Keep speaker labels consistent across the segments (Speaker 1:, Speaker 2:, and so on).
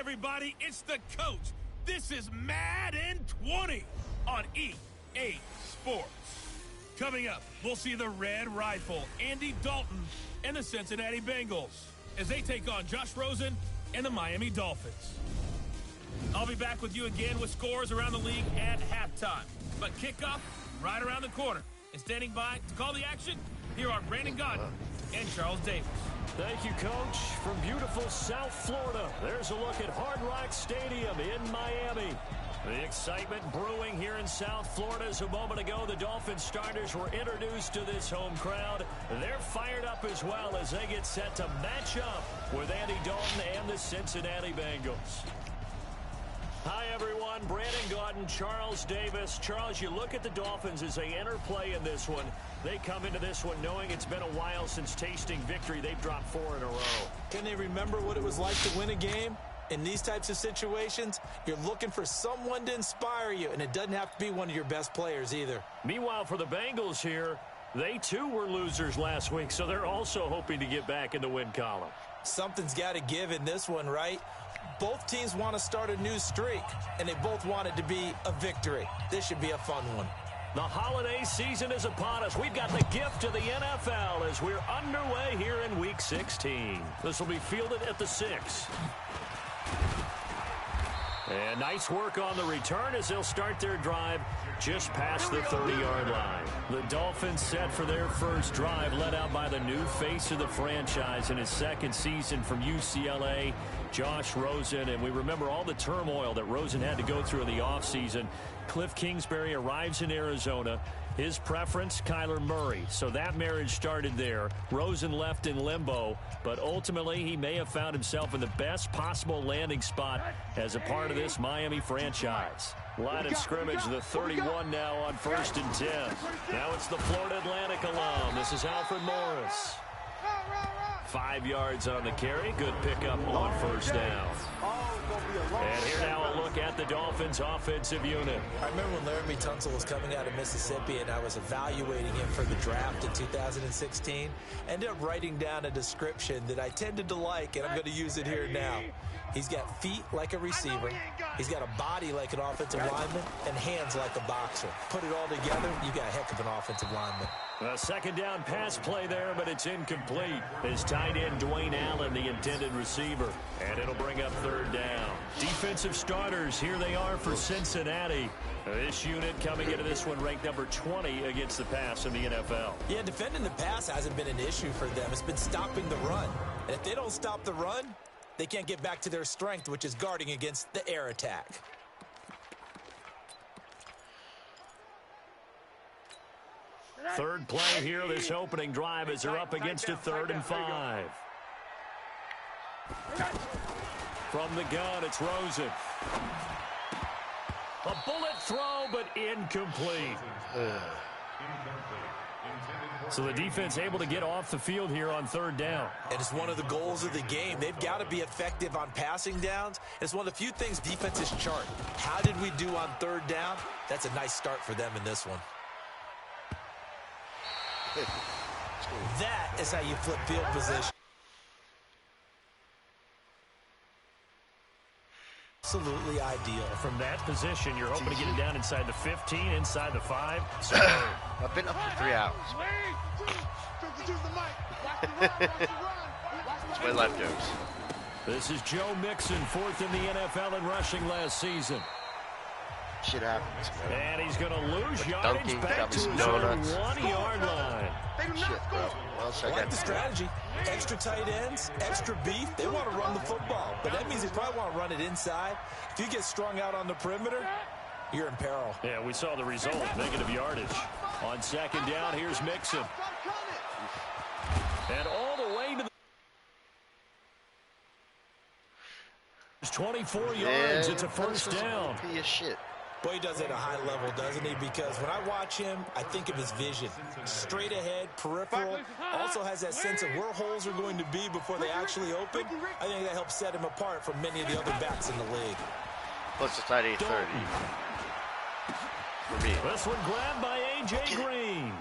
Speaker 1: everybody. It's the coach. This is Madden 20 on EA Sports. Coming up, we'll see the Red Rifle, Andy Dalton, and the Cincinnati Bengals as they take on Josh Rosen and the Miami Dolphins. I'll be back with you again with scores around the league at halftime. But kickoff right around the corner. And standing by to call the action, here are Brandon Gaudin and Charles Davis.
Speaker 2: Thank you, Coach. From beautiful South Florida, there's a look at Hard Rock Stadium in Miami. The excitement brewing here in South Florida as a moment ago the Dolphins starters were introduced to this home crowd. They're fired up as well as they get set to match up with Andy Dalton and the Cincinnati Bengals. Hi, everyone. Brandon Gaudin, Charles Davis. Charles, you look at the Dolphins as they enter play in this one. They come into this one knowing it's been a while since tasting victory. They've dropped 4 in a row.
Speaker 3: Can they remember what it was like to win a game? In these types of situations, you're looking for someone to inspire you, and it doesn't have to be one of your best players either.
Speaker 2: Meanwhile, for the Bengals here, they too were losers last week, so they're also hoping to get back in the win column.
Speaker 3: Something's got to give in this one, right? Both teams want to start a new streak, and they both want it to be a victory. This should be a fun one.
Speaker 2: The holiday season is upon us. We've got the gift of the NFL as we're underway here in Week 16. This will be fielded at the 6. And nice work on the return as they'll start their drive just past the 30-yard line. The Dolphins set for their first drive, led out by the new face of the franchise in his second season from UCLA, Josh Rosen. And we remember all the turmoil that Rosen had to go through in the offseason. Cliff Kingsbury arrives in Arizona. His preference, Kyler Murray. So that marriage started there. Rosen left in limbo, but ultimately he may have found himself in the best possible landing spot as a part of this Miami franchise. Line of scrimmage, the 31 now on 1st and 10. Now it's the Florida Atlantic alum. This is Alfred Morris. 5 yards on the carry. Good pickup on 1st down. And here now a look at the Dolphins offensive unit.
Speaker 3: I remember when Laramie Tunsil was coming out of Mississippi and I was evaluating him for the draft in 2016. Ended up writing down a description that I tended to like, and I'm going to use it here now. He's got feet like a receiver. He's got a body like an offensive lineman and hands like a boxer. Put it all together, you got a heck of an offensive lineman.
Speaker 2: A second down pass play there, but it's incomplete. His tight end, Dwayne Allen, the intended receiver. And it'll bring up 3rd down. Defensive starters, here they are for Cincinnati. This unit coming into this one ranked number 20 against the pass in the NFL.
Speaker 3: Yeah, defending the pass hasn't been an issue for them. It's been stopping the run. And if they don't stop the run, they can't get back to their strength, which is guarding against the air attack.
Speaker 2: Third play here, this opening drive as they're up against a 3rd and 5. From the gun, it's Rosen. A bullet throw, but incomplete. So the defense able to get off the field here on 3rd down.
Speaker 3: And it's one of the goals of the game. They've got to be effective on passing downs. It's one of the few things defenses chart. How did we do on 3rd down? That's a nice start for them in this one. That is how you flip field position. Absolutely ideal.
Speaker 2: From that position, you're hoping to get it down inside the 15, inside the 5.
Speaker 4: I've been up for 3 hours. That's my life jokes.
Speaker 2: This is Joe Mixon, 4th in the NFL in rushing last season.
Speaker 4: Shit happens.
Speaker 2: And he's going to lose
Speaker 4: Like
Speaker 2: yardage
Speaker 4: dunking,
Speaker 2: back to his own
Speaker 4: donuts.
Speaker 2: 1-yard line.
Speaker 4: Shit, bro. Well,
Speaker 3: I like the strategy. Extra tight ends, extra beef. They want to run the football, but that means they probably want to run it inside. If you get strung out on the perimeter, you're in peril.
Speaker 2: Yeah, we saw the result, negative yardage. On 2nd down, here's Mixon. And all the way to the 24 yards. It's a 1st down.
Speaker 4: Shit.
Speaker 3: Boy, he does it at a high level, doesn't he? Because when I watch him, I think of his vision. Straight ahead, peripheral. Also has that sense of where holes are going to be before they actually open. I think that helps set him apart from many of the other backs in the league.
Speaker 4: Plus it's at 8:30. For me.
Speaker 2: This one grabbed by A.J. Green.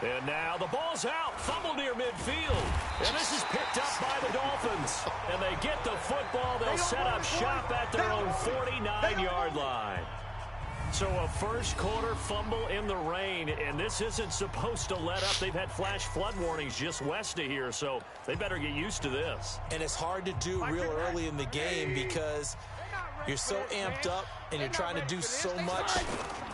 Speaker 2: And now the ball's out. Fumble near midfield. And this is picked up by the Dolphins. And they get the football. They'll set up shop at their own 49-yard line. So a first quarter fumble in the rain, and this isn't supposed to let up. They've had flash flood warnings just west of here, so they better get used to this.
Speaker 3: And it's hard to do real early in the game because you're so amped up and you're trying to do so much.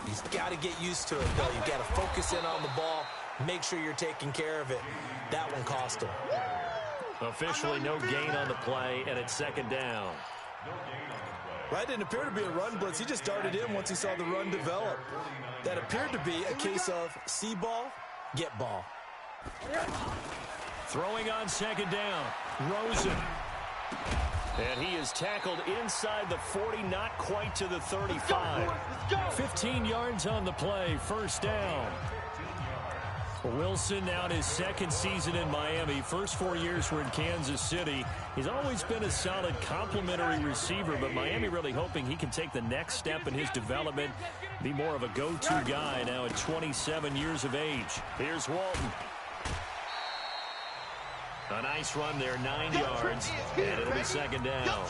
Speaker 3: You've got to get used to it, though. You've got to focus in on the ball, make sure you're taking care of it. That one cost them.
Speaker 2: Officially no gain on the play, and it's second down.
Speaker 3: Right, didn't appear to be a run blitz. He just darted in once he saw the run develop. That appeared to be a case of see ball, get ball.
Speaker 2: Throwing on second down, Rosen. And he is tackled inside the 40, not quite to the 35. 15 yards on the play, first down. Wilson now in his second season in Miami. First 4 years were in Kansas City. He's always been a solid complementary receiver, but Miami really hoping he can take the next step in his development, be more of a go-to guy now at 27 years of age. Here's Walton. A nice run there, 9 yards, and it'll be second down.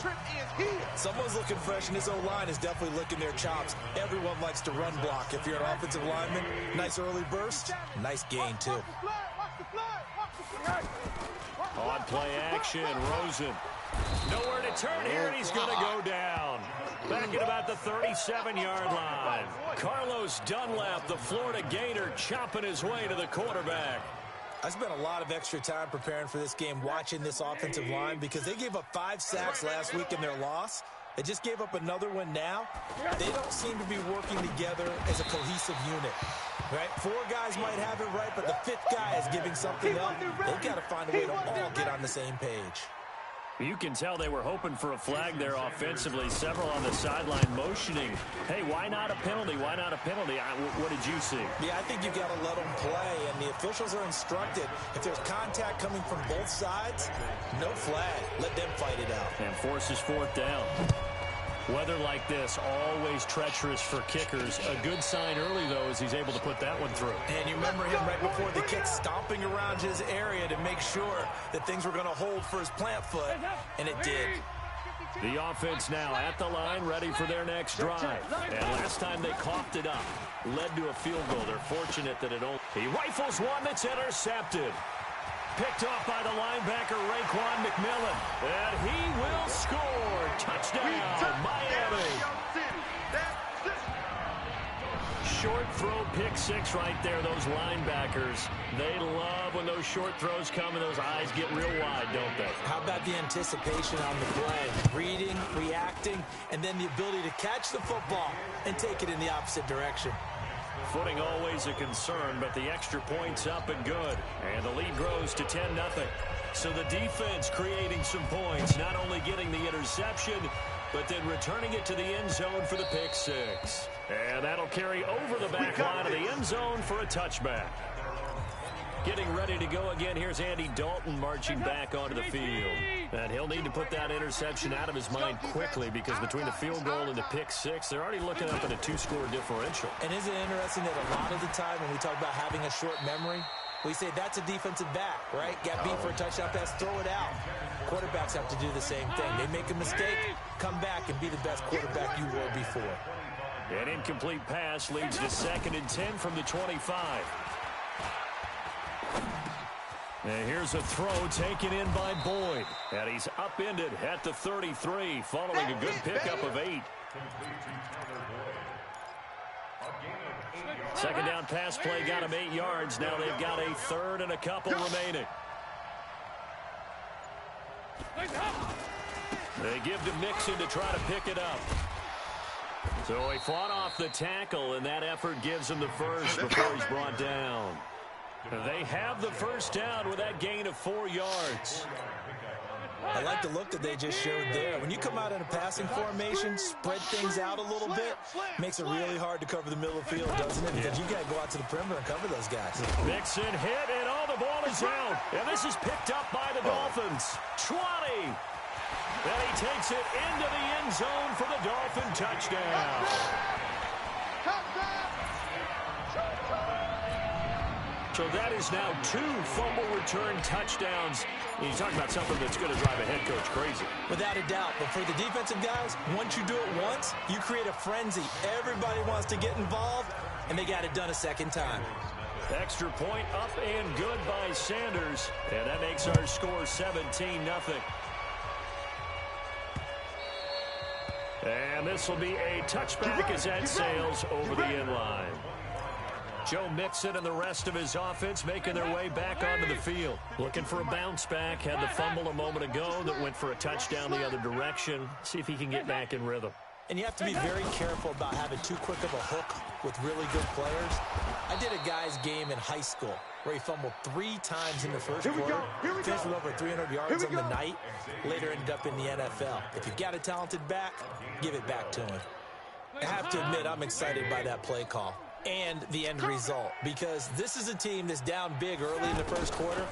Speaker 3: Someone's looking fresh, and his O-line is definitely licking their chops. Everyone likes to run block. If you're an offensive lineman, nice early burst, nice gain, too.
Speaker 2: On play action, Rosen. Nowhere to turn here, and he's going to go down. Back at about the 37-yard line. Carlos Dunlap, the Florida Gator, chopping his way to the quarterback.
Speaker 3: I spent a lot of extra time preparing for this game, watching this offensive line, because they gave up 5 sacks last week in their loss. They just gave up another one now. They don't seem to be working together as a cohesive unit, right? 4 guys might have it right, but the 5th guy is giving something up. They've got to find a way to all get on the same page.
Speaker 2: You can tell they were hoping for a flag there offensively. Several on the sideline motioning. Hey, why not a penalty? Why not a penalty? What did you see?
Speaker 3: Yeah, I think you've got to let them play, and the officials are instructed. If there's contact coming from both sides, no flag. Let them fight it out.
Speaker 2: And forces fourth down. Weather like this, always treacherous for kickers. A good sign early, though, is he's able to put that one through.
Speaker 3: And you remember him right before the kick stomping around his area to make sure that things were going to hold for his plant foot, and it did.
Speaker 2: The offense now at the line, ready for their next drive. And last time they coughed it up, led to a field goal. They're fortunate that it only... He rifles one that's intercepted. Picked off by the linebacker, Raekwon McMillan. And he will score. Touchdown, Miami. Short throw, pick 6 right there, those linebackers. They love when those short throws come and those eyes get real wide, don't they?
Speaker 3: How about the anticipation on the play? Reading, reacting, and then the ability to catch the football and take it in the opposite direction.
Speaker 2: Footing always a concern, but the extra point's up and good. And the lead grows to 10-0. So the defense creating some points, not only getting the interception, but then returning it to the end zone for the pick 6. And that'll carry over the back line of the end zone for a touchback. Getting ready to go again. Here's Andy Dalton marching back onto the field. And he'll need to put that interception out of his mind quickly because between the field goal and the pick 6, they're already looking up at a 2-score differential.
Speaker 3: And isn't it interesting that a lot of the time when we talk about having a short memory, we say that's a defensive back, right? Got beat for a touchdown pass, throw it out. Quarterbacks have to do the same thing. They make a mistake, come back and be the best quarterback you were before.
Speaker 2: An incomplete pass leads to 2nd and 10 from the 25. And here's a throw taken in by Boyd. And he's upended at the 33 following a good pickup of 8. Second down pass play got him 8 yards. Now they've got a 3rd and a couple remaining. They give to Mixon to try to pick it up. So he fought off the tackle, and that effort gives him the first before he's brought down. They have the first down with that gain of 4 yards.
Speaker 3: I like the look that they just showed there. When you come out in a passing formation, spread things out a little bit, makes it really hard to cover the middle of the field, doesn't it? Because you got to go out to the perimeter and cover those guys.
Speaker 2: Mixon hit, and all the ball is out. And this is picked up by the Dolphins. 20. And he takes it into the end zone for the Dolphin touchdown. So that is now 2 fumble return touchdowns. And you talk about something that's going to drive a head coach crazy.
Speaker 3: Without a doubt. But for the defensive guys, once you do it once, you create a frenzy. Everybody wants to get involved, and they got it done a second time.
Speaker 2: Extra point up and good by Sanders. And that makes our score 17-0. And this will be a touchback as that sails over the end line. Joe Mixon and the rest of his offense making their way back onto the field. Looking for a bounce back. Had the fumble a moment ago that went for a touchdown the other direction. See if he can get back in rhythm.
Speaker 3: And you have to be very careful about having too quick of a hook with really good players. I did a guy's game in high school where he fumbled 3 times in the first quarter, finished with over 300 yards on the night, later ended up in the NFL. If you've got a talented back, give it back to him. I have to admit, I'm excited by that play call and the end result, because this is a team that's down big early in the first quarter,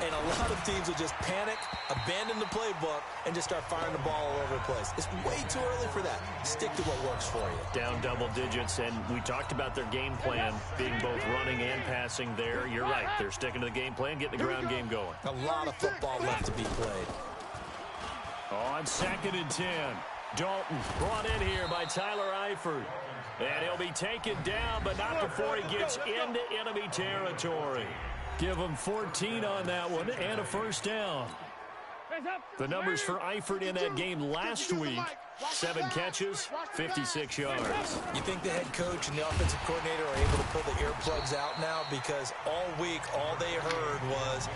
Speaker 3: and a lot of teams will just panic, abandon the playbook, and just start firing the ball all over the place. It's way too early for that. Stick to what works for you.
Speaker 2: Down double digits, and we talked about their game plan being both running and passing there. You're right. They're sticking to the game plan, getting the ground game going.
Speaker 3: A lot of football left to be played.
Speaker 2: On 2nd and 10. Dalton brought in here by Tyler Eifert. And he'll be taken down, but not before he gets into enemy territory. Give him 14 on that one and a first down. The numbers for Eifert in that game last week: 7 catches, 56 yards.
Speaker 3: You think the head coach and the offensive coordinator are able to pull the earplugs out now? Because all week, all they heard was...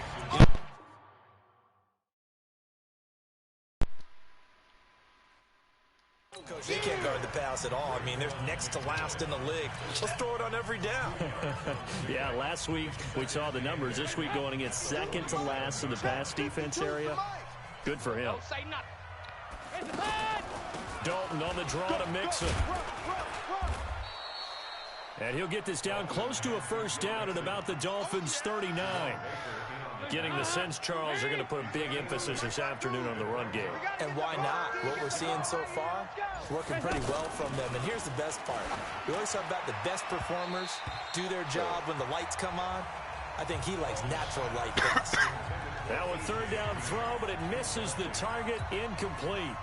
Speaker 3: Coach, they can't guard the pass at all. I mean, they're next to last in the league. Let's throw it on every down.
Speaker 2: Yeah, last week we saw the numbers. This week going against second to last in the pass defense area. Good for him. Dalton on the draw to Mixon. And he'll get this down close to a first down at about the Dolphins' 39. Getting the sense, Charles, are going to put a big emphasis this afternoon on the run game.
Speaker 3: And why not? What we're seeing so far is working pretty well from them. And here's the best part. We always talk about the best performers do their job when the lights come on. I think he likes natural light best.
Speaker 2: Now a 3rd down throw, but it misses the target, incomplete.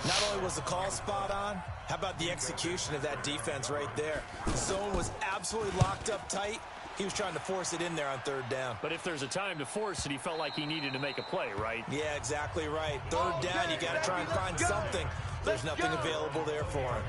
Speaker 3: Not only was the call spot on, how about the execution of that defense right there? The zone was absolutely locked up tight. He was trying to force it in there on 3rd down.
Speaker 2: But if there's a time to force it, he felt like he needed to make a play, right?
Speaker 3: Yeah, exactly right. 3rd down, you got to try and find something. There's nothing available there for him.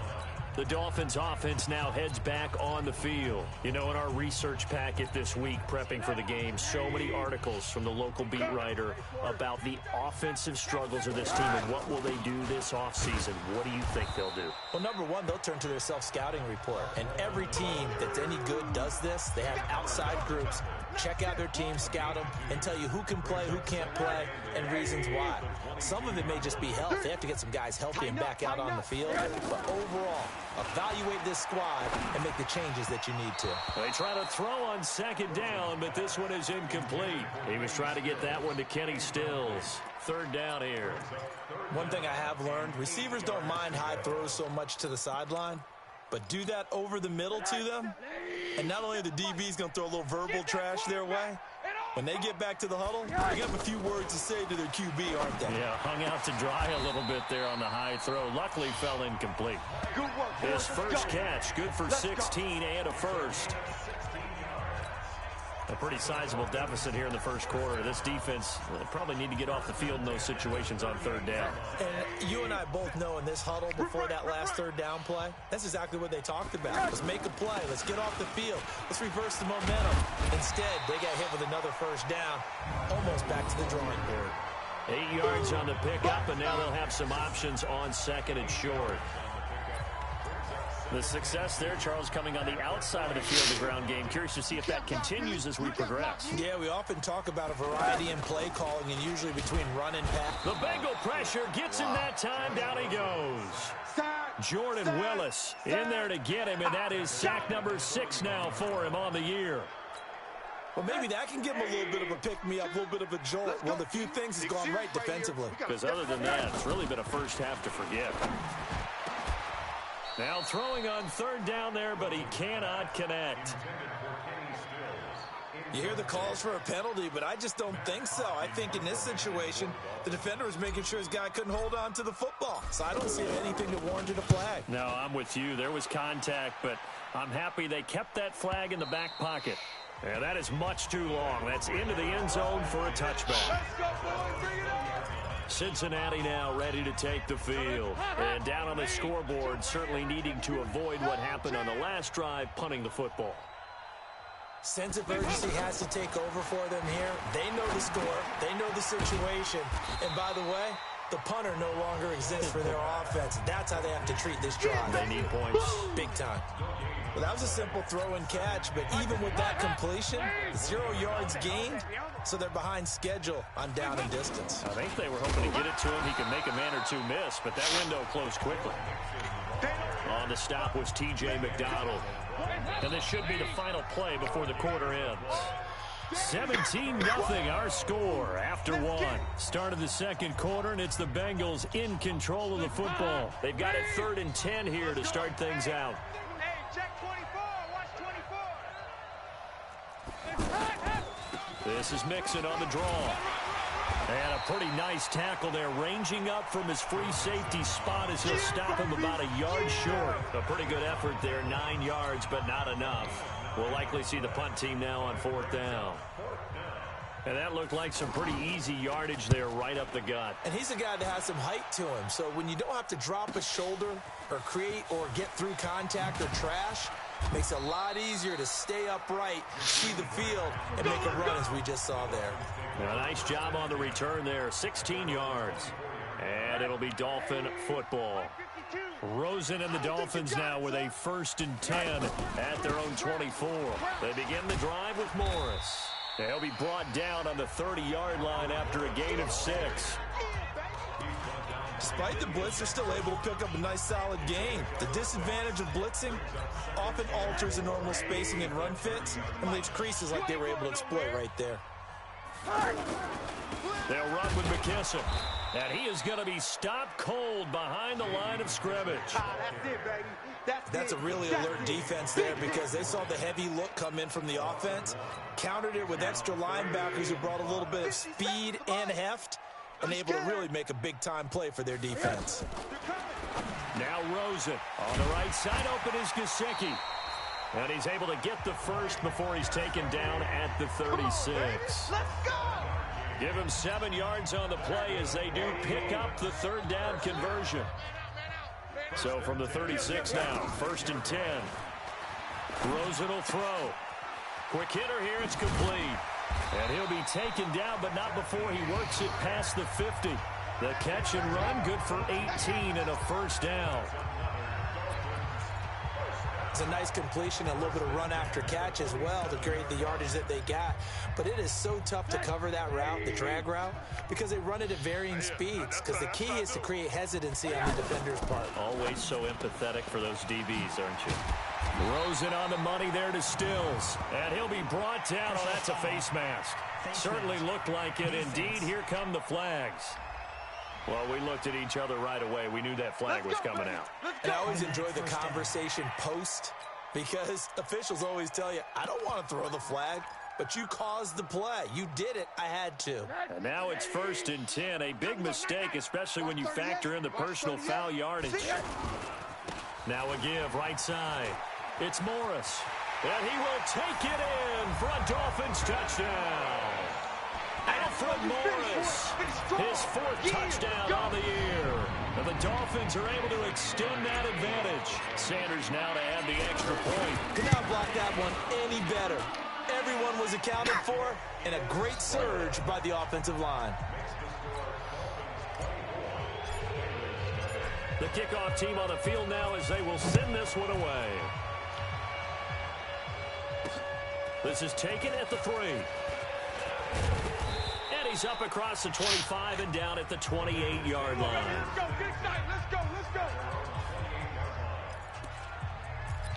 Speaker 2: The Dolphins offense now heads back on the field. You know, in our research packet this week, prepping for the game, so many articles from the local beat writer about the offensive struggles of this team and what will they do this offseason. What do you think they'll do?
Speaker 3: Well, number one, they'll turn to their self-scouting report. And every team that's any good does this. They have outside groups. Check out their team, scout them, and tell you who can play, who can't play, and reasons why. Some of it may just be health. They have to get some guys healthy and back out on the field. But overall, evaluate this squad and make the changes that you need to.
Speaker 2: They try to throw on 2nd down, but this one is incomplete. He was trying to get that one to Kenny Stills. 3rd down here.
Speaker 3: One thing I have learned, receivers don't mind high throws so much to the sideline, but do that over the middle to them, and not only are the DBs going to throw a little verbal trash their way, when they get back to the huddle, they have a few words to say to their QB, aren't they?
Speaker 2: Yeah, hung out to dry a little bit there on the high throw. Luckily fell incomplete. His first catch, good for 16 and a first. A pretty sizable deficit here in the first quarter. This defense probably need to get off the field in those situations on 3rd down.
Speaker 3: And you and I both know in this huddle before that last 3rd down play, that's exactly what they talked about. Let's make a play. Let's get off the field. Let's reverse the momentum. Instead, they got hit with another first down, almost back to the drawing board.
Speaker 2: 8 yards on the pickup, and now they'll have some options on 2nd and short. The success there, Charles, coming on the outside of the field, the ground game. Curious to see if that continues as we progress.
Speaker 3: Yeah, we often talk about a variety in play calling and usually between run and pass.
Speaker 2: The Bengal pressure gets him that time. Down he goes. Jordan Willis in there to get him, and that is sack number 6 now for him on the year.
Speaker 3: Well, maybe that can give him a little bit of a pick-me-up, a little bit of a jolt. One of the few things has gone right defensively.
Speaker 2: Because other than that, it's really been a first half to forget. Now throwing on 3rd down there, but he cannot connect.
Speaker 3: You hear the calls for a penalty, but I just don't think so. I think in this situation, the defender was making sure his guy couldn't hold on to the football. So I don't see anything that warranted a flag.
Speaker 2: No, I'm with you. There was contact, but I'm happy they kept that flag in the back pocket. Yeah, that is much too long. That's into the end zone for a touchback.
Speaker 5: Let's go, boys. Bring it on.
Speaker 2: Cincinnati now ready to take the field. And down on the scoreboard, certainly needing to avoid what happened on the last drive, punting the football.
Speaker 3: Sense of urgency has to take over for them here. They know the score. They know the situation. And by the way, the punter no longer exists for their offense. That's how they have to treat this drive.
Speaker 2: They need points.
Speaker 3: Big time. Well, that was a simple throw and catch, but even with that completion, 0 yards gained, so they're behind schedule on down and distance.
Speaker 2: I think they were hoping to get it to him. He could make a man or two miss, but that window closed quickly. On the stop was T.J. McDonald. And this should be the final play before the quarter ends. 17-0 our score after one. Start of the second quarter, and it's the Bengals in control of the football. They've got it 3rd and 10 here to start things out.
Speaker 5: Hey, check 24. Watch 24.
Speaker 2: This is Mixon on the draw. And a pretty nice tackle there, ranging up from his free safety spot as he'll stop him about a yard short. A pretty good effort there, 9 yards, but not enough. We'll likely see the punt team now on 4th down. And that looked like some pretty easy yardage there right up the gut.
Speaker 3: And he's a guy that has some height to him, so when you don't have to drop a shoulder or create or get through contact or trash, makes it a lot easier to stay upright, see the field, and make a run as we just saw there.
Speaker 2: A nice job on the return there, 16 yards. And it'll be Dolphin football. Rosen and the Dolphins now with a 1st and 10 at their own 24. They begin the drive with Morris. He'll be brought down on the 30-yard line after a gain of 6.
Speaker 3: Despite the blitz, they're still able to pick up a nice solid gain. The disadvantage of blitzing often alters the normal spacing and run fits and leaves creases like they were able to exploit right there.
Speaker 2: They'll run with McKissick. And he is going to be stopped cold behind the line of scrimmage.
Speaker 5: That's it, baby.
Speaker 3: That's a really alert defense there because they saw the heavy look come in from the offense, countered it with extra linebackers who brought a little bit of speed and heft, and able to really make a big-time play for their defense.
Speaker 2: Now Rosen on the right side. Open is Gesicki. And he's able to get the first before he's taken down at the 36.
Speaker 5: Let's go!
Speaker 2: Give him 7 yards on the play as they do pick up the 3rd down conversion. So from the 36 now, 1st and 10. Rosen will throw. Quick hitter here, it's complete. And he'll be taken down, but not before he works it past the 50. The catch and run, good for 18 and a 1st down.
Speaker 3: It's a nice completion, a little bit of run after catch as well to create the yardage that they got. But it is so tough to cover that route, the drag route, because they run it at varying speeds. Because the key is to create hesitancy on the defender's part.
Speaker 2: Always so empathetic for those DBs, aren't you? Rosen on the money there to Stills. And he'll be brought down. Oh, that's a face mask. Certainly looked like it. Indeed, here come the flags. Well, we looked at each other right away. We knew that flag was coming out.
Speaker 3: And I always enjoy the conversation post because officials always tell you, I don't want to throw the flag, but you caused the play. You did it. I had to.
Speaker 2: And now it's 1st and 10. A big mistake, especially when you factor in the personal foul yardage. Now a give right side. It's Morris. And he will take it in for a Dolphins touchdown. Alfred Morris, his 4th touchdown on the year. And the Dolphins are able to extend that advantage. Sanders now to add the extra point.
Speaker 3: Could not block that one any better. Everyone was accounted for, and a great surge by the offensive line.
Speaker 2: The kickoff team on the field now as they will send this one away. This is taken at the 3. And he's up across the 25 and down at the 28-yard line.
Speaker 5: Let's go, big side. Let's go, let's go.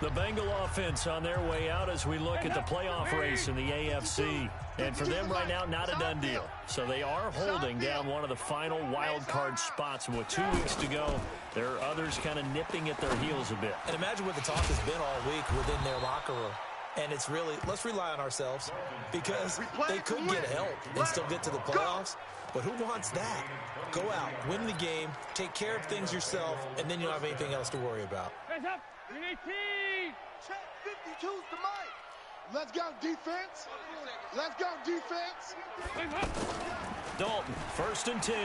Speaker 2: The Bengal offense on their way out as we look at the playoff race in the AFC. And for them right now, not a done deal. So they are holding down one of the final wild card spots. And with 2 weeks to go, there are others kind of nipping at their heels a bit.
Speaker 3: And imagine what the talk has been all week within their locker room. And it's really, let's rely on ourselves because they could get help and still get to the playoffs. But who wants that? Go out, win the game, take care of things yourself, and then you don't have anything else to worry about.
Speaker 5: Check 52's the mic. Let's go, defense. Let's go, defense.
Speaker 2: Dalton, 1st and 10.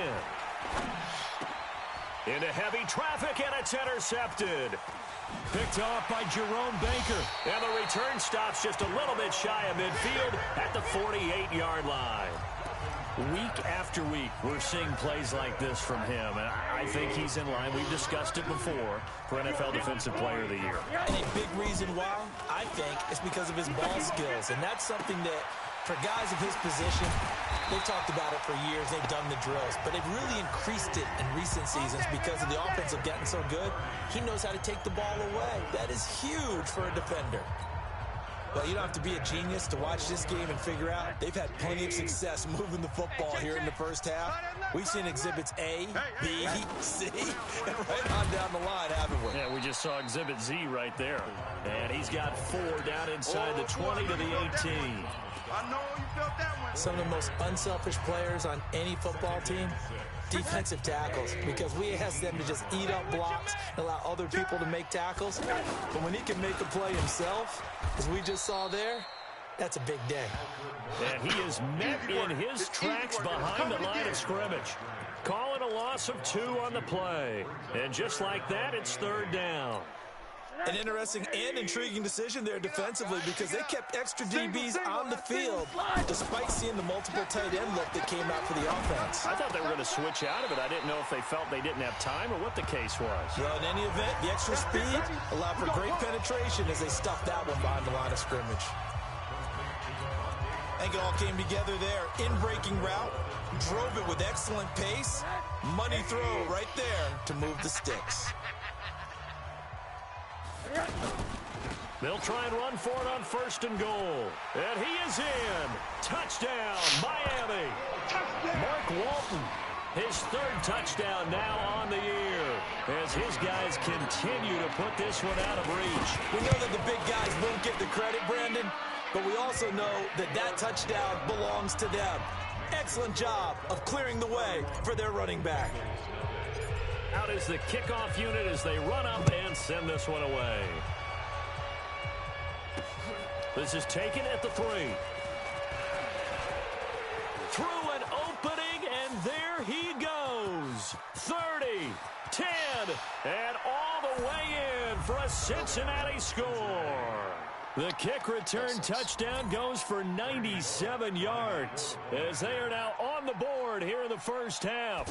Speaker 2: Into heavy traffic, and it's intercepted. Picked off by Jerome Baker. And the return stops just a little bit shy of midfield at the 48-yard line. Week after week, we're seeing plays like this from him, and I think he's in line. We've discussed it before for NFL Defensive Player of the Year.
Speaker 3: And a big reason why, I think, is because of his ball skills, and that's something that, for guys of his position, they've talked about it for years. They've done the drills, but they've really increased it in recent seasons because of the offense have gotten so good. He knows how to take the ball away. That is huge for a defender. Well, you don't have to be a genius to watch this game and figure out they've had plenty of success moving the football here in the first half. We've seen exhibits A, B, C, and right on down the line, haven't we?
Speaker 2: Yeah, we just saw exhibit Z right there. And he's got 4 down inside the 20 to the 18.
Speaker 5: I know you felt that one.
Speaker 3: Some of the most unselfish players on any football team, defensive tackles, because we ask them to just eat up blocks and allow other people to make tackles. But when he can make a play himself, as we just saw there, that's a big day.
Speaker 2: And he is met in his tracks behind the line of scrimmage. Calling a loss of 2 on the play. And just like that, it's 3rd down.
Speaker 3: An interesting and intriguing decision there defensively because they kept extra DBs on the field despite seeing the multiple tight end look that came out for the offense.
Speaker 2: I thought they were going to switch out of it. I didn't know if they felt they didn't have time or what the case was.
Speaker 3: Well, in any event, the extra speed allowed for great penetration as they stuffed that one behind the line of scrimmage. I think it all came together there. In-breaking route, drove it with excellent pace. Money throw right there to move the sticks.
Speaker 2: They'll try and run for it on 1st and goal. And he is in. Touchdown, Miami. Mark Walton, his 3rd touchdown now on the year as his guys continue to put this one out of reach.
Speaker 3: We know that the big guys won't get the credit, Brandon, but we also know that that touchdown belongs to them. Excellent job of clearing the way for their running back.
Speaker 2: Out is the kickoff unit as they run up and send this one away. This is taken at the 3. Through an opening, and there he goes. 30, 10, and all the way in for a Cincinnati score. The kick return touchdown goes for 97 yards as they are now on the board here in the first half.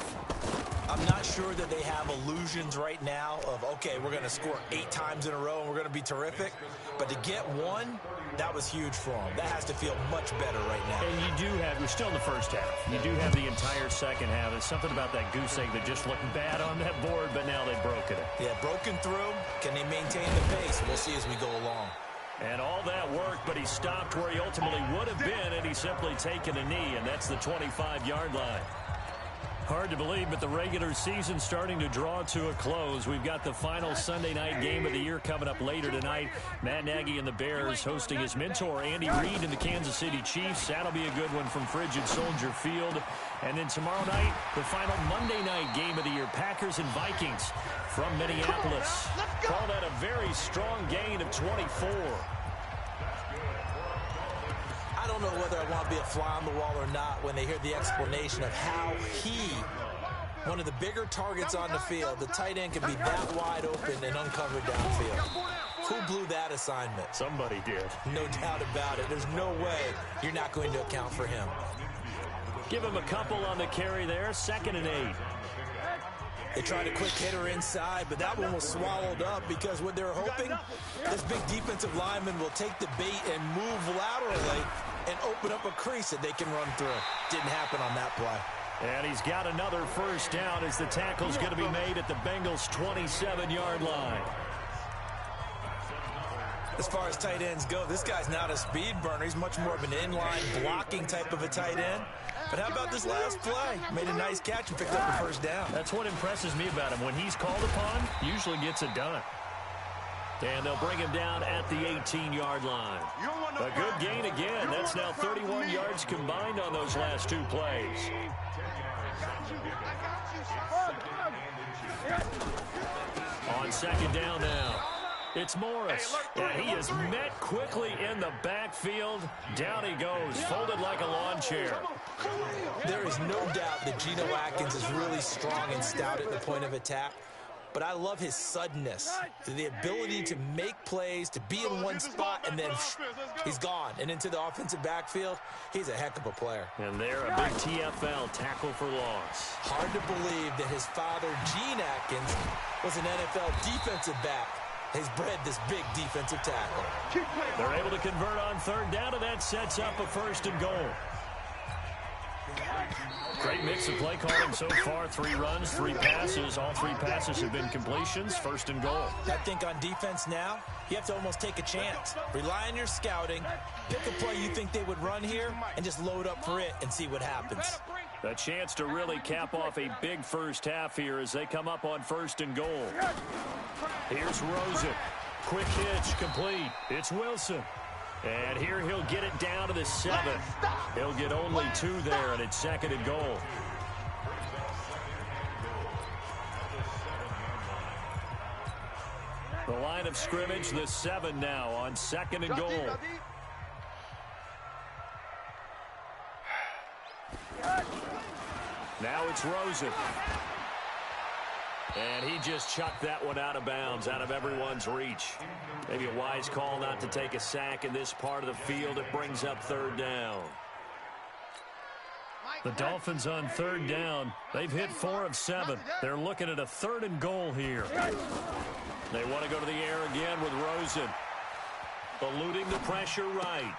Speaker 3: I'm not sure that they have illusions right now of, okay, we're going to score 8 times in a row and we're going to be terrific. But to get 1, that was huge for them. That has to feel much better right now.
Speaker 2: And you do have, you're still in the first half. You do have the entire second half. There's something about that goose egg that just looked bad on that board, but now they've broken it.
Speaker 3: Yeah, broken through. Can they maintain the pace? We'll see as we go along.
Speaker 2: And all that worked, but he stopped where he ultimately would have been, and he's simply taken a knee, and that's the 25-yard line. Hard to believe, but the regular season starting to draw to a close. We've got the final Sunday night game of the year coming up later tonight. Matt Nagy and the Bears hosting his mentor, Andy Reid, and the Kansas City Chiefs. That'll be a good one from Frigid Soldier Field. And then tomorrow night, the final Monday night game of the year, Packers and Vikings from Minneapolis. Call that a very strong gain of 24.
Speaker 3: I don't know whether I want to be a fly on the wall or not when they hear the explanation of how he, one of the bigger targets on the field, the tight end can be that wide open and uncovered downfield. Who blew that assignment?
Speaker 2: Somebody did.
Speaker 3: No doubt about it. There's no way you're not going to account for him.
Speaker 2: Give him a couple on the carry there. 2nd and 8.
Speaker 3: They tried a quick hitter inside, but that one was swallowed up because what they're hoping, this big defensive lineman will take the bait and move laterally and open up a crease that they can run through. Didn't happen on that play.
Speaker 2: And he's got another first down as the tackle's going to be made at the Bengals' 27-yard line.
Speaker 3: As far as tight ends go, this guy's not a speed burner. He's much more of an inline blocking type of a tight end. But how about this last play? Made a nice catch and picked up the first down.
Speaker 2: That's what impresses me about him. When he's called upon, usually gets it done. And they'll bring him down at the 18-yard line. A good gain again. That's now 31 yards combined on those last two plays. On second down now, it's Morris. And he is met quickly in the backfield. Down he goes, folded like a lawn chair.
Speaker 3: There is no doubt that Geno Atkins is really strong and stout at the point of attack. But I love his suddenness, the ability to make plays, to be in one spot, and then he's gone. And into the offensive backfield, he's a heck of a player.
Speaker 2: And there, a big TFL, tackle for loss.
Speaker 3: Hard to believe that his father, Gene Atkins, was an NFL defensive back. He's bred this big defensive tackle.
Speaker 2: They're able to convert on third down, and that sets up a first and goal. Great mix of play calling so far. 3 runs, 3 passes. All 3 passes have been completions. First and goal.
Speaker 3: I think on defense now, you have to almost take a chance. Rely on your scouting. Pick a play you think they would run here and just load up for it and see what happens.
Speaker 2: A chance to really cap off a big first half here as they come up on first and goal. Here's Rosen. Quick hitch, complete. It's Wilson. And here he'll get it down to the 7. He'll get only 2 there, and it's second and goal. The line of scrimmage, the 7 now on second and goal. Now it's Rosen. And he just chucked that one out of bounds, out of everyone's reach. Maybe a wise call not to take a sack in this part of the field. It brings up third down. The Dolphins on third down. They've hit 4 of 7. They're looking at a third and goal here. They want to go to the air again with Rosen. Eluding the pressure right.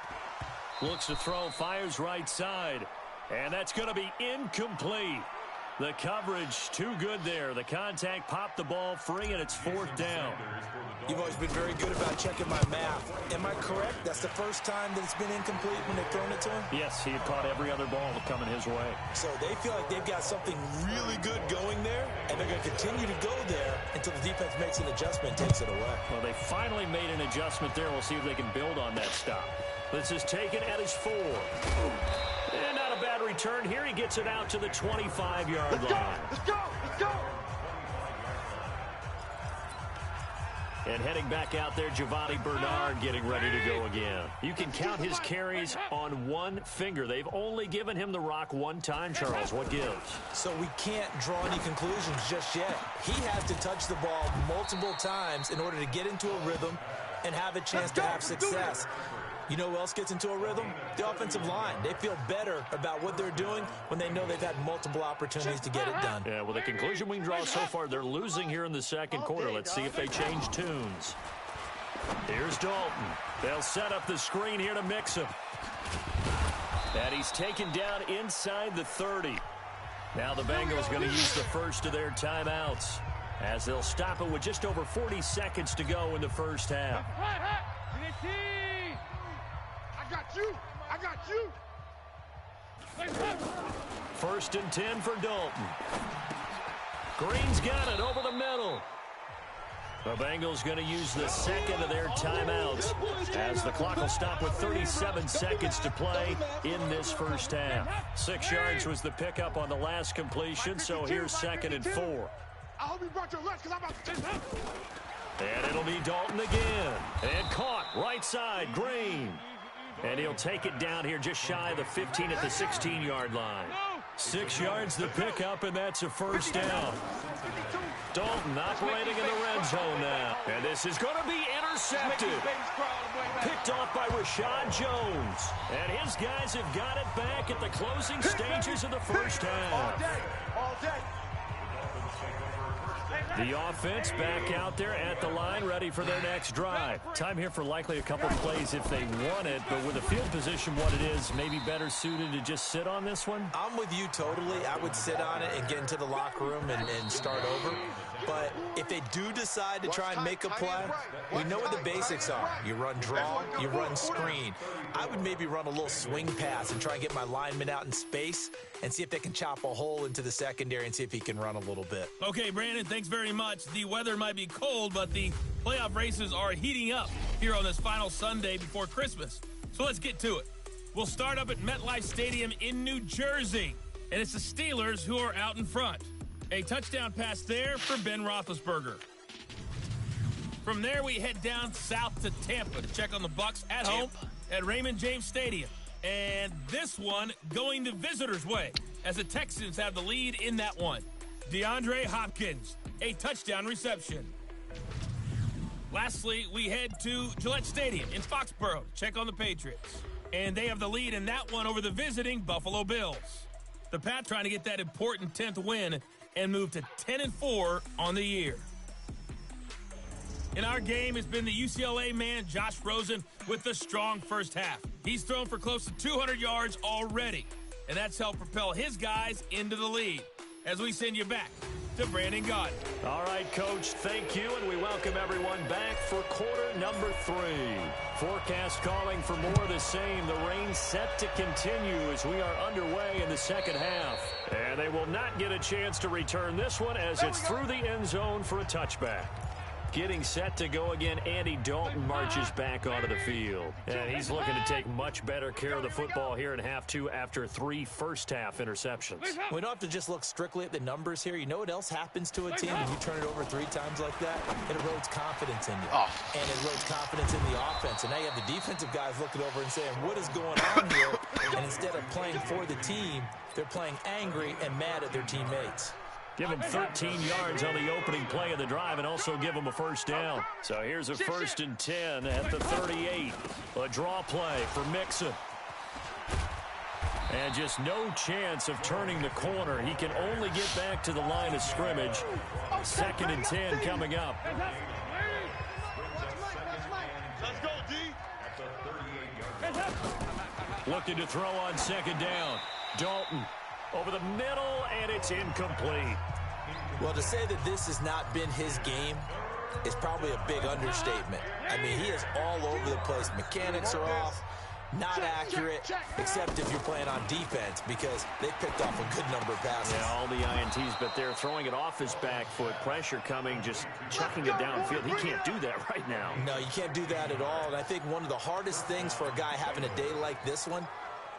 Speaker 2: Looks to throw, fires right side. And that's going to be incomplete. The coverage too good there. The contact popped the ball free, and it's 4th down.
Speaker 3: You've always been very good about checking my math. Am I correct? That's the first time that it's been incomplete when they've thrown it to him?
Speaker 2: Yes, he had caught every other ball coming his way.
Speaker 3: So they feel like they've got something really good going there, and they're going to continue to go there until the defense makes an adjustment and takes it away.
Speaker 2: Well, they finally made an adjustment there. We'll see if they can build on that stop. This is taken at his 4. And not a bad return here. He gets it out to the 25-yard line.
Speaker 5: Let's go! Let's go!
Speaker 2: And heading back out there, Giovanni Bernard getting ready to go again. You can count his carries on one finger. They've only given him the rock one time, Charles. What gives?
Speaker 3: So we can't draw any conclusions just yet. He has to touch the ball multiple times in order to get into a rhythm and have a chance to have success. You know who else gets into a rhythm? The offensive line. They feel better about what they're doing when they know they've had multiple opportunities to get it done.
Speaker 2: Yeah, well, the conclusion we can draw so far, they're losing here in the second quarter. Let's see if they change tunes. Here's Dalton. They'll set up the screen here to mix him. And he's taken down inside the 30. Now the Bengals going to use the first of their timeouts as they'll stop it with just over 40 seconds to go in the first half.
Speaker 5: I got you.
Speaker 2: First and 10 for Dalton. Green's got it over the middle. The Bengals going to use the second of their timeouts as the clock will stop with 37 seconds to play in this first half. 6 yards was the pickup on the last completion, so here's second and 4.
Speaker 5: I hope you brought your lunch because I'm about to take that.
Speaker 2: And it'll be Dalton again. And caught right side, Green. And he'll take it down here just shy of the 15 at the 16-yard line. 6 yards the pickup, and that's a first down. Dalton operating in the red zone now. And this is going to be intercepted. Picked off by Rashad Jones. And his guys have got it back at the closing stages of the first half.
Speaker 5: All day.
Speaker 2: The offense back out there at the line, ready for their next drive. Time here for likely a couple plays if they want it, but with the field position what it is, maybe better suited to just sit on this one?
Speaker 3: I'm with you totally. I would sit on it and get into the locker room and start over. But if they do decide to try and make a play, we know what the basics are. You run draw, you run screen. I would maybe run a little swing pass and try and get my lineman out in space and see if they can chop a hole into the secondary and see if he can run a little bit.
Speaker 1: Okay, Brandon, thanks very much. The weather might be cold, but the playoff races are heating up here on this final Sunday before Christmas. So let's get to it. We'll start up at MetLife Stadium in New Jersey, and it's the Steelers who are out in front. A touchdown pass there for Ben Roethlisberger. From there, we head down south to Tampa to check on the Bucs at home at Raymond James Stadium. And this one going the visitors' way as the Texans have the lead in that one. DeAndre Hopkins, a touchdown reception. Lastly, we head to Gillette Stadium in Foxborough to check on the Patriots. And they have the lead in that one over the visiting Buffalo Bills. The Pats trying to get that important 10th win and move to 10-4 on the year. In our game, it's been the UCLA man, Josh Rosen, with the strong first half. He's thrown for close to 200 yards already, and that's helped propel his guys into the lead. As we send you back to Brandon Gaudin.
Speaker 2: All right, Coach, thank you, and we welcome everyone back for quarter number 3. Forecast calling for more of the same. The rain set to continue as we are underway in the second half. And they will not get a chance to return this one as it's through the end zone for a touchback. Getting set to go again, Andy Dalton marches back onto the field. And he's looking to take much better care of the football here in half 2 after 3 first-half interceptions.
Speaker 3: We don't have to just look strictly at the numbers here. You know what else happens to a team when you turn it over 3 times like that? It erodes confidence in you. And it erodes confidence in the offense. And now you have the defensive guys looking over and saying, what is going on here? And instead of playing for the team, they're playing angry and mad at their teammates.
Speaker 2: Give them 13 yards on the opening play of the drive and also give them a first down. So here's a 1st and 10 at the 38. A draw play for Mixon. And just no chance of turning the corner. He can only get back to the line of scrimmage. 2nd and 10 coming up.
Speaker 5: Let's go, D.
Speaker 2: Looking to throw on 2nd down. Dalton over the middle, and it's incomplete.
Speaker 3: Well, to say that this has not been his game is probably a big understatement. I mean, he is all over the place. Mechanics are off, not accurate, except if you're playing on defense because they picked off a good number of passes.
Speaker 2: Yeah, all the INTs, but they're throwing it off his back foot. Pressure coming, just chucking it downfield. He can't do that right now.
Speaker 3: No, you can't do that at all. And I think one of the hardest things for a guy having a day like this one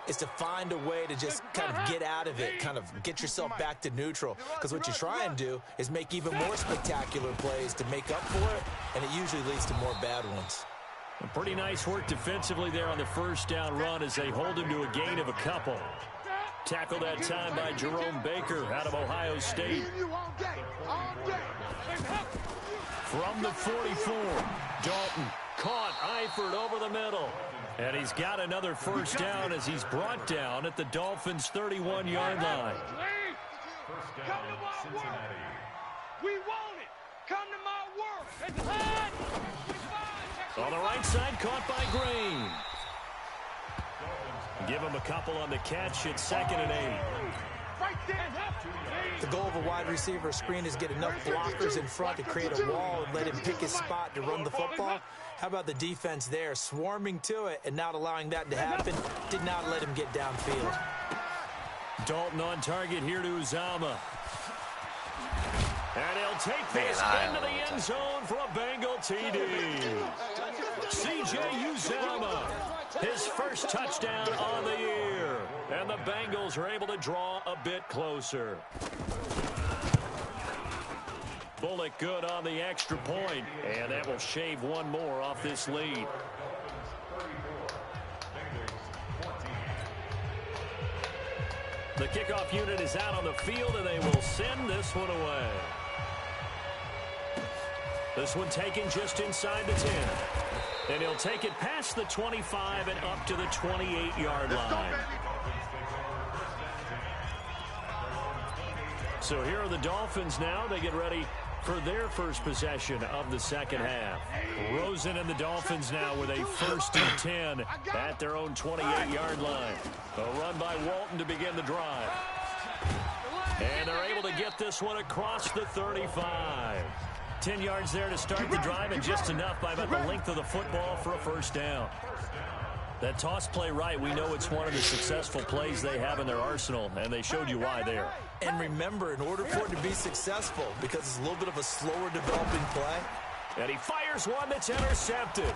Speaker 3: is to find a way to just kind of get out of it, kind of get yourself back to neutral. Because what you try and do is make even more spectacular plays to make up for it, and it usually leads to more bad ones.
Speaker 2: A pretty nice work defensively there on the first down run as they hold him to a gain of a couple. Tackled that time by Jerome Baker out of Ohio State. From the 44, Dalton caught Eifert over the middle. And he's got another first down as he's brought down at the Dolphins' 31-yard line.
Speaker 5: Come to my work. We want it. Come to my work.
Speaker 2: On the right side, caught by Green. Give him a couple on the catch. It's 2nd and 8.
Speaker 3: The goal of a wide receiver screen is get enough blockers in front to create a wall and let him pick his spot to run the football. How about the defense there, swarming to it and not allowing that to happen? Did not let him get downfield.
Speaker 2: Dalton on target here to Uzama. And he'll take this into the end zone for a Bengal TD. C.J. Uzama, his first touchdown on the year. And the Bengals are able to draw a bit closer. Bullock good on the extra point, and that will shave one more off this lead. The kickoff unit is out on the field, and they will send this one away. This one taken just inside the 10. And he'll take it past the 25 and up to the 28-yard line. So here are the Dolphins now. They get ready for their first possession of the second half. Rosen and the Dolphins now with a 1st and 10 at their own 28-yard line. A run by Walton to begin the drive. And they're able to get this one across the 35. 10 yards there to start the drive, and just enough by about the length of the football for a first down. That toss play right, we know it's one of the successful plays they have in their arsenal, and they showed you why there.
Speaker 3: And remember, in order for it to be successful, because it's a little bit of a slower developing play.
Speaker 2: And he fires one that's intercepted.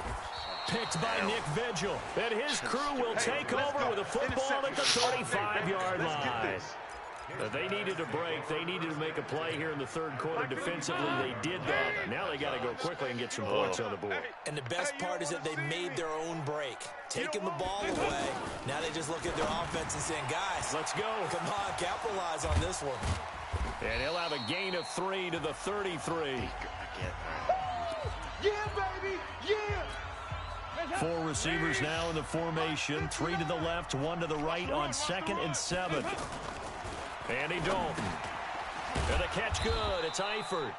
Speaker 2: Picked by Nick Vigil. And his crew will take over with a football at the 35-yard line. They needed a break. They needed to make a play here in the third quarter defensively. They did that. Now they got to go quickly and get some points on the board.
Speaker 3: And the best part is that they made their own break. Taking the ball away. Now they just look at their offense and saying, guys,
Speaker 2: let's go.
Speaker 3: Come on, capitalize on this one.
Speaker 2: And he'll have a gain of 3 to the 33.
Speaker 5: Yeah, baby, yeah.
Speaker 2: 4 receivers now in the formation. 3 to the left, 1 to the right on 2nd and 7. Andy Dalton. And the catch good. It's Eifert.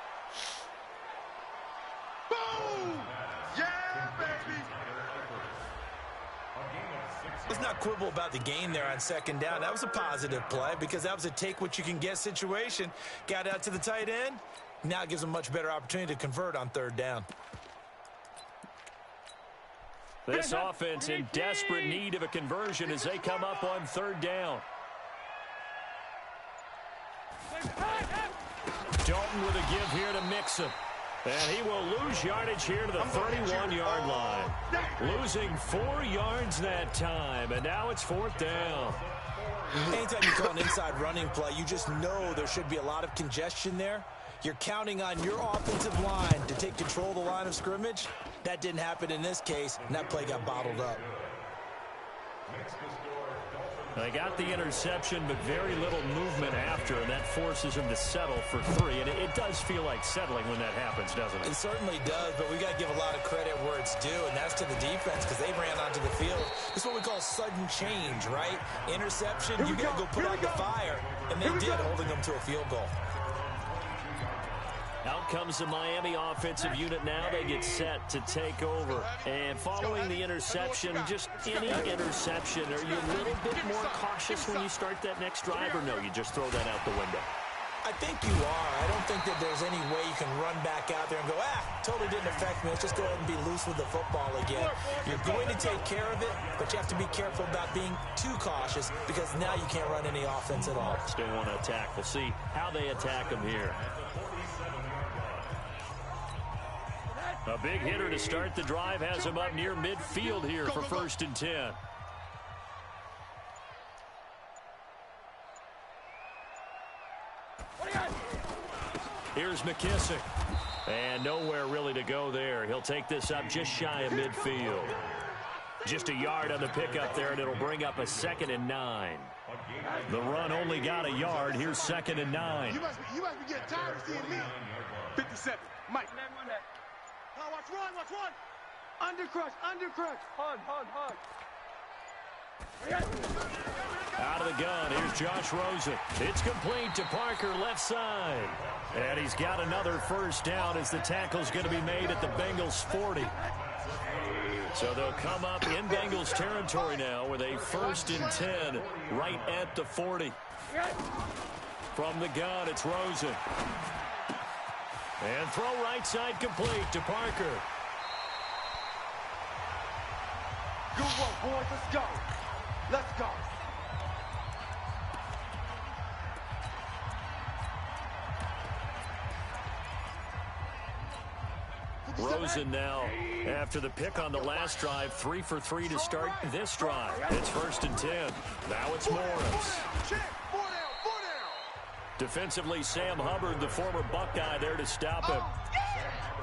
Speaker 5: Boom! Yeah, baby.
Speaker 3: Let's not quibble about the gain there on 2nd down. That was a positive play because that was a take-what-you-can-get situation. Got out to the tight end. Now it gives them a much better opportunity to convert on 3rd down.
Speaker 2: This offense in desperate need of a conversion as they come up on 3rd down. Dalton with a give here to Mixon. And he will lose yardage here to the 31-yard line. Losing 4 yards that time, and now it's 4th down.
Speaker 3: Anytime you call an inside running play, you just know there should be a lot of congestion there. You're counting on your offensive line to take control of the line of scrimmage. That didn't happen in this case, and that play got bottled up.
Speaker 2: They got the interception, but very little movement after, and that forces them to settle for 3. And it does feel like settling when that happens, doesn't it?
Speaker 3: It certainly does, but we got to give a lot of credit where it's due, and that's to the defense because they ran onto the field. This is what we call sudden change, right? Interception, you got to go put out the fire, and they did, holding them to a field goal.
Speaker 2: Out comes the Miami offensive unit now. They get set to take over. And following the interception, just any interception, are you a little bit more cautious when you start that next drive, or no, you just throw that out the window?
Speaker 3: I think you are. I don't think that there's any way you can run back out there and go, totally didn't affect me. Let's just go ahead and be loose with the football again. You're going to take care of it, but you have to be careful about being too cautious because now you can't run any offense at all.
Speaker 2: Still want to attack. We'll see how they attack them here. A big hitter to start the drive has him up near midfield here for 1st and 10. Here's McKissick. And nowhere really to go there. He'll take this up just shy of midfield. Just a yard on the pickup there, and it'll bring up a 2nd and 9. The run only got a yard. Here's 2nd and 9.
Speaker 5: You must be getting tired of seeing me. 57, Mike. Watch one. Undercrush. Hard.
Speaker 2: Out of the gun, here's Josh Rosen. It's complete to Parker, left side. And he's got another first down as the tackle's going to be made at the Bengals 40. So they'll come up in Bengals territory now with a 1st and 10 right at the 40. From the gun, it's Rosen. And throw right side complete to Parker.
Speaker 5: Good work, boys. Let's go.
Speaker 2: Rosen now, after the pick on the last drive, 3 for 3 to start this drive. It's 1st and 10. Now it's Morris. Defensively, Sam Hubbard, the former Buckeye, there to stop him.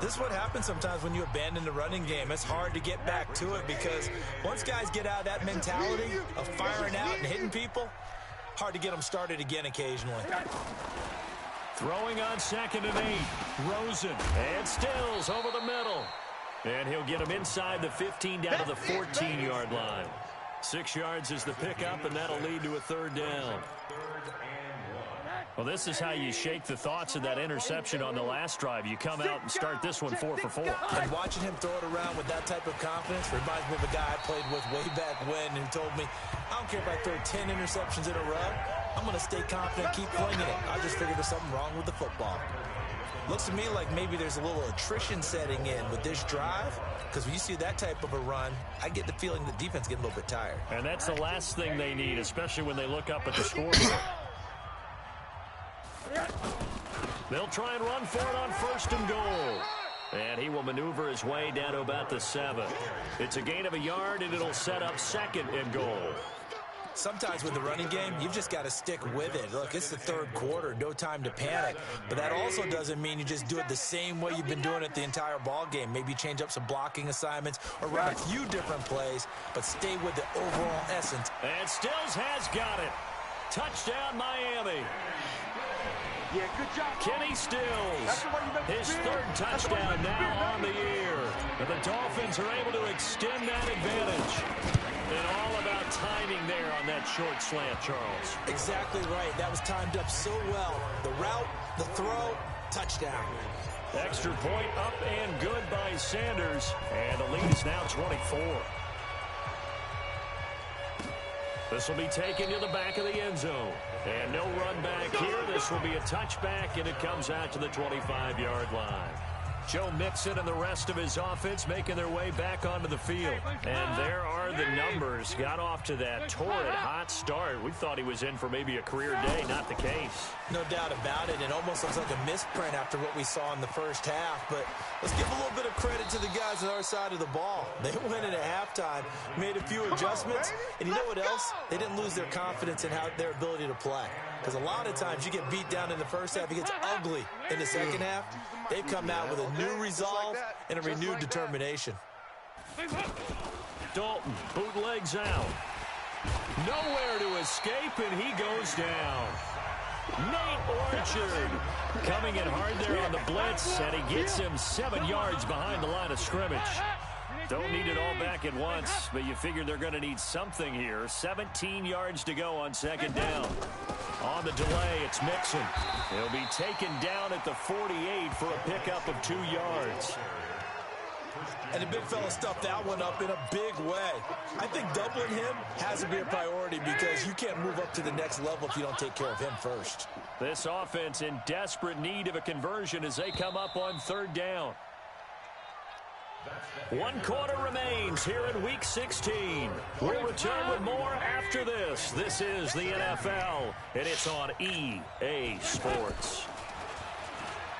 Speaker 3: This is what happens sometimes when you abandon the running game. It's hard to get back to it because once guys get out of that mentality of firing out and hitting people, hard to get them started again occasionally.
Speaker 2: Throwing on 2nd and 8. Rosen and Stills over the middle. And he'll get him inside the 15 down to the 14-yard line. 6 yards is the pickup, and that'll lead to a 3rd down. Well, this is how you shake the thoughts of that interception on the last drive. You come out and start this one 4 for 4.
Speaker 3: And watching him throw it around with that type of confidence reminds me of a guy I played with way back when who told me, I don't care if I throw 10 interceptions in a row. I'm going to stay confident, keep flinging it. I just figured there's something wrong with the football. Looks to me like maybe there's a little attrition setting in with this drive, because when you see that type of a run, I get the feeling the defense getting a little bit tired.
Speaker 2: And that's the last thing they need, especially when they look up at the scoreboard. They'll try and run for it on 1st and goal. And he will maneuver his way down to about the 7. It's a gain of a yard, and it'll set up 2nd and goal.
Speaker 3: Sometimes with the running game, you've just got to stick with it. Look, it's the 3rd quarter, no time to panic. But that also doesn't mean you just do it the same way you've been doing it the entire ball game. Maybe change up some blocking assignments or run a few different plays, but stay with the overall essence.
Speaker 2: And Stills has got it. Touchdown, Miami.
Speaker 5: Yeah, good job.
Speaker 2: Kenny Stills, his 3rd touchdown now on the year. And the Dolphins are able to extend that advantage. And all about timing there on that short slant, Charles.
Speaker 3: Exactly right. That was timed up so well. The route, the throw, touchdown.
Speaker 2: Extra point up and good by Sanders. And the lead is now 24. This will be taken to the back of the end zone. And no run back here. This will be a touchback, and it comes out to the 25-yard line. Joe Mixon and the rest of his offense making their way back onto the field. And there are the numbers. Got off to that torrid hot start. We thought he was in for maybe a career day. Not the case.
Speaker 3: No doubt about it. It almost looks like a misprint after what we saw in the first half. But let's give a little bit of credit to the guys on our side of the ball. They went in at halftime, made a few adjustments. And you know what else? They didn't lose their confidence in their ability to play. Because a lot of times you get beat down in the first half. It gets ugly in the second half. They've come out with a new resolve and a renewed determination.
Speaker 2: Dalton bootlegs out. Nowhere to escape, and he goes down. Nate Orchard coming in hard there on the blitz, and he gets him 7 yards behind the line of scrimmage. Don't need it all back at once, but you figure they're going to need something here. 17 yards to go on 2nd down. On the delay, it's Mixon. He'll be taken down at the 48 for a pickup of 2 yards.
Speaker 3: And the big fella stuffed that one up in a big way. I think doubling him has to be a priority because you can't move up to the next level if you don't take care of him first.
Speaker 2: This offense in desperate need of a conversion as they come up on 3rd down. 1 quarter remains here in Week 16. We'll return with more after this. This is the NFL, and it's on EA Sports.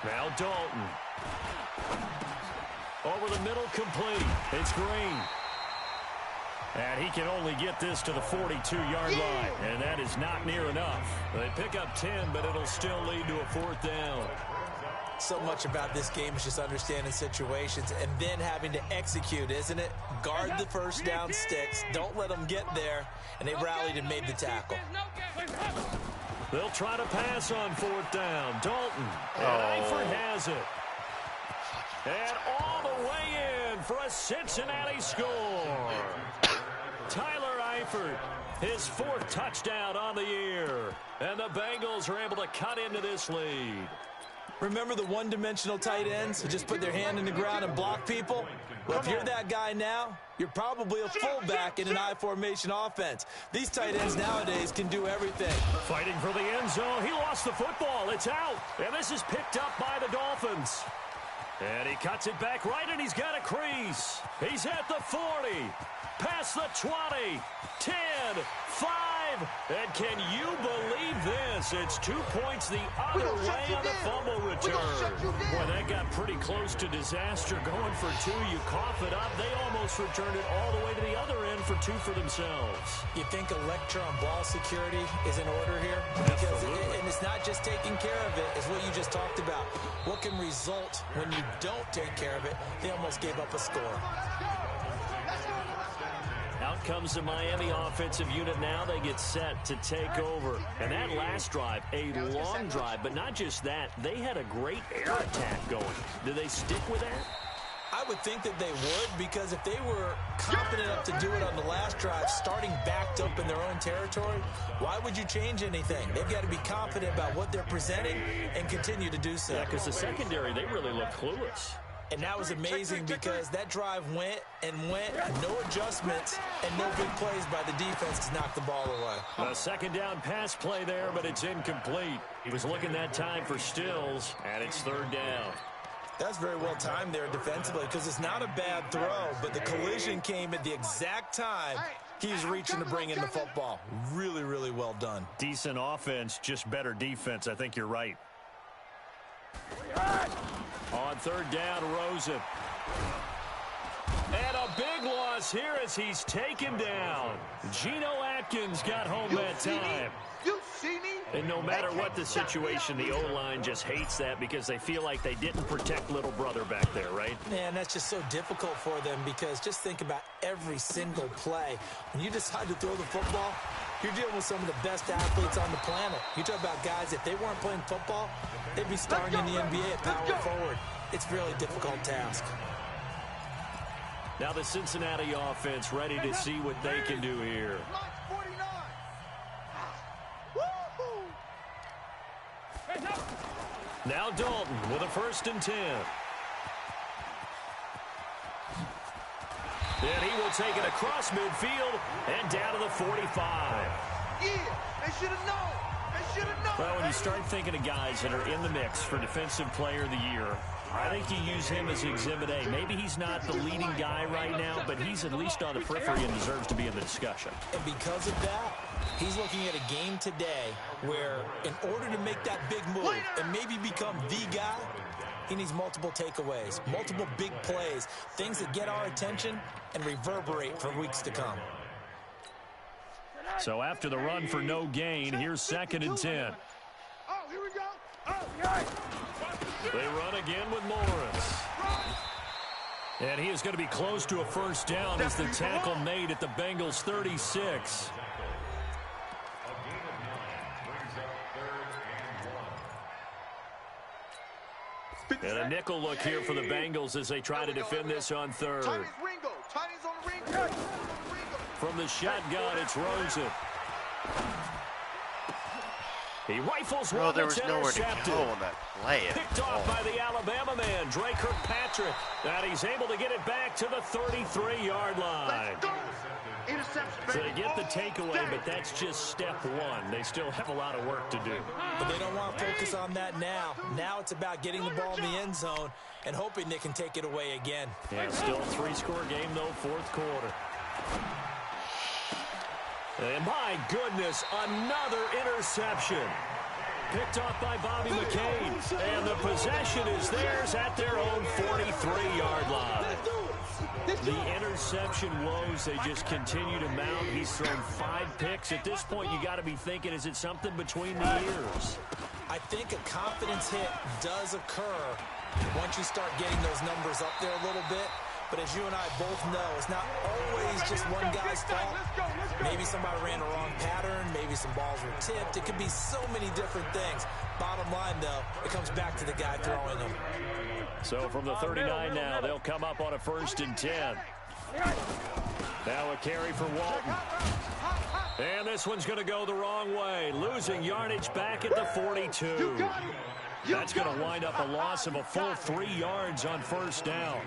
Speaker 2: Now Dalton. Over the middle, complete. It's Green. And he can only get this to the 42-yard line, and that is not near enough. They pick up 10, but it'll still lead to a 4th down.
Speaker 3: So much about this game is just understanding situations and then having to execute, isn't it? Guard the first down sticks. Don't let them get there. And they rallied and made the tackle.
Speaker 2: They'll try to pass on 4th down. Dalton. And Eifert has it. And all the way in for a Cincinnati score. Tyler Eifert, his 4th touchdown on the year. And the Bengals are able to cut into this lead.
Speaker 3: Remember the one-dimensional tight ends who just put their hand in the ground and block people? Well, if you're that guy now, you're probably a fullback in an I-formation offense. These tight ends nowadays can do everything.
Speaker 2: Fighting for the end zone. He lost the football. It's out. And this is picked up by the Dolphins. And he cuts it back right, and he's got a crease. He's at the 40. Past the 20. 10. 5. And can you believe this? It's 2 points the other way on the fumble return. Boy, that got pretty close to disaster. Going for 2, you cough it up. They almost returned it all the way to the other end for 2 for themselves.
Speaker 3: You think a lecture on ball security is in order here? Because and it's not just taking care of it, it's what you just talked about. What can result when you don't take care of it? They almost gave up a score.
Speaker 2: Out comes the Miami offensive unit now. They get set to take over. And that last drive, a long drive, but not just that. They had a great air attack going. Do they stick with that?
Speaker 3: I would think that they would, because if they were confident enough to do it on the last drive, starting backed up in their own territory, why would you change anything? They've got to be confident about what they're presenting and continue to do so.
Speaker 2: Yeah, because the secondary, they really look clueless.
Speaker 3: And that was amazing because that drive went and went, no adjustments, and no big plays by the defense to knock the ball away.
Speaker 2: A second down pass play there, but it's incomplete. He was looking that time for Stills, and it's third down.
Speaker 3: That's very well timed there defensively because it's not a bad throw, but the collision came at the exact time he was reaching to bring in the football. Really, really well done.
Speaker 2: Decent offense, just better defense. I think you're right. On third down, Rosen. And a big loss here as he's taken down. Geno Atkins got home that time. And no matter what the situation, the O-line just hates that because they feel like they didn't protect little brother back there, right?
Speaker 3: Man, that's just so difficult for them because just think about every single play. When you decide to throw the football, you're dealing with some of the best athletes on the planet. You talk about guys, if they weren't playing football, they'd be starting in the NBA at power forward. It's a really difficult task.
Speaker 2: Now the Cincinnati offense ready to see what they can do here. Now Dalton with a 1st and 10. And he will take it across midfield and down to the 45.
Speaker 5: Yeah, they should have known. They should have known.
Speaker 2: Well, when you start thinking of guys that are in the mix for Defensive Player of the Year, I think you use him as Exhibit A. Maybe he's not the leading guy right now, but he's at least on the periphery and deserves to be in the discussion.
Speaker 3: And because of that, he's looking at a game today where in order to make that big move and maybe become the guy, he needs multiple takeaways, multiple big plays, things that get our attention and reverberate for weeks to come.
Speaker 2: So after the run for no gain, here's 2nd and 10.
Speaker 5: Oh, here we go. Oh, yeah.
Speaker 2: They run again with Morris. And he is going to be close to a 1st down as the tackle made at the Bengals' 36. And a nickel look here for the Bengals as they try to defend this on 3rd. From the shotgun, it's Rosen. He rifles one.
Speaker 4: There was nowhere to go on that play.
Speaker 2: Picked off by the Alabama man, Drake Kirkpatrick. And he's able to get it back to the 33-yard line. So they get the takeaway, but that's just step one. They still have a lot of work to do.
Speaker 3: But they don't want to focus on that now. Now it's about getting the ball in the end zone and hoping they can take it away again.
Speaker 2: Yeah, still a 3-score game, though, 4th quarter. And my goodness, another interception. Picked off by Bobby McCain. And the possession is theirs at their own 43-yard line. The interception woes, they just continue to mount. He's thrown 5 picks. At this point, you got to be thinking, is it something between the ears?
Speaker 3: I think a confidence hit does occur once you start getting those numbers up there a little bit. But as you and I both know, it's not always just one guy's fault. Maybe somebody ran a wrong pattern. Maybe some balls were tipped. It could be so many different things. Bottom line, though, it comes back to the guy throwing them.
Speaker 2: So from the 39 now, they'll come up on a 1st and 10. Now a carry for Walton. And this one's going to go the wrong way. Losing yardage back at the 42. That's going to wind up a loss of a full 3 yards on 1st down.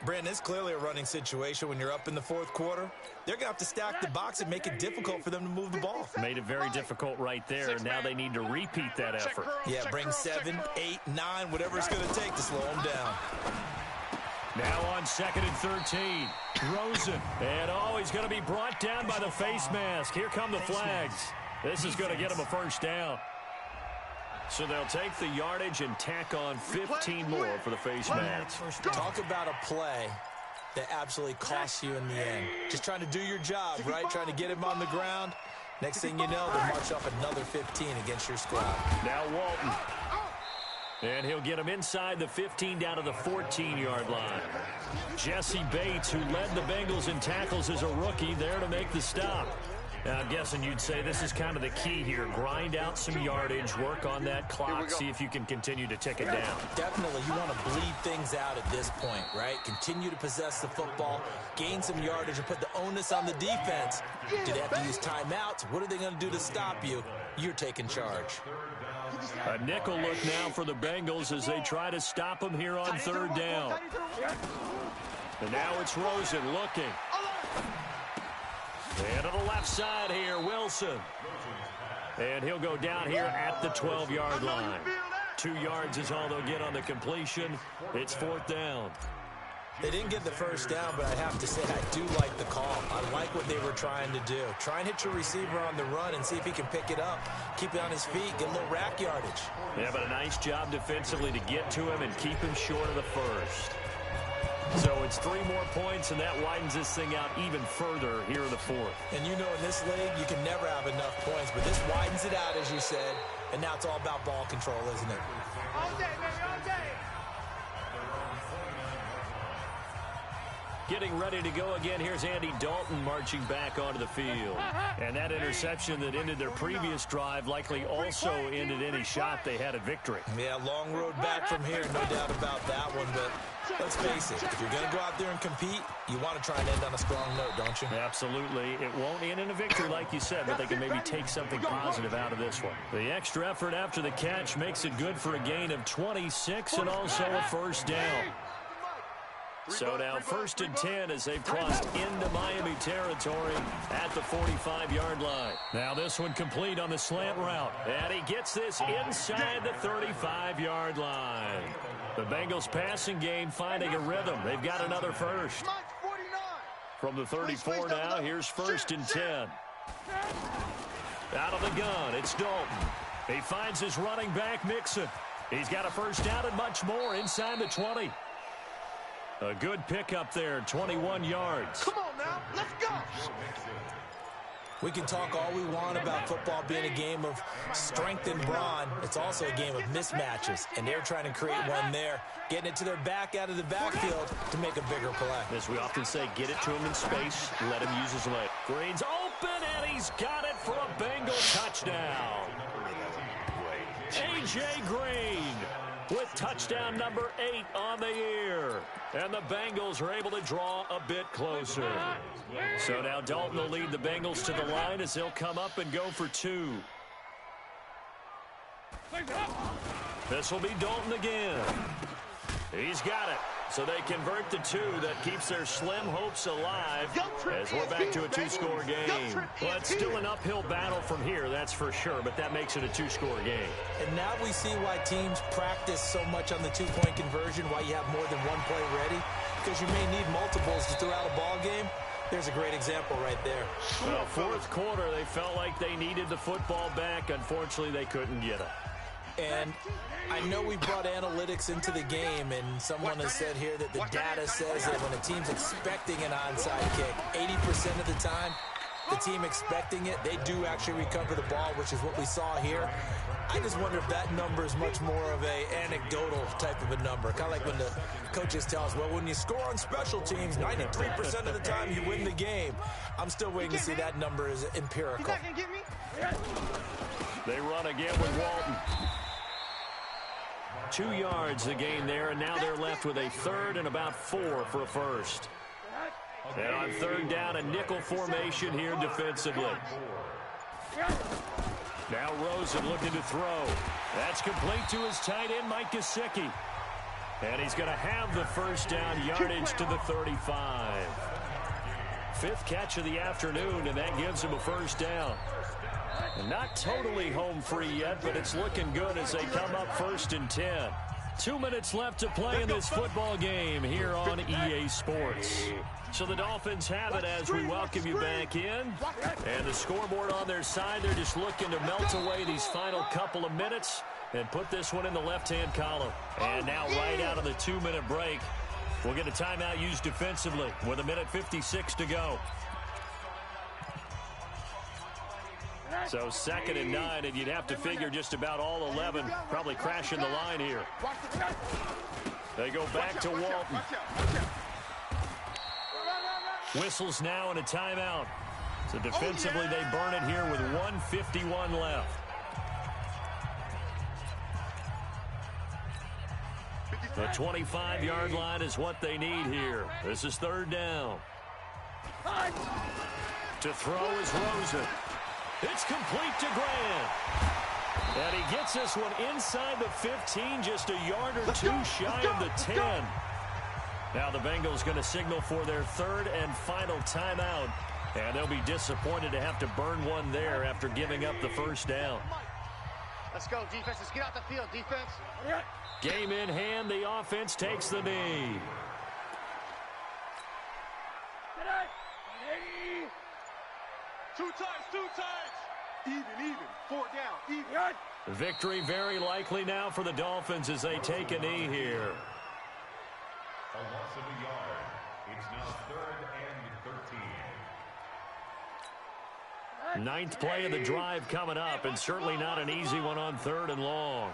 Speaker 3: Brandon, it's clearly a running situation when you're up in the 4th quarter. They're going to have to stack the box and make it difficult for them to move the ball.
Speaker 2: Made it very difficult right there. Now they need to repeat that effort.
Speaker 3: Yeah, bring 7, 8, 9, whatever it's going to take to slow them down.
Speaker 2: Now on 2nd and 13. Rosen. And he's going to be brought down by the face mask. Here come the flags. This is going to get him a 1st down. So they'll take the yardage and tack on 15 more for the face mask.
Speaker 3: Talk about a play that absolutely costs you in the end. Just trying to do your job, right? Trying to get him on the ground. Next thing you know, they'll march up another 15 against your squad.
Speaker 2: Now Walton. And he'll get him inside the 15 down to the 14-yard line. Jesse Bates, who led the Bengals in tackles as a rookie, there to make the stop. Now, I'm guessing you'd say this is kind of the key here. Grind out some yardage, work on that clock, see if you can continue to tick it down.
Speaker 3: Definitely. You want to bleed things out at this point, right? Continue to possess the football, gain some yardage, and put the onus on the defense. Do they have to use timeouts? What are they going to do to stop you? you're taking charge.
Speaker 2: A nickel look now for the Bengals as they try to stop him here on third down. And now it's Rosen looking. And to the left side here, Wilson. And he'll go down here at the 12-yard line. 2 yards is all they'll get on the completion. It's fourth down.
Speaker 3: They didn't get the first down, but I have to say I do like the call. I like what they were trying to do. Try and hit your receiver on the run and see if he can pick it up. Keep it on his feet, get a little rack yardage.
Speaker 2: Yeah, but a nice job defensively to get to him and keep him short of the first. So it's 3 more points, and that widens this thing out even further here in the fourth.
Speaker 3: And you know in this league, you can never have enough points, but this widens it out, as you said, and now it's all about ball control, isn't it?
Speaker 5: All day, baby, all day.
Speaker 2: Getting ready to go again. Here's Andy Dalton marching back onto the field. And that interception that ended their previous drive likely also ended any shot they had at victory.
Speaker 3: Yeah, long road back from here, no doubt about that one. But let's face it, if you're going to go out there and compete, you want to try and end on a strong note, don't you?
Speaker 2: Absolutely. It won't end in a victory like you said, but they can maybe take something positive out of this one. The extra effort after the catch makes it good for a gain of 26 and also a first down. So now 1st and 10 as they've crossed into Miami territory at the 45-yard line. Now this one complete on the slant route. And he gets this inside the 35-yard line. The Bengals passing game finding a rhythm. They've got another first. From the 34 now, here's 1st and 10. Out of the gun, it's Dalton. He finds his running back, Mixon. He's got a first down and much more inside the 20. A good pickup there, 21 yards.
Speaker 5: Come on now, let's go.
Speaker 3: We can talk all we want about football being a game of strength and brawn. It's also a game of mismatches, and they're trying to create one there, getting it to their back out of the backfield to make a bigger play.
Speaker 2: As we often say, get it to him in space, let him use his leg. Green's open, and he's got it for a Bengal touchdown. A.J. Green with touchdown number 8 on the year. And the Bengals are able to draw a bit closer. So now Dalton will lead the Bengals to the line as they'll come up and go for 2. This will be Dalton again. He's got it. So they convert the 2. That keeps their slim hopes alive as we're back to a 2-score game. Well, it's still an uphill battle from here, that's for sure, but that makes it a 2-score game.
Speaker 3: And now we see why teams practice so much on the 2-point conversion, why you have more than one play ready, because you may need multiples to throw out a ball game. There's a great example right there.
Speaker 2: Well, fourth quarter, they felt like they needed the football back. Unfortunately, they couldn't get it.
Speaker 3: And I know we brought analytics into the game, and someone has said here that the data says that when a team's expecting an onside kick, 80% of the time, the team expecting it, they do actually recover the ball, which is what we saw here. I just wonder if that number is much more of a anecdotal type of a number. Kind of like when the coaches tell us, well, when you score on special teams, 93% of the time you win the game. I'm still waiting to see that number is empirical.
Speaker 5: You're not gonna get me?
Speaker 2: They run again with Walton. 2 yards the gain there, and now they're left with a 3rd and about 4 for a first. And on 3rd down, a nickel formation here defensively. Now Rosen looking to throw. That's complete to his tight end, Mike Gesicki. And he's going to have the first down, yardage to the 35. 5th catch of the afternoon, and that gives him a first down. And not totally home free yet, but it's looking good as they come up 1st and 10. 2 minutes left to play in this football game here on EA Sports. So the Dolphins have it as we welcome you back in. And the scoreboard on their side, they're just looking to melt away these final couple of minutes and put this one in the left-hand column. And now right out of the 2-minute break, we'll get a timeout used defensively with 1:56 to go. So 2nd and 9, and you'd have to figure just about all 11 probably crashing the line here. They go back to Walton. Whistles now and a timeout. So defensively they burn it here with 1:51 left. The 25-yard line is what they need here. This is 3rd down. To throw is Rosen. It's complete to Grant. And he gets this one inside the 15, just a yard or two shy of the 10. Now the Bengals going to signal for their third and final timeout. And they'll be disappointed to have to burn one there after giving up the first down.
Speaker 6: Let's go, defense. Let's get out the field, defense.
Speaker 2: Game in hand, the offense takes the knee.
Speaker 5: Two times. Even. 4 down, even.
Speaker 2: Victory very likely now for the Dolphins as they take a knee here.
Speaker 7: A loss of a yard. It's now 3rd and 13.
Speaker 2: Ninth play of the drive coming up, and certainly not an easy one on 3rd and long.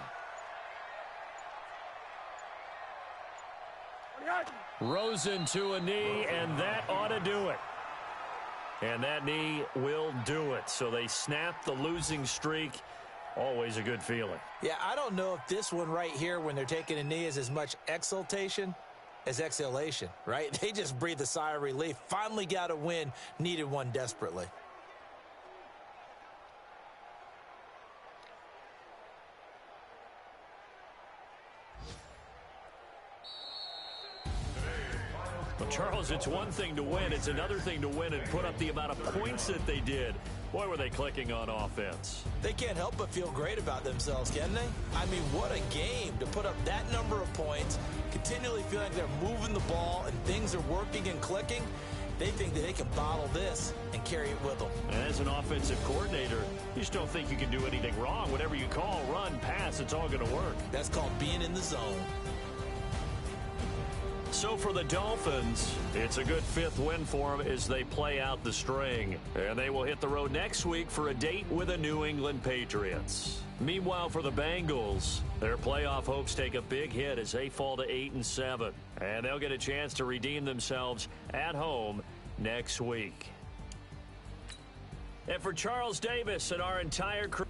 Speaker 2: Rosen to a knee, and that ought to do it. And that knee will do it. So they snap the losing streak. Always a good feeling.
Speaker 3: Yeah, I don't know if this one right here when they're taking a knee is as much exultation as exhalation, right? They just breathe a sigh of relief. Finally got a win, needed one desperately.
Speaker 2: Well, Charles, it's one thing to win. It's another thing to win and put up the amount of points that they did. Boy, were they clicking on offense.
Speaker 3: They can't help but feel great about themselves, can they? I mean, what a game to put up that number of points, continually feeling like they're moving the ball and things are working and clicking. They think that they can bottle this and carry it with them.
Speaker 2: And as an offensive coordinator, you just don't think you can do anything wrong. Whatever you call, run, pass, it's all going to work.
Speaker 3: That's called being in the zone.
Speaker 2: So for the Dolphins, it's a good 5th win for them as they play out the string. And they will hit the road next week for a date with the New England Patriots. Meanwhile, for the Bengals, their playoff hopes take a big hit as they fall to 8-7. And they'll get a chance to redeem themselves at home next week. And for Charles Davis and our entire crew,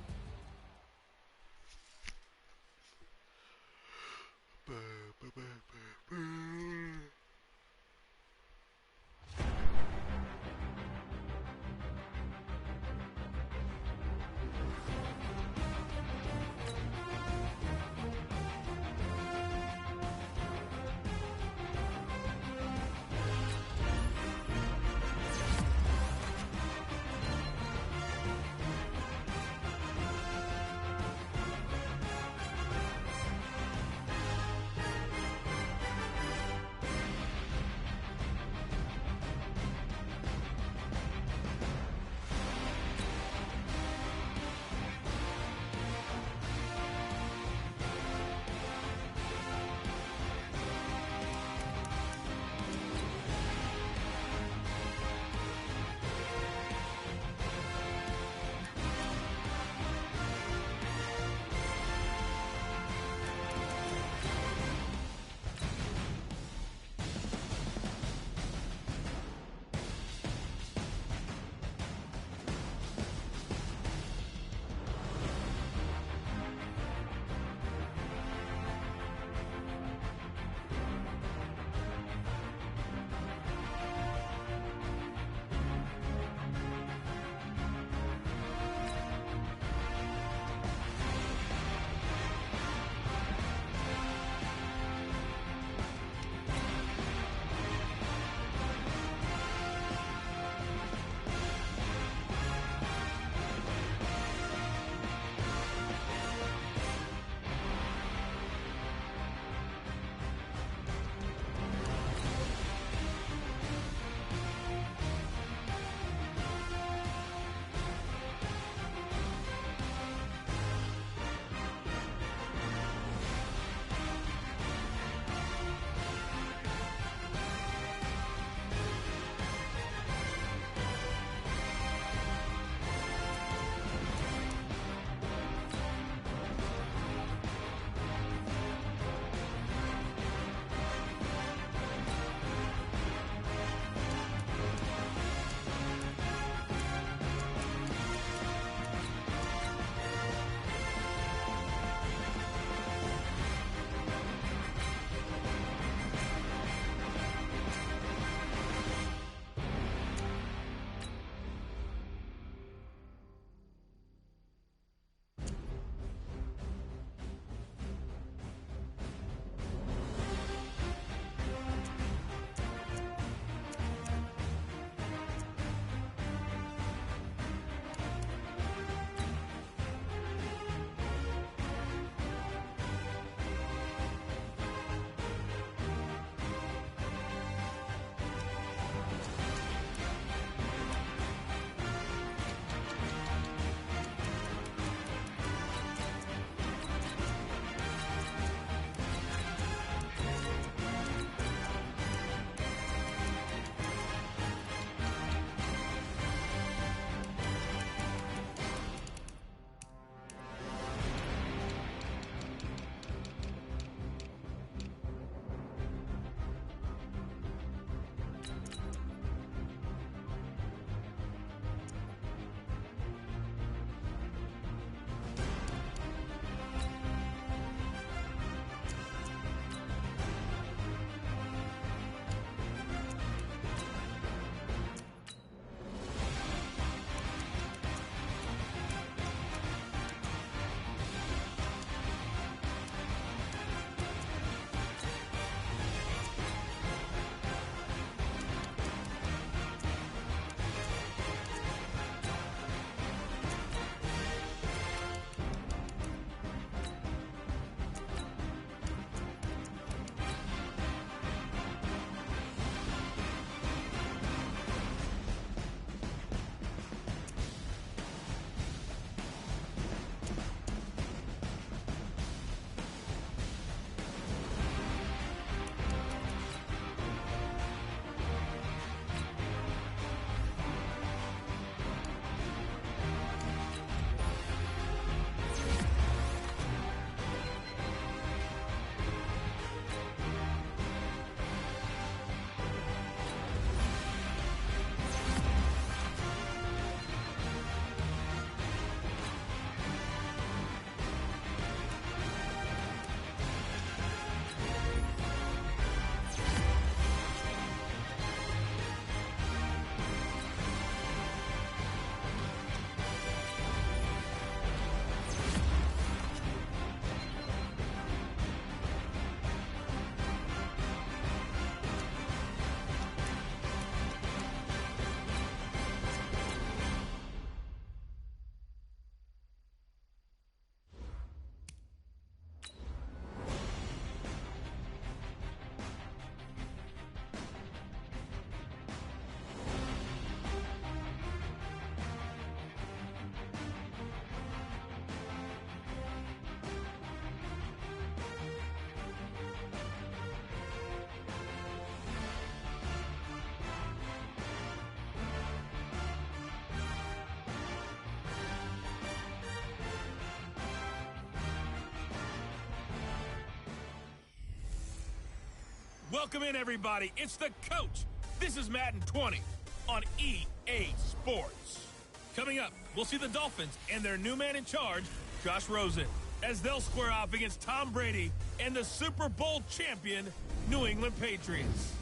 Speaker 1: Welcome in, everybody. It's the coach. This is Madden 20 on EA Sports. Coming up, we'll see the Dolphins and their new man in charge, Josh Rosen, as they'll square off against Tom Brady and the Super Bowl champion, New England Patriots.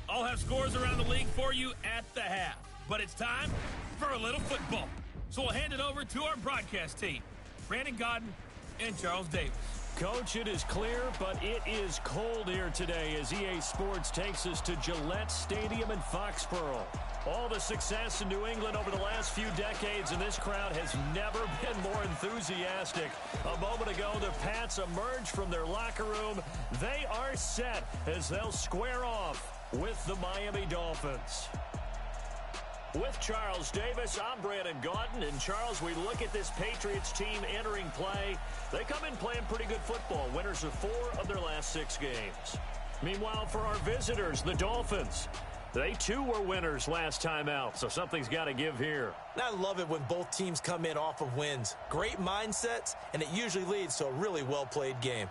Speaker 1: I'll have scores around the league for you at the half, but it's time for a little football. So we'll hand it over to our broadcast team, Brandon Godden and Charles Davis.
Speaker 2: Coach, it is clear, but it is cold here today as EA Sports takes us to Gillette Stadium in Foxborough. All the success in New England over the last few decades, and this crowd has never been more enthusiastic. A moment ago, the Pats emerged from their locker room. They are set as they'll square off with the Miami Dolphins. With Charles Davis, I'm Brandon Godden. And Charles, we look at this Patriots team entering play. They come in playing pretty good football, winners of 4 of their last 6 games. Meanwhile, for our visitors, the Dolphins, they too were winners last time out, so something's got to give here.
Speaker 3: I love it when both teams come in off of wins. Great mindsets, and it usually leads to a really well-played game.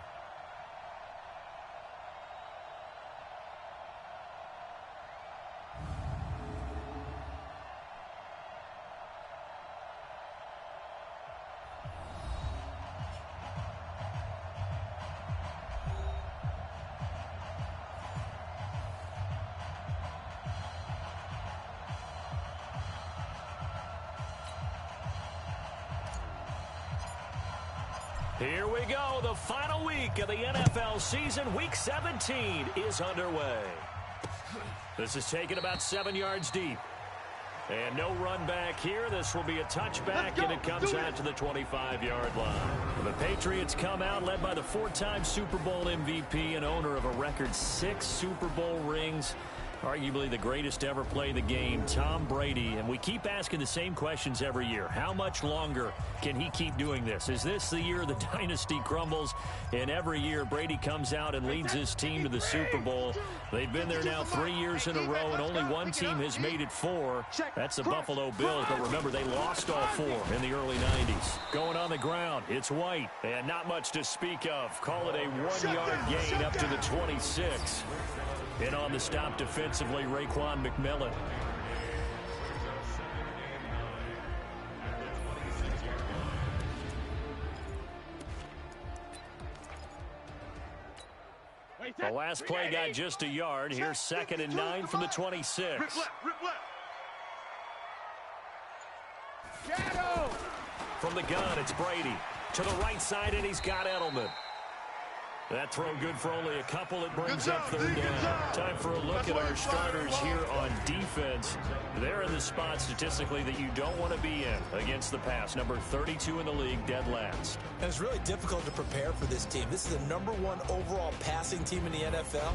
Speaker 2: Here we go. The final week of the NFL season. Week 17 is underway. This is taken about 7 yards deep. And no run back here. This will be a touchback, and it comes out to the 25-yard line. The Patriots come out led by the 4-time Super Bowl MVP and owner of a record 6 Super Bowl rings. Arguably the greatest to ever play the game, Tom Brady. And we keep asking the same questions every year. How much longer can he keep doing this? Is this the year the dynasty crumbles? And every year Brady comes out and leads his team to the Super Bowl. They've been there now 3 years in a row, and only one team has made it 4. That's the Buffalo Bills. But remember, they lost all 4 in the early 90s. Going on the ground, it's White. And not much to speak of. Call it a 1-yard gain up to the 26. And on the stop defensively, Raekwon McMillan. The last play got just a yard. Here's 2nd and 9 from the 26. From the gun, it's Brady. To the right side, and he's got Edelman. That throw good for only a couple. It brings up 3rd down. Time for a look at our starters here on defense. They're in the spot statistically that you don't want to be in against the pass. Number 32 in the league, dead last.
Speaker 3: And it's really difficult to prepare for this team. This is the #1 overall passing team in the NFL.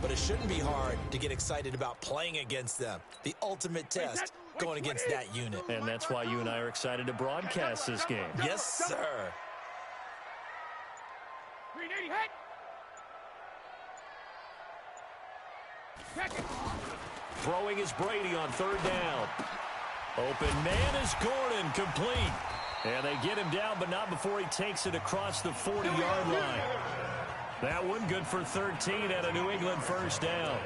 Speaker 3: But it shouldn't be hard to get excited about playing against them. The ultimate test going against that unit.
Speaker 2: And that's why you and I are excited to broadcast this game.
Speaker 3: Yes, sir.
Speaker 2: Throwing is Brady on 3rd down. Open man is Gordon, complete. And they get him down, but not before he takes it across the 40-yard line. That one good for 13 at a New England 1st down.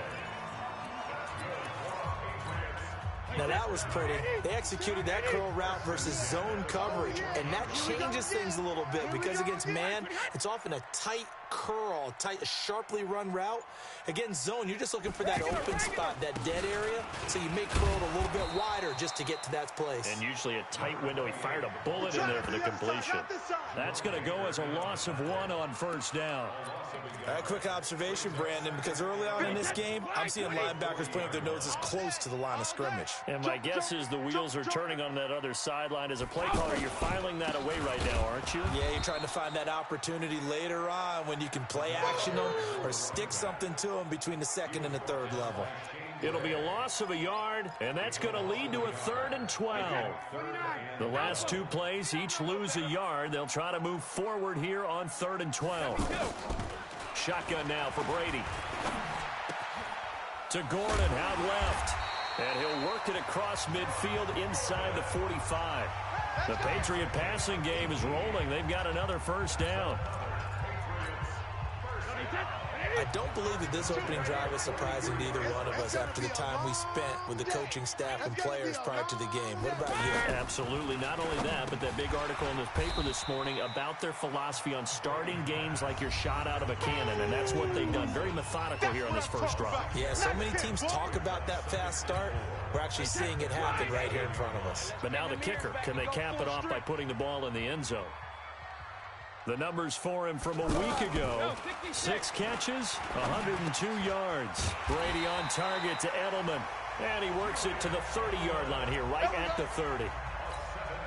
Speaker 3: Now that was pretty. They executed that curl route versus zone coverage, and that changes things a little bit because against man, it's often a tight curl, sharply run route. Against zone, you're just looking for that open spot, that dead area, so you make curl a little bit wider just to get to that place.
Speaker 2: And usually a tight window. He fired a bullet in there for the completion. That's going to go as a loss of 1 on 1st down.
Speaker 3: A quick observation, Brandon, because early on in this game, I'm seeing linebackers putting their noses close to the line of scrimmage.
Speaker 2: And my guess is the wheels are turning on that other sideline. As a play caller, you're filing that away right now, aren't you?
Speaker 3: Yeah, you're trying to find that opportunity later on when you can play action them or stick something to them between the 2nd and the 3rd level.
Speaker 2: It'll be a loss of a yard, and that's going to lead to a 3rd and 12. The last 2 plays each lose a yard. They'll try to move forward here on 3rd and 12. Shotgun now for Brady. To Gordon, out left. And he'll work it across midfield inside the 45. The Patriot passing game is rolling. They've got another 1st down.
Speaker 3: I don't believe that this opening drive is surprising to either one of us after the time we spent with the coaching staff and players prior to the game. What about you?
Speaker 2: Absolutely. Not only that, but that big article in the paper this morning about their philosophy on starting games like you're shot out of a cannon, and that's what they've done. Very methodical here on this first drive.
Speaker 3: Yeah, so many teams talk about that fast start. We're actually seeing it happen right here in front of us.
Speaker 2: But now the kicker. Can they cap it off by putting the ball in the end zone? The numbers for him from a week ago. 6 catches, 102 yards. Brady on target to Edelman. And he works it to the 30-yard line here, right at the 30.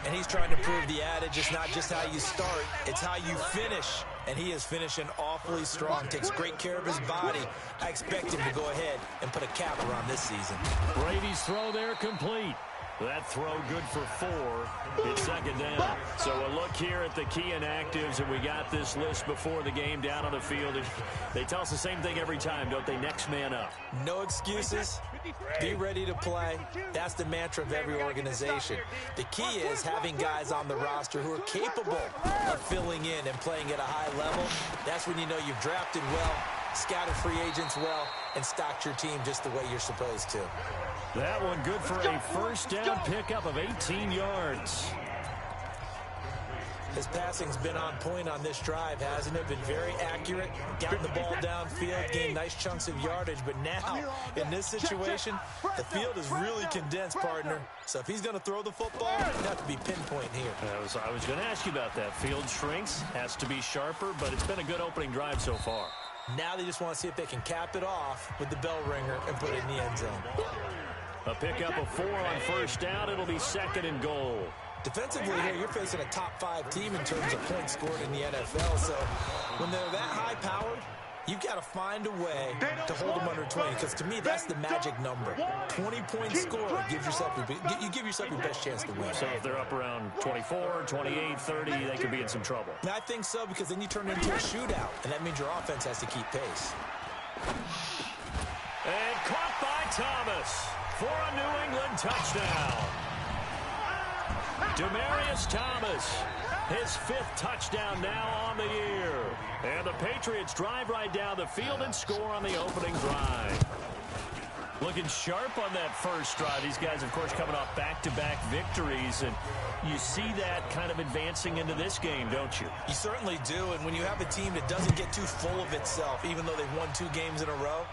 Speaker 3: And he's trying to prove the adage, it's not just how you start, it's how you finish. And he is finishing awfully strong, takes great care of his body. I expect him to go ahead and put a capper on this season.
Speaker 2: Brady's throw there complete. That throw good for 4. It's second down. So a look here at the key inactives, and we got this list before the game down on the field. They tell us the same thing every time, don't they? Next man up.
Speaker 3: No excuses. Be ready to play. That's the mantra of every organization. The key is having guys on the roster who are capable of filling in and playing at a high level. That's when you know you've drafted well, scouted free agents well, and stocked your team just the way you're supposed to.
Speaker 2: That one good for a first down pickup of 18 yards.
Speaker 3: His passing's been on point on this drive, hasn't it? Been very accurate, gotten the ball downfield, gained nice chunks of yardage. But now, in this situation, the field is really condensed, partner. So if he's going to throw the football, you have to be pinpoint here.
Speaker 2: I was going to ask you about that. Field shrinks, has to be sharper, but it's been a good opening drive so far.
Speaker 3: Now they just want to see if they can cap it off with the bell ringer and put it in the end zone.
Speaker 2: A pickup of 4 on first down. It'll be second and goal.
Speaker 3: Defensively here, you're facing a top 5 team in terms of points scored in the NFL. So when they're that high-powered, you've got to find a way to hold them under 20. Because to me, that's the magic number. 20-point score gives yourself you give yourself your best chance to win.
Speaker 2: So if they're up around 24, 28, 30, they could be in some trouble.
Speaker 3: And I think so, because then you turn it into a shootout, and that means your offense has to keep pace.
Speaker 2: And caught by Thomas for a New England touchdown. Demaryius Thomas, his 5th touchdown now on the year. And the Patriots drive right down the field and score on the opening drive. Looking sharp on that first drive. These guys, of course, coming off back-to-back victories. And you see that kind of advancing into this game, don't you?
Speaker 3: You certainly do. And when you have a team that doesn't get too full of itself, even though they've won 2 games in a row,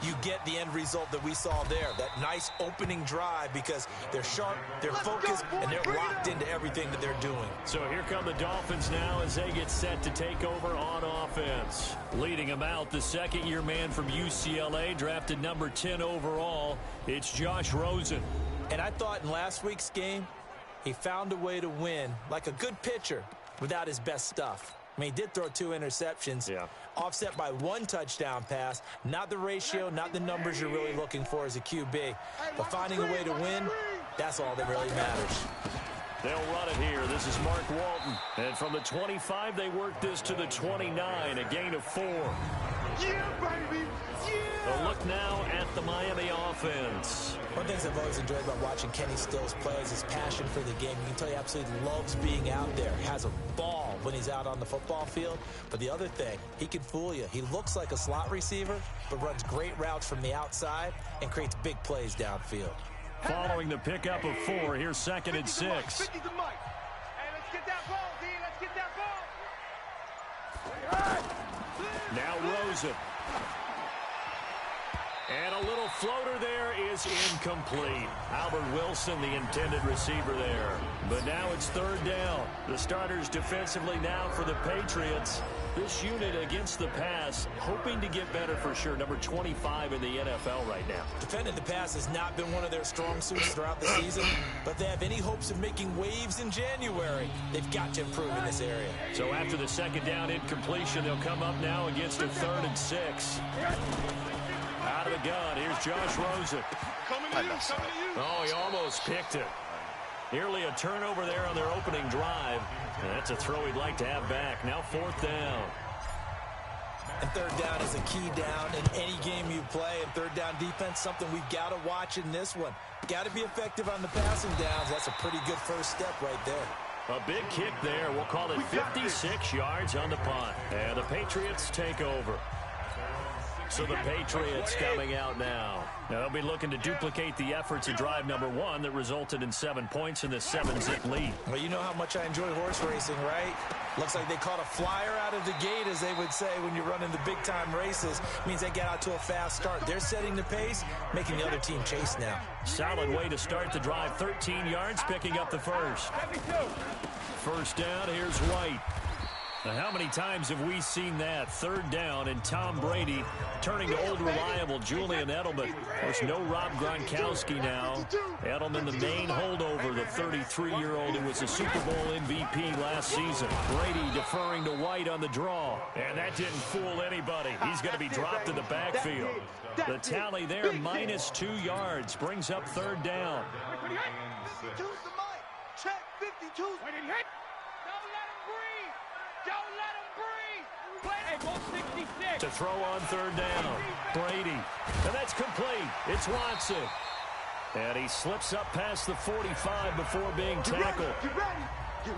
Speaker 3: you get the end result that we saw there, that nice opening drive, because they're sharp, they're focused, and they're locked into everything that they're doing.
Speaker 2: So here come the Dolphins now as they get set to take over on offense. Leading them out, the second-year man from UCLA, drafted number 10 overall. It's Josh Rosen.
Speaker 3: And I thought in last week's game, he found a way to win, like a good pitcher, without his best stuff. I mean, he did throw 2 interceptions, offset by 1 touchdown pass. Not the ratio, not the numbers you're really looking for as a QB. But finding a way to win, that's all that really matters.
Speaker 2: They'll run it here. This is Mark Walton. And from the 25, they work this to the 29, a gain of 4.
Speaker 5: Yeah, baby!
Speaker 3: A look now at the Miami offense. One of the things I've always enjoyed about watching Kenny Stills play is his passion for the game. You can tell he absolutely loves being out there. Has a ball when he's out on the football field. But the other thing, he can fool you. He looks like a slot receiver, but runs great routes from the outside and creates big plays downfield.
Speaker 2: Following the pickup of 4, here's 2nd and 6.
Speaker 6: Hey, let's get that ball, D. Let's get that ball.
Speaker 2: Now Rosen. And a little floater there is incomplete. Albert Wilson, the intended receiver there. But now it's 3rd down. The starters defensively now for the Patriots. This unit against the pass, hoping to get better for sure. Number 25 in the NFL right now.
Speaker 3: Defending the pass has not been one of their strong suits throughout the season. But if they have any hopes of making waves in January, they've got to improve in this area.
Speaker 2: So after the 2nd down incompletion, they'll come up now against a 3rd and 6. Out of the gun, here's Josh Rosen. Oh, he almost picked it. Nearly a turnover there on their opening drive. And that's a throw he'd like to have back. Now 4th down.
Speaker 3: And 3rd down is a key down in any game you play. And 3rd down defense, something we've got to watch in this one. Got to be effective on the passing downs. That's a pretty good first step right there.
Speaker 2: A big kick there. We'll call it 56 yards on the punt. And the Patriots take over. So the Patriots coming out now. They'll be looking to duplicate the efforts of drive number 1 that resulted in 7 points in the 7-zip lead.
Speaker 3: Well, you know how much I enjoy horse racing, right? Looks like they caught a flyer out of the gate, as they would say when you're running the big-time races. Means they get out to a fast start. They're setting the pace, making the other team chase now.
Speaker 2: Solid way to start the drive. 13 yards, picking up the first. First down, here's White. Now, how many times have we seen that? Third down, and Tom Brady turning to old reliable Julian Edelman. Of course, no Rob Gronkowski now. Edelman, the main holdover, the 33-year-old who was a Super Bowl MVP last season. Brady deferring to White on the draw. And that didn't fool anybody. He's going to be dropped in the backfield. The tally there, minus 2 yards, brings up third down.
Speaker 5: 52's the mic. Check 52's.
Speaker 6: Wait, did he hit? Don't let him breathe. Don't let him breathe. Play it, go 66.
Speaker 2: To throw on third down, Brady. And that's complete. It's Watson. And he slips up past the 45 before being tackled.
Speaker 5: Get ready.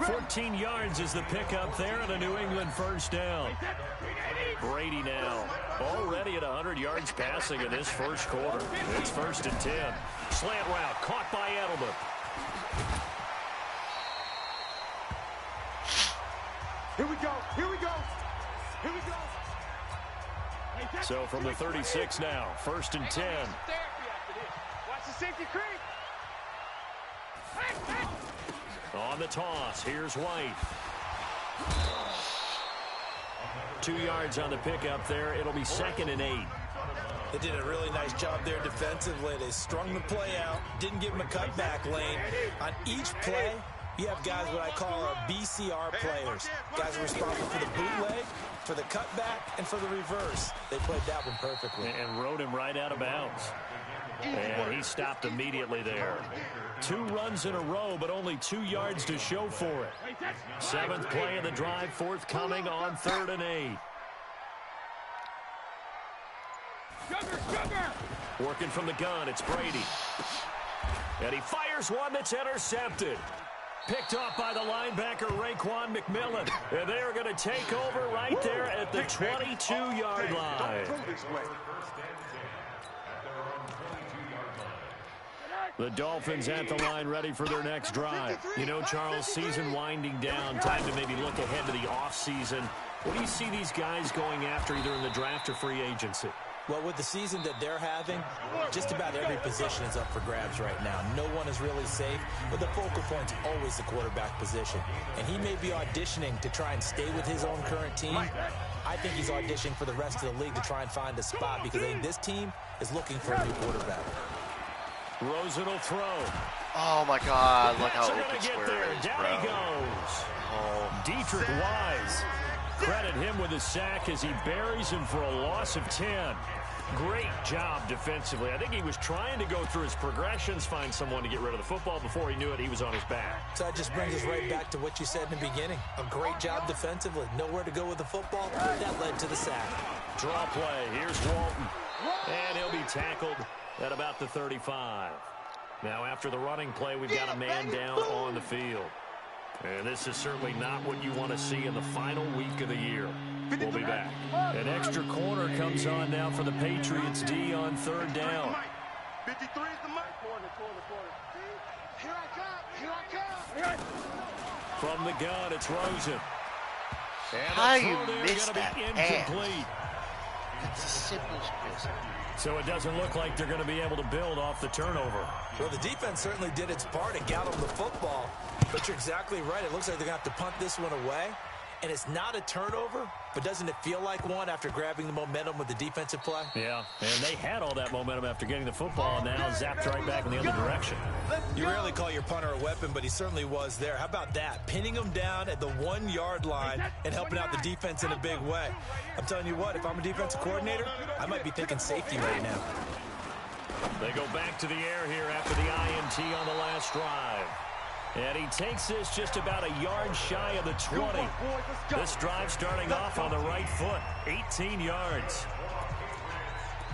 Speaker 2: 14 yards is the pickup there, and a New England first down. Brady now already at 100 yards passing in this first quarter. It's 1st and 10. Slant route caught by Edelman.
Speaker 5: Here we go. Here we go. Here we go.
Speaker 2: So from the 36 now, 1st and 10.
Speaker 6: Watch the safety creep.
Speaker 2: On the toss, here's White. 2 yards on the pickup there. It'll be 2nd and 8.
Speaker 3: They did a really nice job there defensively. They strung the play out, didn't give him a cutback lane. On each play, you have guys what I call our BCR players. Guys are responsible for the bootleg, for the cutback, and for the reverse. They played that one perfectly.
Speaker 2: And rode him right out of bounds. And he stopped immediately there. 2 runs in a row, but only 2 yards to show for it. 7th play of the drive, forthcoming on 3rd and 8. Working from the gun, it's Brady. And he fires one that's intercepted. Picked off by the linebacker, Raekwon McMillan. And they're going to take over right there at the 22-yard line. The Dolphins at the line, ready for their next drive. You know, Charles, season winding down, time to maybe look ahead to the offseason. What do you see these guys going after, either in the draft or free agency?
Speaker 3: Well, with the season that they're having, just about every position is up for grabs right now. No one is really safe, but the focal point's always the quarterback position. And he may be auditioning to try and stay with his own current team. I think he's auditioning for the rest of the league to try and find a spot, because I think this team is looking for a new quarterback.
Speaker 2: Rosen will throw.
Speaker 4: Oh my God, look how open
Speaker 2: get
Speaker 4: square
Speaker 2: there.
Speaker 4: it is,
Speaker 2: Down
Speaker 4: bro.
Speaker 2: he goes.
Speaker 4: Oh.
Speaker 2: Dietrich Wise. Credit him with a sack as he buries him for a loss of 10. Great job defensively. I think he was trying to go through his progressions, find someone to get rid of the football. Before he knew it, he was on his back.
Speaker 3: So that just brings us right back to what you said in the beginning. A great job defensively. Nowhere to go with the football. That led to the sack.
Speaker 2: Draw play. Here's Walton. And he'll be tackled at about the 35. Now, after the running play, we've got a man down on the field. And this is certainly not what you want to see in the final week of the year. We'll be back. An extra corner comes on now for the Patriots D on 3rd down.
Speaker 5: 53 is the mic. Corner. Here I come.
Speaker 2: From the gun, it's Rosen. And
Speaker 4: How
Speaker 2: the
Speaker 4: you
Speaker 2: throw there
Speaker 4: missed
Speaker 2: gonna
Speaker 4: that
Speaker 2: be
Speaker 4: pass?
Speaker 2: incomplete.
Speaker 4: It's the simplest business.
Speaker 2: So it doesn't look like they're going to be able to build off the turnover.
Speaker 3: Well, the defense certainly did its part and got them the football. But you're exactly right. It looks like they're going to have to punt this one away. And it's not a turnover, but doesn't it feel like one after grabbing the momentum with the defensive play?
Speaker 2: Yeah, and they had all that momentum after getting the football, and now zapped right back in the other direction.
Speaker 3: You rarely call your punter a weapon, but he certainly was there. How about that? Pinning him down at the 1-yard line and helping out the defense in a big way. I'm telling you what, if I'm a defensive coordinator, I might be thinking safety right now.
Speaker 2: They go back to the air here after the INT on the last drive. And he takes this just about a yard shy of the 20. This drive starting off on the right foot, 18 yards.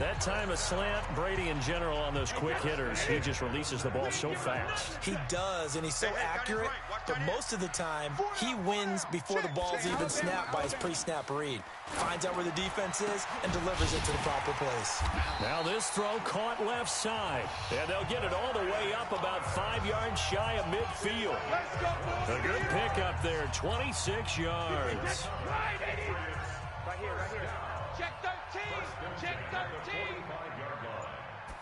Speaker 2: That time a slant. Brady in general on those quick hitters, he just releases the ball so fast.
Speaker 3: He does, and he's so accurate, but most of the time he wins before the ball's even snapped by his pre-snap read. Finds out where the defense is and delivers it to the proper place.
Speaker 2: Now this throw caught left side, and they'll get it all the way up about 5 yards shy of midfield. A good pickup there, 26 yards.
Speaker 6: Right here. Check 13. Check 13.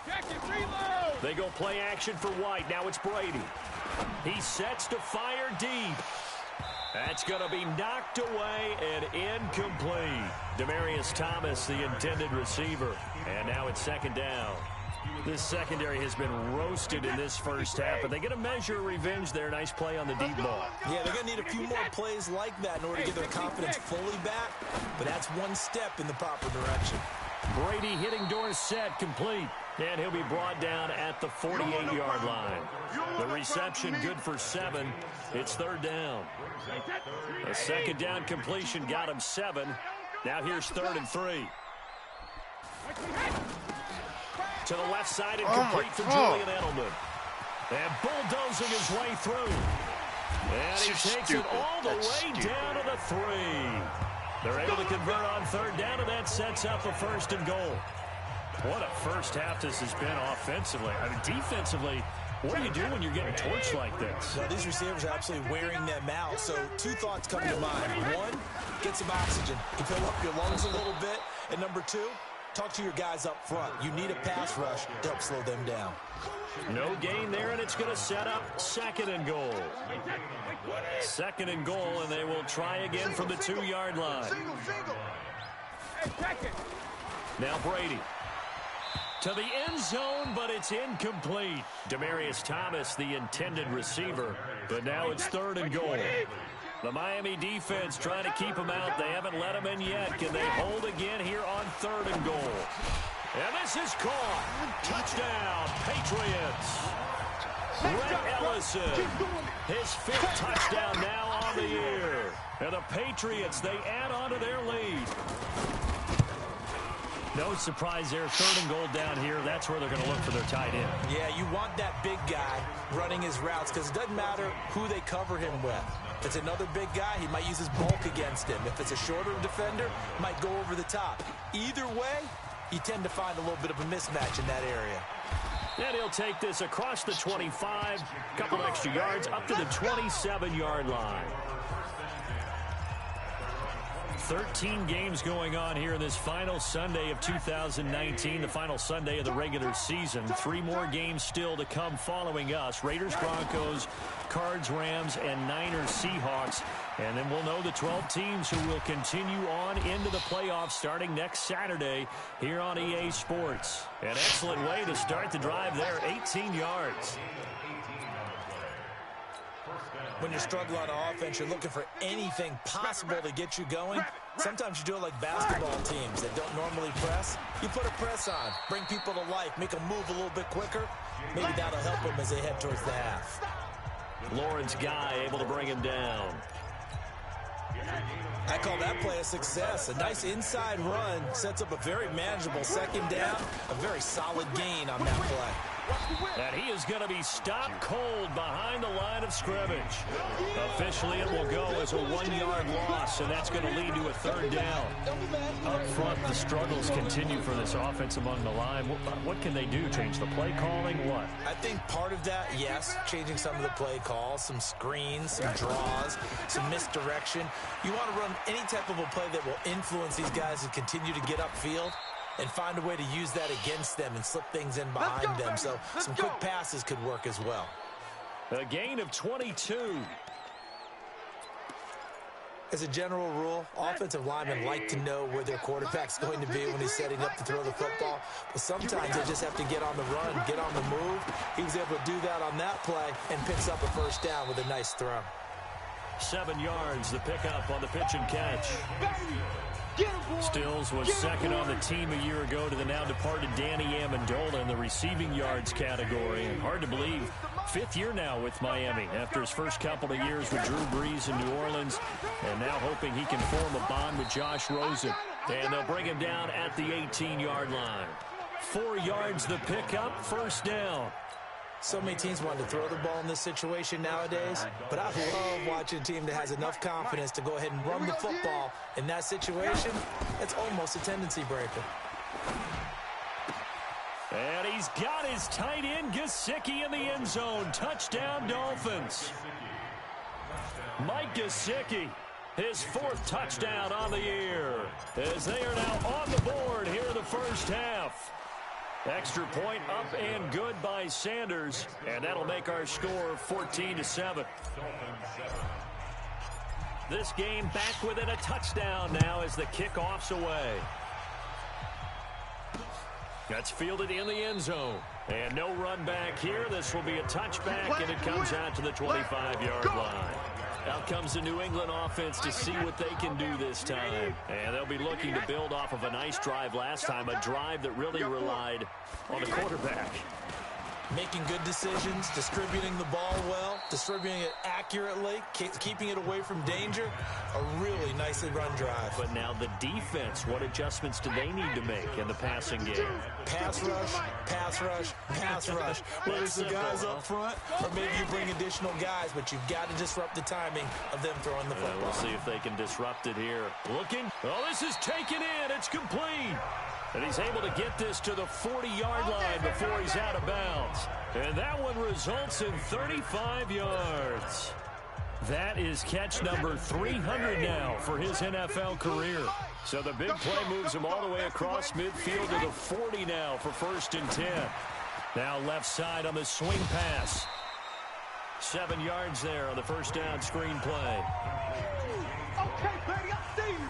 Speaker 6: Check it, reload.
Speaker 2: They go play action for White. Now it's Brady. He sets to fire deep. That's going to be knocked away and incomplete. Demaryius Thomas, the intended receiver. And now it's second down. This secondary has been roasted in this first half, but they get a measure of revenge there. Nice play on the deep ball.
Speaker 3: Yeah, they're going to need a few more plays like that in order to get their confidence fully back, but that's one step in the proper direction.
Speaker 2: Brady hitting Dorsett complete, and he'll be brought down at the 48-yard line. The reception good for 7. It's third down. A second down completion got him 7. Now here's 3rd and 3. To the left side and complete for Julian Edelman. And bulldozing his way through. And he takes it all the way down to the 3. They're able to convert on third down, and that sets up a 1st and goal. What a first half this has been offensively. I mean, defensively, what do you do when you're getting torched like this?
Speaker 3: Well, these receivers are absolutely wearing them out. So 2 thoughts come to mind. 1, get some oxygen. You fill up your lungs a little bit. And number 2, talk to your guys up front. You need a pass rush to help slow them down.
Speaker 2: No gain there, and it's going to set up 2nd and goal. 2nd and goal, and they will try again from the 2-yard line. Now Brady. To the end zone, but it's incomplete. Demaryius Thomas, the intended receiver, but now it's 3rd and goal. The Miami defense trying to keep him out. They haven't let him in yet. Can they hold again here on 3rd and goal? And this is caught. Touchdown, Patriots. Rhett Ellison, his 5th touchdown now on the year. And the Patriots, they add on to their lead. No surprise there, 3rd and goal down here. That's where they're going to look for their tight end.
Speaker 3: Yeah, you want that big guy running his routes because it doesn't matter who they cover him with. If it's another big guy, he might use his bulk against him. If it's a shorter defender, might go over the top. Either way, you tend to find a little bit of a mismatch in that area.
Speaker 2: And he'll take this across the 25, couple extra yards, up to the 27-yard line. 13 games going on here in this final Sunday of 2019, the final Sunday of the regular season. 3 more games still to come following us. Raiders, Broncos, Cards, Rams, and Niners, Seahawks. And then we'll know the 12 teams who will continue on into the playoffs starting next Saturday here on EA Sports. An excellent way to start the drive there, 18 yards.
Speaker 3: When you're struggling on offense, you're looking for anything possible to get you going. Sometimes you do it like basketball teams that don't normally press. You put a press on, bring people to life, make them move a little bit quicker. Maybe that'll help them as they head towards the half.
Speaker 2: Lawrence Guy able to bring him down.
Speaker 3: I call that play a success. A nice inside run sets up a very manageable 2nd down, a very solid gain on that play.
Speaker 2: And he is going to be stopped cold behind the line of scrimmage. Officially, it will go as a 1-yard loss, and that's going to lead to a 3rd down. Up front, the struggles continue for this offense among the line. What can they do? Change the play calling? What?
Speaker 3: I think part of that, yes, changing some of the play calls, some screens, some draws, some misdirection. You want to run any type of a play that will influence these guys to continue to get upfield and find a way to use that against them and slip things in behind them. So some quick passes could work as well.
Speaker 2: A gain of 22.
Speaker 3: As a general rule, offensive linemen like to know where their quarterback's going to be when he's setting up to throw the football. But sometimes they just have to get on the run, get on the move. He was able to do that on that play and picks up a 1st down with a nice throw.
Speaker 2: 7 yards, the pickup on the pitch and catch.
Speaker 6: Get him,
Speaker 2: Stills was second on the team a year ago to the now departed Danny Amendola in the receiving yards category. And hard to believe, 5th year now with Miami after his first couple of years with Drew Brees in New Orleans, and now hoping he can form a bond with Josh Rosen. And they'll bring him down at the 18-yard line. 4 yards the pickup, first down.
Speaker 3: So many teams want to throw the ball in this situation nowadays, but I love watching a team that has enough confidence to go ahead and run the football in that situation. It's almost a tendency breaker.
Speaker 2: And he's got his tight end Gesicki in the end zone. Touchdown, Dolphins. Mike Gesicki, his 4th touchdown on the year, as they are now on the board here in the first half. Extra point up and good by Sanders, and that'll make our score 14-7. This game back within a touchdown now as the kickoff's away. That's fielded in the end zone. And no run back here. This will be a touchback, and it comes out to the 25-yard line. Out comes the New England offense to see what they can do this time. And they'll be looking to build off of a nice drive last time, a drive that really relied on the quarterback.
Speaker 3: Making good decisions, distributing the ball well, distributing it accurately, keeping it away from danger. A really nicely run drive.
Speaker 2: But now the defense, what adjustments do they need to make in the passing game?
Speaker 3: Pass rush, pass rush, pass rush. Whether it's the guys up front or maybe you bring additional guys, but you've got to disrupt the timing of them throwing the football.
Speaker 2: We'll see if they can disrupt it here. Looking. Oh, this is taken in. It's complete. And he's able to get this to the 40-yard line before he's out of bounds. And that one results in 35 yards. That is catch number 300 now for his NFL career. So the big play moves him all the way across midfield to the 40 now for 1st and 10. Now left side on the swing pass. 7 yards there on the first down screen play.
Speaker 6: Okay, buddy, I see you.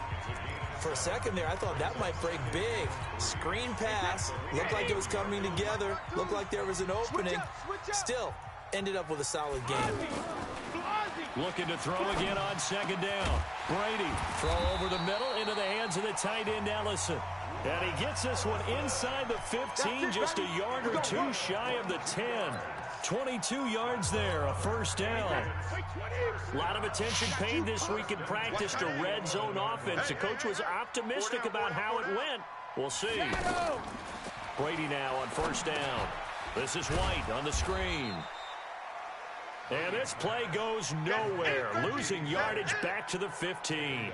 Speaker 3: For a second there, I thought that might break big. Screen pass. Looked like it was coming together. Looked like there was an opening. Still, ended up with a solid game.
Speaker 2: Looking to throw again on 2nd down. Brady, throw over the middle into the hands of the tight end Ellison. And he gets this one inside the 15, just a yard or 2 shy of the 10. 22 yards there, a first down. A lot of attention paid this week in practice to red zone offense. The coach was optimistic about how it went. We'll see. Brady now on 1st down. This is White on the screen. And this play goes nowhere, losing yardage back to the 15.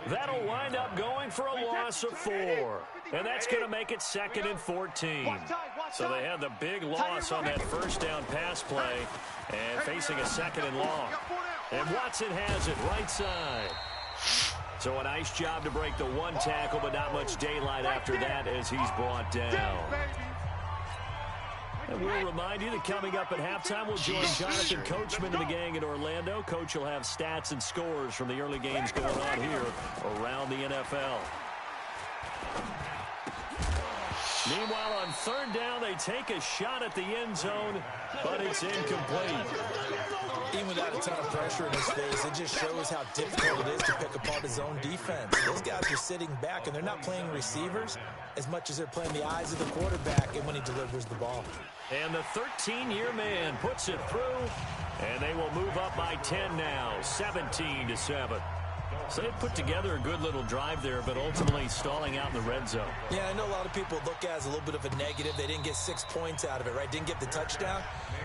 Speaker 2: That'll wind up going for a loss of 4. And that's going to make it 2nd and 14. So they had the big loss on that first down pass play and facing a 2nd and long. And Watson has it right side. So a nice job to break the 1 tackle, but not much daylight after that as he's brought down. And we'll remind you that coming up at halftime, we'll join Jonathan Coachman and the gang in Orlando. Coach will have stats and scores from the early games going on here around the NFL. Meanwhile, on 3rd down, they take a shot at the end zone, but it's incomplete.
Speaker 3: Even without a ton of pressure in his face, it just shows how difficult it is to pick apart his own defense. Those guys are sitting back, and they're not playing receivers as much as they're playing the eyes of the quarterback and when he delivers the ball.
Speaker 2: And the 13-year man puts it through, and they will move up by 10 now, 17-7. So they put together a good little drive there, but ultimately stalling out in the red zone.
Speaker 3: Yeah, I know a lot of people look at it as a little bit of a negative. They didn't get 6 points out of it, right? Didn't get the touchdown.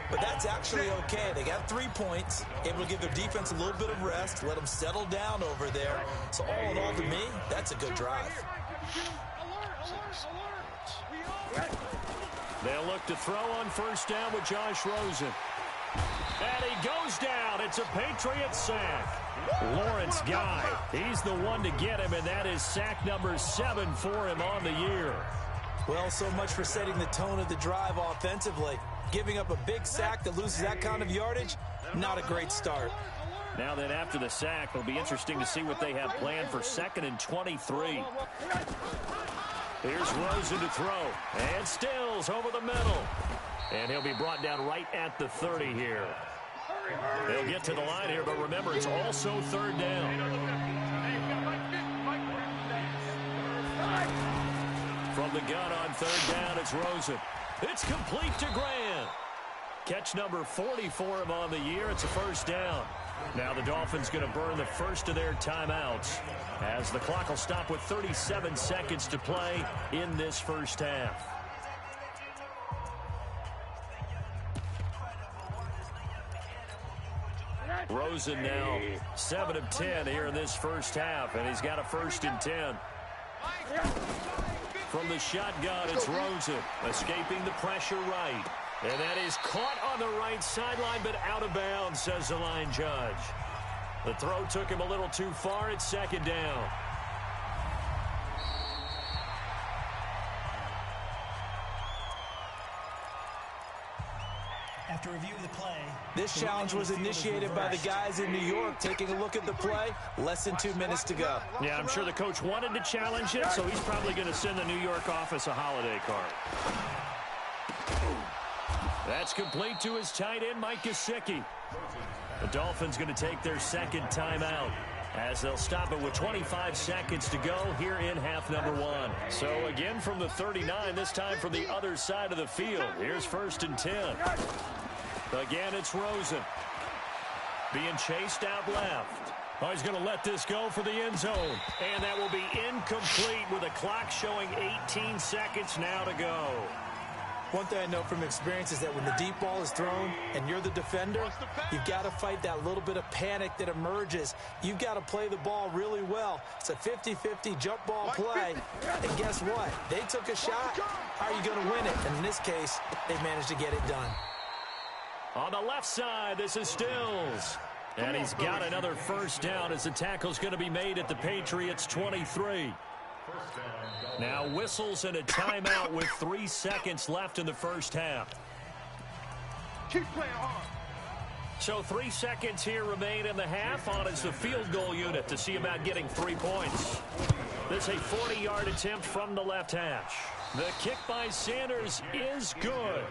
Speaker 3: But that's actually okay. They got 3 points, able to give their defense a little bit of rest, let them settle down over there. So all in all, to me, that's a good drive.
Speaker 2: They'll look to throw on 1st down with Josh Rosen. And he goes down. It's a Patriot sack. Lawrence Guy, he's the one to get him, and that is sack number 7 for him on the year.
Speaker 3: Well, so much for setting the tone of the drive offensively. Giving up a big sack that loses that kind of yardage, not a great start.
Speaker 2: Now then, after the sack, it'll be interesting to see what they have planned for 2nd and 23. Here's Rosen to throw, and Stills over the middle. And he'll be brought down right at the 30 here. They'll get to the line here, but remember, it's also 3rd down. From the gun on third down, it's Rosen. It's complete to Grant. Catch number 40 for him on the year. It's a first down. Now the Dolphins going to burn the first of their timeouts as the clock will stop with 37 seconds to play in this first half. Rosen now 7 of 10 here in this first half, and he's got a 1st and 10. From the shotgun, it's Rosen, escaping the pressure right. And that is caught on the right sideline, but out of bounds, says the line judge. The throw took him a little too far. It's 2nd down.
Speaker 8: After reviewing the play,
Speaker 3: this challenge was initiated by the guys in New York. Taking a look at the play, less than 2 minutes to go.
Speaker 2: Yeah, I'm sure the coach wanted to challenge it, so he's probably going to send the New York office a holiday card. That's complete to his tight end, Mike Gesicki. The Dolphins going to take their 2nd timeout as they'll stop it with 25 seconds to go here in half number 1. So again from the 39, this time from the other side of the field. Here's 1st and 10. Again, it's Rosen. Being chased out left. Oh, he's going to let this go for the end zone. And that will be incomplete with a clock showing 18 seconds now to go.
Speaker 3: One thing I know from experience is that when the deep ball is thrown and you're the defender, you've got to fight that little bit of panic that emerges. You've got to play the ball really well. It's a 50-50 jump ball play. And guess what? They took a shot. How are you going to win it? And in this case, they managed to get it done.
Speaker 2: On the left side, this is Stills. And he's got another 1st down as the tackle's going to be made at the Patriots' 23. Now whistles and a timeout with 3 seconds left in the first half.
Speaker 5: Keep playing hard.
Speaker 2: So 3 seconds here remain in the half. On is the field goal unit to see about getting 3 points. This is a 40-yard attempt from the left hash. The kick by Sanders is good.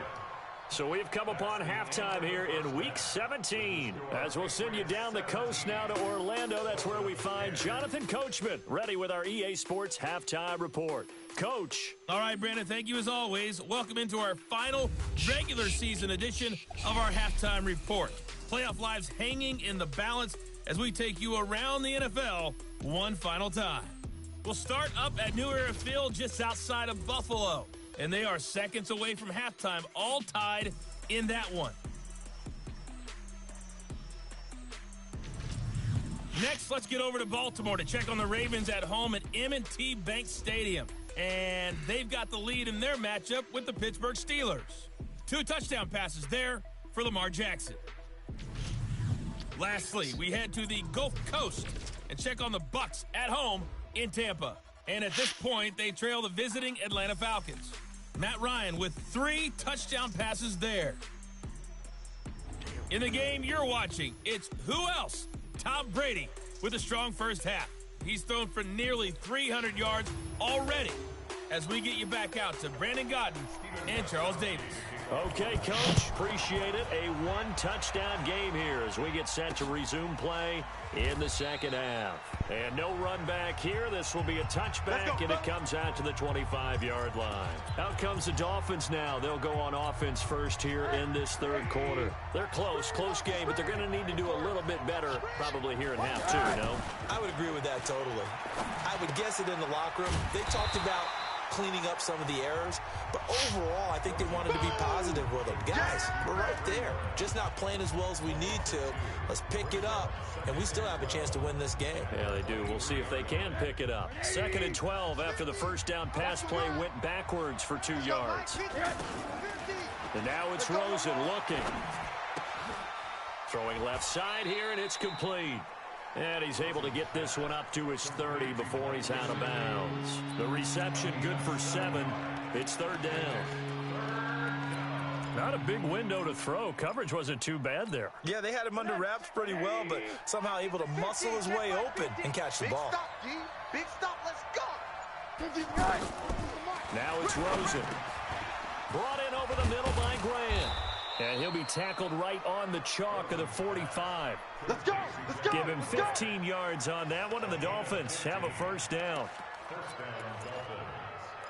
Speaker 2: So we've come upon halftime here in Week 17. As we'll send you down the coast now to Orlando, that's where we find Jonathan Coachman, ready with our EA Sports Halftime Report. Coach.
Speaker 1: All right, Brandon, thank you as always. Welcome into our final regular season edition of our Halftime Report. Playoff lives hanging in the balance as we take you around the NFL one final time. We'll start up at New Era Field just outside of Buffalo. And they are seconds away from halftime, all tied in that one. Next, let's get over to Baltimore to check on the Ravens at home at M&T Bank Stadium. And they've got the lead in their matchup with the Pittsburgh Steelers. 2 touchdown passes there for Lamar Jackson. Lastly, we head to the Gulf Coast and check on the Bucs at home in Tampa. And at this point, they trail the visiting Atlanta Falcons. Matt Ryan with 3 touchdown passes there. In the game you're watching, it's who else? Tom Brady with a strong first half. He's thrown for nearly 300 yards already as we get you back out to Brandon Godden and Charles Davis.
Speaker 2: Okay, Coach, appreciate it. A 1-touchdown game here as we get set to resume play in the second half. And no run back here. This will be a touchback, and it comes out to the 25-yard line. Out comes the Dolphins now. They'll go on offense first here in this third quarter. They're close game, but they're going to need to do a little bit better probably here in half 2, no?
Speaker 3: I would agree with that totally. I would guess it in the locker room. They talked about cleaning up some of the errors, but overall I think they wanted to be positive with them. Guys, we're right there, just not playing as well as we need to. Let's pick it up, and we still have a chance to win this game.
Speaker 2: Yeah, they do. We'll see if they can pick it up. 2nd and 12 after the first down pass play went backwards for 2 yards. And now it's Rosen looking. Throwing left side here, and it's complete. And he's able to get this one up to his 30 before he's out of bounds. The reception good for 7. It's 3rd down. Not a big window to throw. Coverage wasn't too bad there.
Speaker 3: Yeah, they had him under wraps pretty well, but somehow able to muscle his way open and catch the ball.
Speaker 5: Big stop, let's go.
Speaker 2: Now it's Rosen. Brought in over the middle by Grant. And he'll be tackled right on the chalk of the 45.
Speaker 5: Let's go.
Speaker 2: Give him 15 yards on that one, and the Dolphins have a first down.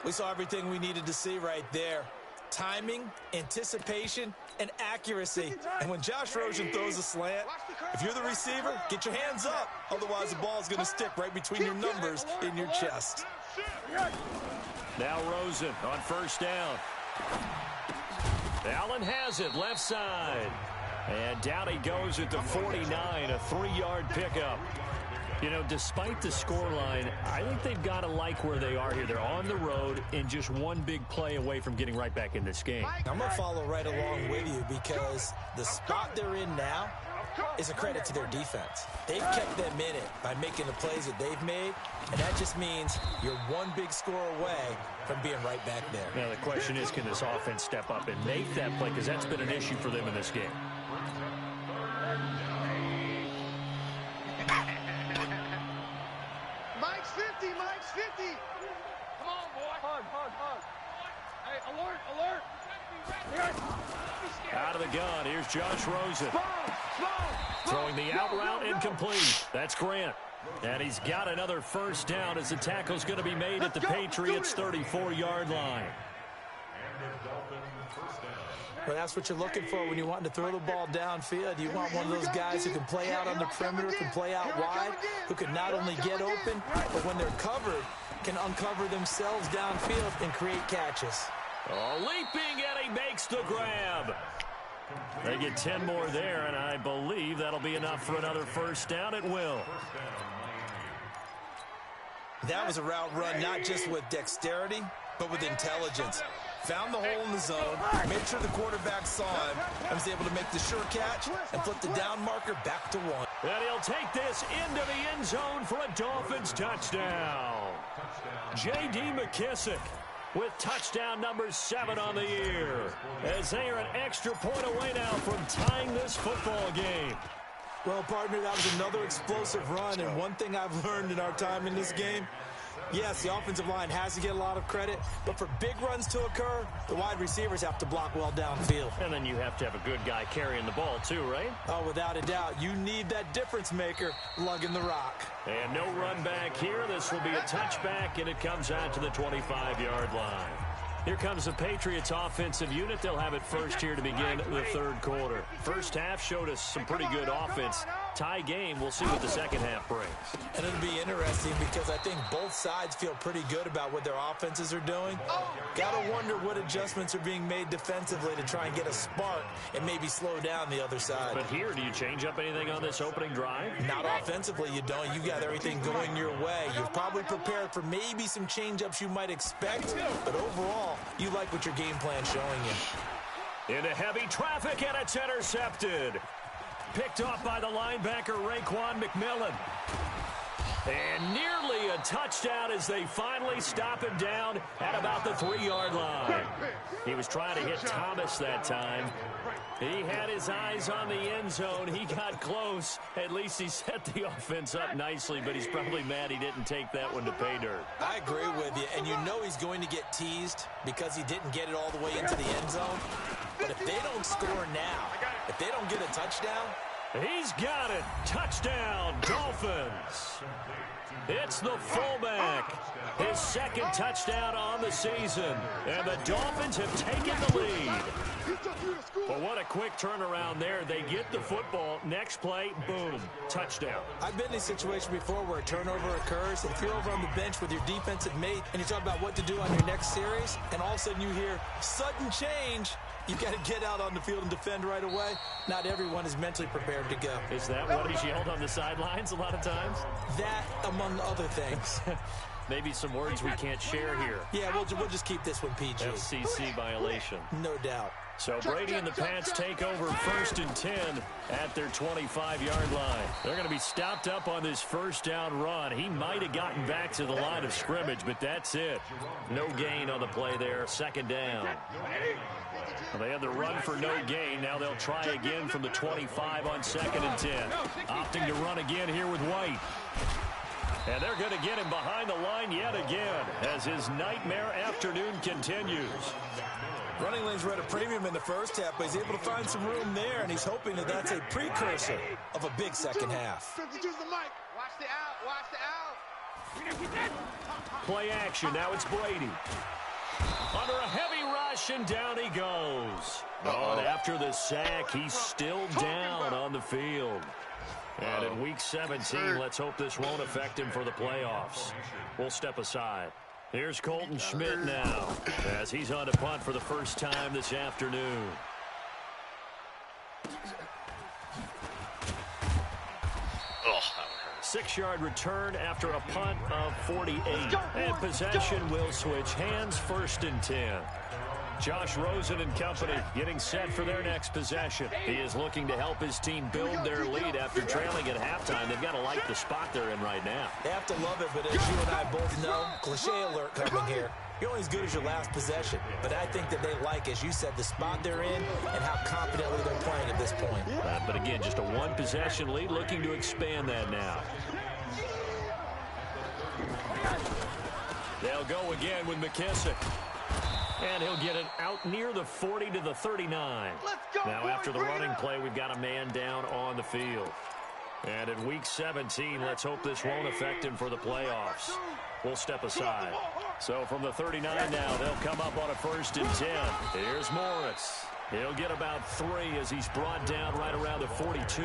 Speaker 3: We saw everything we needed to see right there. Timing, anticipation, and accuracy. And when Josh Rosen throws a slant, if you're the receiver, get your hands up. Otherwise, the ball is going to stick right between your numbers in your chest.
Speaker 2: Now Rosen on first down. Allen has it, left side. And down he goes at the 49, a 3-yard pickup. You know, despite the scoreline, I think they've got to like where they are here. They're on the road and just one big play away from getting right back in this game.
Speaker 3: I'm going to follow right along with you because the spot they're in now is a credit to their defense. They've kept them in it by making the plays that they've made, and that just means you're one big score away from being right back there.
Speaker 2: Now, the question is, can this offense step up and make that play? Because that's been an issue for them in this game.
Speaker 5: Mike's 50, Mike's 50.
Speaker 6: Come on, boy. Hug. Hey, alert.
Speaker 2: Out of the gun, here's Josh Rosen. Throwing the out route incomplete. That's Grant. And he's got another first down as the tackle's going to be made at the Patriots' 34-yard line.
Speaker 3: Well, that's what you're looking for when you want to throw the ball downfield. You want one of those guys who can play out on the perimeter, can play out wide, who can not only get open, but when they're covered, can uncover themselves downfield and create catches.
Speaker 2: Oh, leaping, and he makes the grab. They get 10 more there, and I believe that'll be enough for another first down. It will.
Speaker 3: That was a route run not just with dexterity, but with intelligence. Found the hole in the zone, made sure the quarterback saw him, and was able to make the sure catch and flip the down marker back to 1.
Speaker 2: And he'll take this into the end zone for a Dolphins touchdown. J.D. McKissick with touchdown number 7 on the year, as they are an extra point away now from tying this football game.
Speaker 3: Well, partner, that was another explosive run, and one thing I've learned in our time in this game, yes, the offensive line has to get a lot of credit, but for big runs to occur, the wide receivers have to block well downfield.
Speaker 2: And then you have to have a good guy carrying the ball too, right?
Speaker 3: Oh, without a doubt. You need that difference maker lugging the rock.
Speaker 2: And no run back here. This will be a touchback, and it comes out to the 25-yard line. Here comes the Patriots offensive unit. They'll have it first here to begin the third quarter. First half showed us some pretty good offense. Tie game. We'll see what the second half brings.
Speaker 3: And it'll be interesting because I think both sides feel pretty good about what their offenses are doing. Got to wonder what adjustments are being made defensively to try and get a spark and maybe slow down the other side.
Speaker 2: But here, do you change up anything on this opening drive?
Speaker 3: Not offensively, you don't. You got everything going your way. You've probably prepared for maybe some change-ups you might expect, but overall, you like what your game plan's showing you.
Speaker 2: Into heavy traffic, and it's intercepted. Picked off by the linebacker, Raekwon McMillan. And nearly a touchdown as they finally stop him down at about the 3-yard line. He was trying to hit Thomas that time. He had his eyes on the end zone. He got close. At least he set the offense up nicely, but he's probably mad he didn't take that one to pay dirt.
Speaker 3: I agree with you, and you know he's going to get teased because he didn't get it all the way into the end zone. But if they don't score now, if they don't get a touchdown,
Speaker 2: he's got it. Touchdown, Dolphins. It's the fullback. His second touchdown on the season. And the Dolphins have taken the lead. Well, what a quick turnaround there. They get the football. Next play, boom, touchdown.
Speaker 3: I've been in a situation before where a turnover occurs. If you're over on the bench with your defensive mate and you talk about what to do on your next series, and all of a sudden you hear sudden change, you've got to get out on the field and defend right away. Not everyone is mentally prepared to go.
Speaker 2: Is that what he's yelled on the sidelines a lot of times?
Speaker 3: That, among other things.
Speaker 2: Maybe some words we can't share here.
Speaker 3: Yeah, we'll just keep this one PG.
Speaker 2: FCC violation.
Speaker 3: No doubt.
Speaker 2: So Brady and the Pats take over 1st and 10 at their 25-yard line. They're going to be stopped up on this first down run. He might have gotten back to the line of scrimmage, but that's it. No gain on the play there. Second down. Well, they had the run for no gain. Now they'll try again from the 25 on 2nd and 10. Opting to run again here with White. And they're going to get him behind the line yet again as his nightmare afternoon continues.
Speaker 3: Running lanes were at a premium in the first half, but he's able to find some room there, and he's hoping that that's a precursor of a big second half.
Speaker 5: 52's the mic.
Speaker 6: Watch the out. Watch the out.
Speaker 2: Play action. Now it's Brady. Under a heavy rush, and down he goes. And after the sack, he's still down on the field. And in Week 17, let's hope this won't affect him for the playoffs. We'll step aside. Here's Colton Schmidt now, as he's on to punt for the first time this afternoon. 6-yard return after a punt of 48. And possession will switch hands, 1st and 10. Josh Rosen and company getting set for their next possession. He is looking to help his team build their lead after trailing at halftime. They've got to like the spot they're in right now.
Speaker 3: They have to love it, but as you and I both know, cliche alert coming here. You're only as good as your last possession. But I think that they like, as you said, the spot they're in and how confidently they're playing at this point.
Speaker 2: But again, just a 1-possession lead, looking to expand that now. They'll go again with McKissick. And he'll get it out near the 40 to the 39. Now after the running play, we've got a man down on the field. And in Week 17, let's hope this won't affect him for the playoffs. We'll step aside. So from the 39 now, they'll come up on a 1st and 10. Here's Morris. He'll get about 3 as he's brought down right around the 42.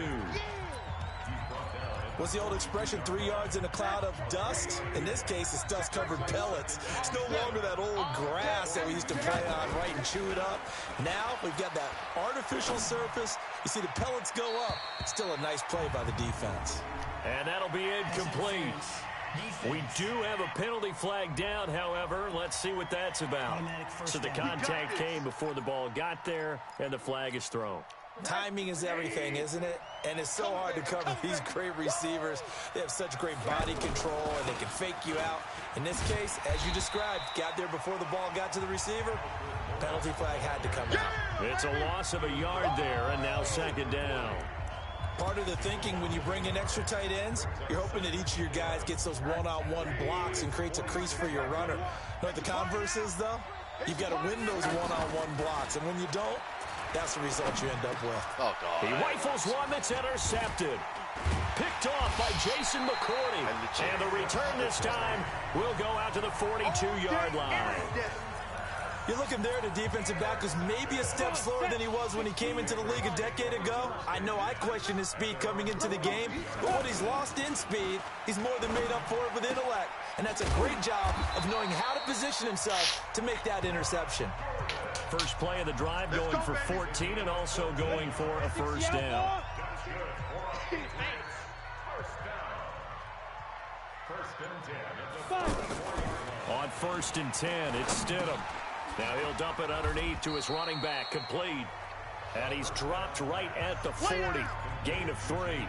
Speaker 3: What's the old expression, 3 yards in a cloud of dust? In this case, it's dust-covered pellets. It's no longer that old grass that we used to play on, right, and chew it up. Now we've got that artificial surface. You see the pellets go up. Still a nice play by the defense.
Speaker 2: And that'll be incomplete. We do have a penalty flag down, however. Let's see what that's about. So the contact came before the ball got there, and the flag is thrown.
Speaker 3: Timing is everything, isn't it? And it's so hard to cover these great receivers. They have such great body control, and they can fake you out. In this case, as you described, got there before the ball got to the receiver. Penalty flag had to come out.
Speaker 2: It's a loss of a yard there, and now 2nd down.
Speaker 3: Part of the thinking when you bring in extra tight ends, you're hoping that each of your guys gets those one-on-one blocks and creates a crease for your runner. You know what the converse is, though? You've got to win those one-on-one blocks, and when you don't, that's the result you end up with.
Speaker 4: Oh, God.
Speaker 2: He rifles one that's intercepted. Picked off by Jason McCourty. And the return this time will go out to the 42-yard line.
Speaker 3: You're looking there at a defensive back who's maybe a step slower than he was when he came into the league a decade ago. I know I questioned his speed coming into the game, but what he's lost in speed, he's more than made up for it with intellect. And that's a great job of knowing how to position himself to make that interception.
Speaker 2: First play of the drive going for 14 and also going for a 1st down. On 1st and 10, it's Stidham. Now he'll dump it underneath to his running back, complete. And he's dropped right at the 40. Gain of 3.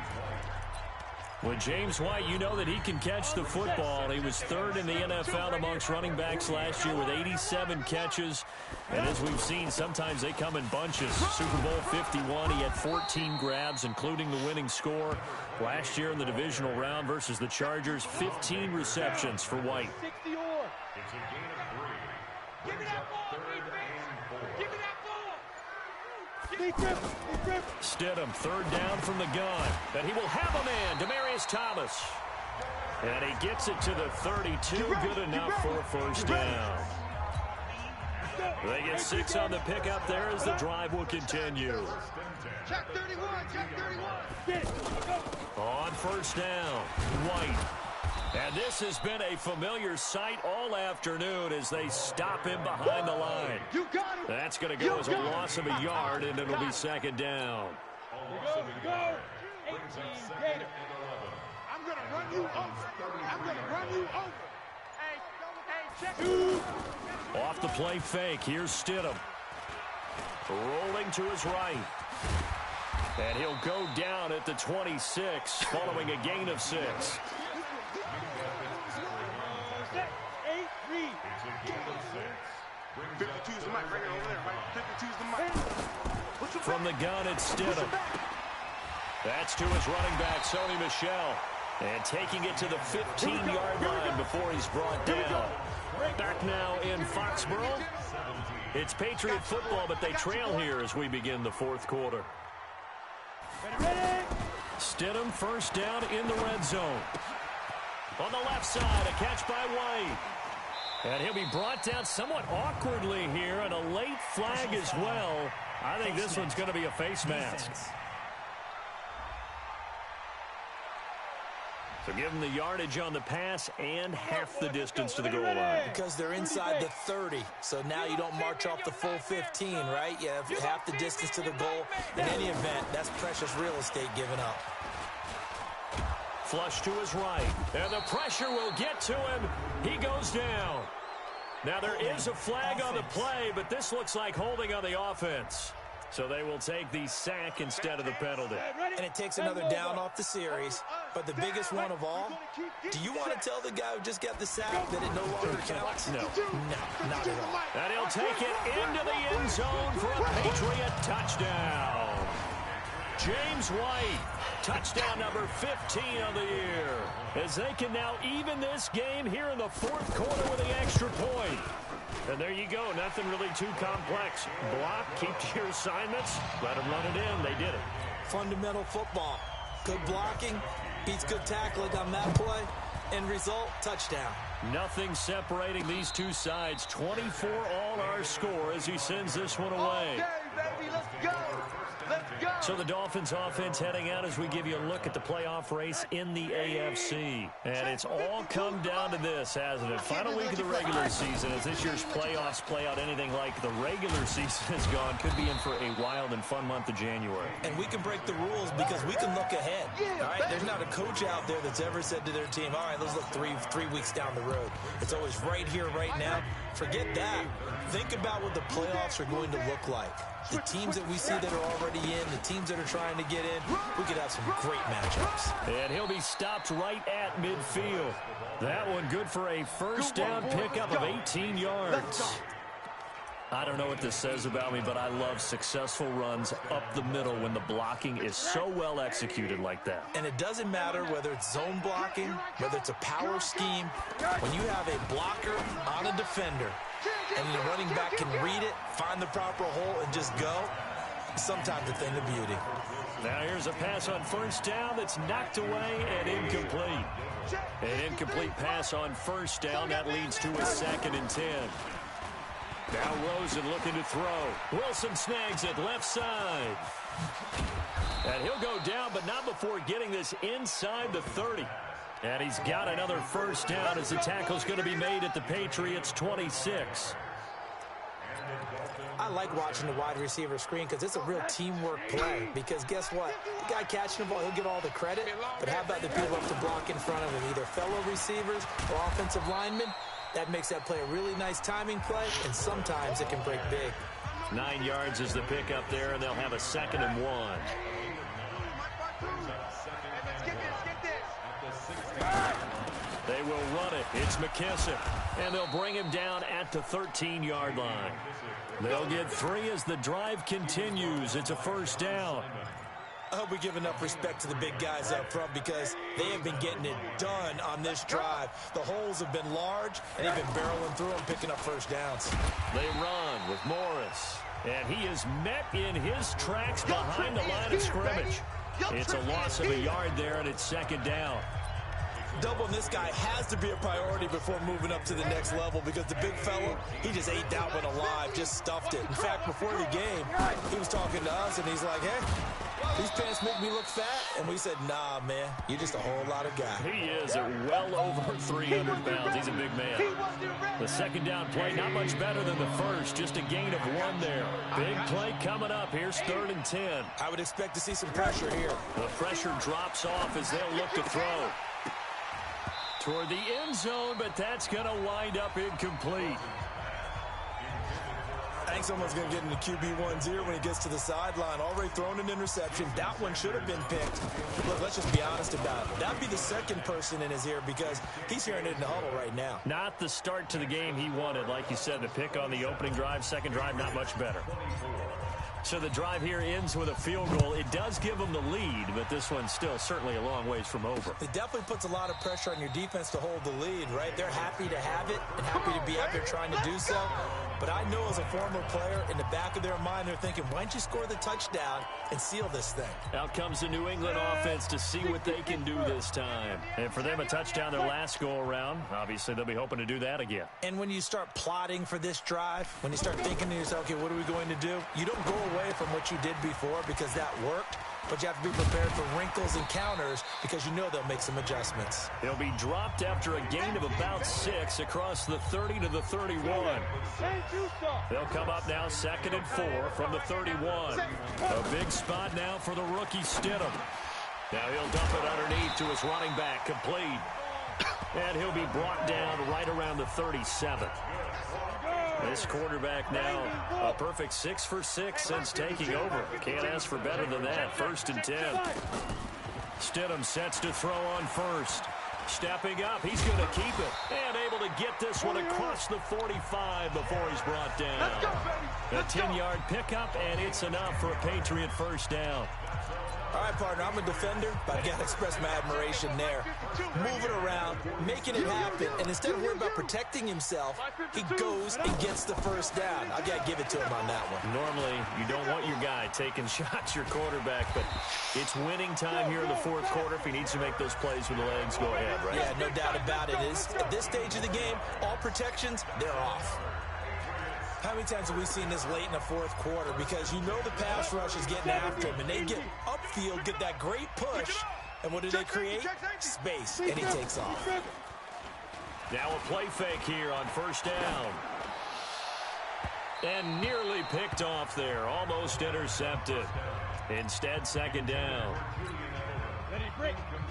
Speaker 2: With James White, you know that he can catch the football. He was 3rd in the NFL amongst running backs last year with 87 catches. And as we've seen, sometimes they come in bunches. Super Bowl 51, he had 14 grabs, including the winning score. Last year in the divisional round versus the Chargers, 15 receptions for White.
Speaker 7: It's a gain of 3.
Speaker 6: Give me that ball, defense! Give me that ball!
Speaker 2: Stidham, 3rd down from the gun. But he will have a man, Demaryius Thomas. And he gets it to the 32, good enough for a 1st down. They get 6 on the pickup there as the drive will continue.
Speaker 5: Check 31, check 31.
Speaker 2: On 1st down, White. And this has been a familiar sight all afternoon as they stop him behind the line.
Speaker 5: You got it.
Speaker 2: That's going to go as a loss of a yard, and it'll be 2nd down.
Speaker 6: Go! 18 Gator.
Speaker 5: I'm going to run you over. I'm going to run you over.
Speaker 6: Hey, check.
Speaker 2: Off the play fake, here's Stidham. Rolling to his right. And he'll go down at the 26, following a gain of 6.
Speaker 5: 52's the mic right here over there, right? 52's the mic.
Speaker 2: From the gun, it's Stidham. That's to his running back, Sony Michel. And taking it to the 15-yard line before he's brought down. Back now in Foxborough. It's Patriot football, but they trail here as we begin the 4th quarter.
Speaker 6: Ready?
Speaker 2: Stidham 1st down in the red zone. On the left side, a catch by White. And he'll be brought down somewhat awkwardly here, and a late flag as well. I think this one's going to be a face mask. So give them the yardage on the pass and half the distance to the goal line.
Speaker 3: Because they're inside the 30, so now you don't march off the full 15, right? You have half the distance to the goal. In any event, that's precious real estate given up.
Speaker 2: Flush to his right, and the pressure will get to him. He goes down. Now there is a flag on the play, but this looks like holding on the offense. So they will take the sack instead of the penalty.
Speaker 3: And it takes another down off the series. But the biggest one of all, do you want to tell the guy who just got the sack that it no longer counts?
Speaker 2: No.
Speaker 3: No, not at all.
Speaker 2: And he'll take it into the end zone for a Patriot touchdown. James White, touchdown number 15 of the year. As they can now even this game here in the fourth quarter with an extra point. And there you go. Nothing really too complex. Block, keep to your assignments, let them run it in. They did it.
Speaker 3: Fundamental football. Good blocking beats good tackling on that play. End result, touchdown.
Speaker 2: Nothing separating these two sides. 24 all our score as he sends this one away.
Speaker 6: Okay, baby, let's go. Let's go.
Speaker 2: So the Dolphins offense heading out as we give you a look at the playoff race in the AFC. And it's all come down to this, hasn't it? Final week of the regular season. As this year's playoffs play out anything like the regular season has gone, could be in for a wild and fun month of January.
Speaker 3: And we can break the rules because we can look ahead. All right, there's not a coach out there that's ever said to their team, all right, let's look three weeks down the road. It's always right here, right now. Forget that. Think about what the playoffs are going to look like. The teams that we see that are already in, the teams that are trying to get in, we could have some great matchups.
Speaker 2: And he'll be stopped right at midfield. That one good for a first down pickup of 18 yards. I don't know what this says about me, but I love successful runs up the middle when the blocking is so well executed like that.
Speaker 3: And it doesn't matter whether it's zone blocking, whether it's a power scheme. When you have a blocker on a defender and the running back can read it, find the proper hole, and just go, sometimes a thing of beauty.
Speaker 2: Now here's a pass on first down that's knocked away and incomplete. An incomplete pass on first down. That leads to a 2nd and 10. Now Rosen looking to throw. Wilson snags it left side. And he'll go down, but not before getting this inside the 30. And he's got another first down as the tackle's going to be made at the Patriots' 26.
Speaker 3: I like watching the wide receiver screen because it's a real teamwork play. Because guess what? The guy catching the ball, he'll get all the credit. But how about the people up to block in front of him? Either fellow receivers or offensive linemen. That makes that play a really nice timing play, and sometimes it can break big.
Speaker 2: 9 yards is the pickup there, and they'll have a 2nd and 1. They will run it. It's McKissick, and they'll bring him down at the 13-yard line. They'll get 3 as the drive continues. It's a first down.
Speaker 3: I hope we give enough respect to the big guys up front because they have been getting it done on this drive. The holes have been large, and they've been barreling through them, picking up first downs.
Speaker 2: They run with Morris, and he is met in his tracks behind the line of scrimmage. It's a loss of a yard there, and it's 2nd down.
Speaker 3: Doubling this guy has to be a priority before moving up to the next level because the big fella, he just ate that one alive, just stuffed it. In fact, before the game, he was talking to us, and he's like, hey, these pants make me look fat. And we said, nah, man, you're just a whole lot of guy.
Speaker 2: He is at well over 300 pounds. He's a big man. The 2nd down play, not much better than the first. Just a gain of 1 there. Big play coming up. Here's 3rd and 10.
Speaker 3: I would expect to see some pressure here.
Speaker 2: The pressure drops off as they'll look to throw. Toward the end zone, but that's going to wind up incomplete.
Speaker 3: I think someone's going to get into QB1's ear when he gets to the sideline. Already thrown an interception. That one should have been picked. Look, let's just be honest about it. That'd be the second person in his ear because he's hearing it in the huddle right now.
Speaker 2: Not the start to the game he wanted. Like you said, the pick on the opening drive, second drive, not much better. So the drive here ends with a field goal. It does give them the lead, but this one's still certainly a long ways from over.
Speaker 3: It definitely puts a lot of pressure on your defense to hold the lead, right? They're happy to have it and happy to be out there trying to do so. But I know as a former player, in the back of their mind, they're thinking, why don't you score the touchdown and seal this thing?
Speaker 2: Out comes the New England offense to see what they can do this time. And for them, a touchdown their last go-around. Obviously, they'll be hoping to do that again.
Speaker 3: And when you start plotting for this drive, when you start thinking to yourself, okay, what are we going to do? You don't go away from what you did before because that worked. But you have to be prepared for wrinkles and counters because you know they'll make some adjustments.
Speaker 2: He'll be dropped after a gain of about 6 across the 30 to the 31. They'll come up now 2nd and 4 from the 31. A big spot now for the rookie Stidham. Now he'll dump it underneath to his running back, complete. And he'll be brought down right around the 37. This quarterback now a perfect 6 for 6 since taking over. Can't ask for better than that. 1st and 10. Stidham sets to throw on first. Stepping up, he's going to keep it. And able to get this one across the 45 before he's brought down. A 10-yard pickup, and it's enough for a Patriot first down.
Speaker 3: All right, partner, I'm a defender, but I've got to express my admiration there. Moving around, making it happen, and instead of worrying about protecting himself, he goes and gets the first down. I've got to give it to him on that one.
Speaker 2: Normally, you don't want your guy taking shots, your quarterback, but it's winning time here in the 4th quarter. If he needs to make those plays with the legs, go ahead, right?
Speaker 3: Yeah, no doubt about it. At this stage of the game, all protections, they're off. How many times have we seen this late in the 4th quarter? Because you know the pass rush is getting after him, and they get upfield, get that great push, and what do they create? Space, and he takes off.
Speaker 2: Now a play fake here on 1st down. And nearly picked off there, almost intercepted. Instead, 2nd down.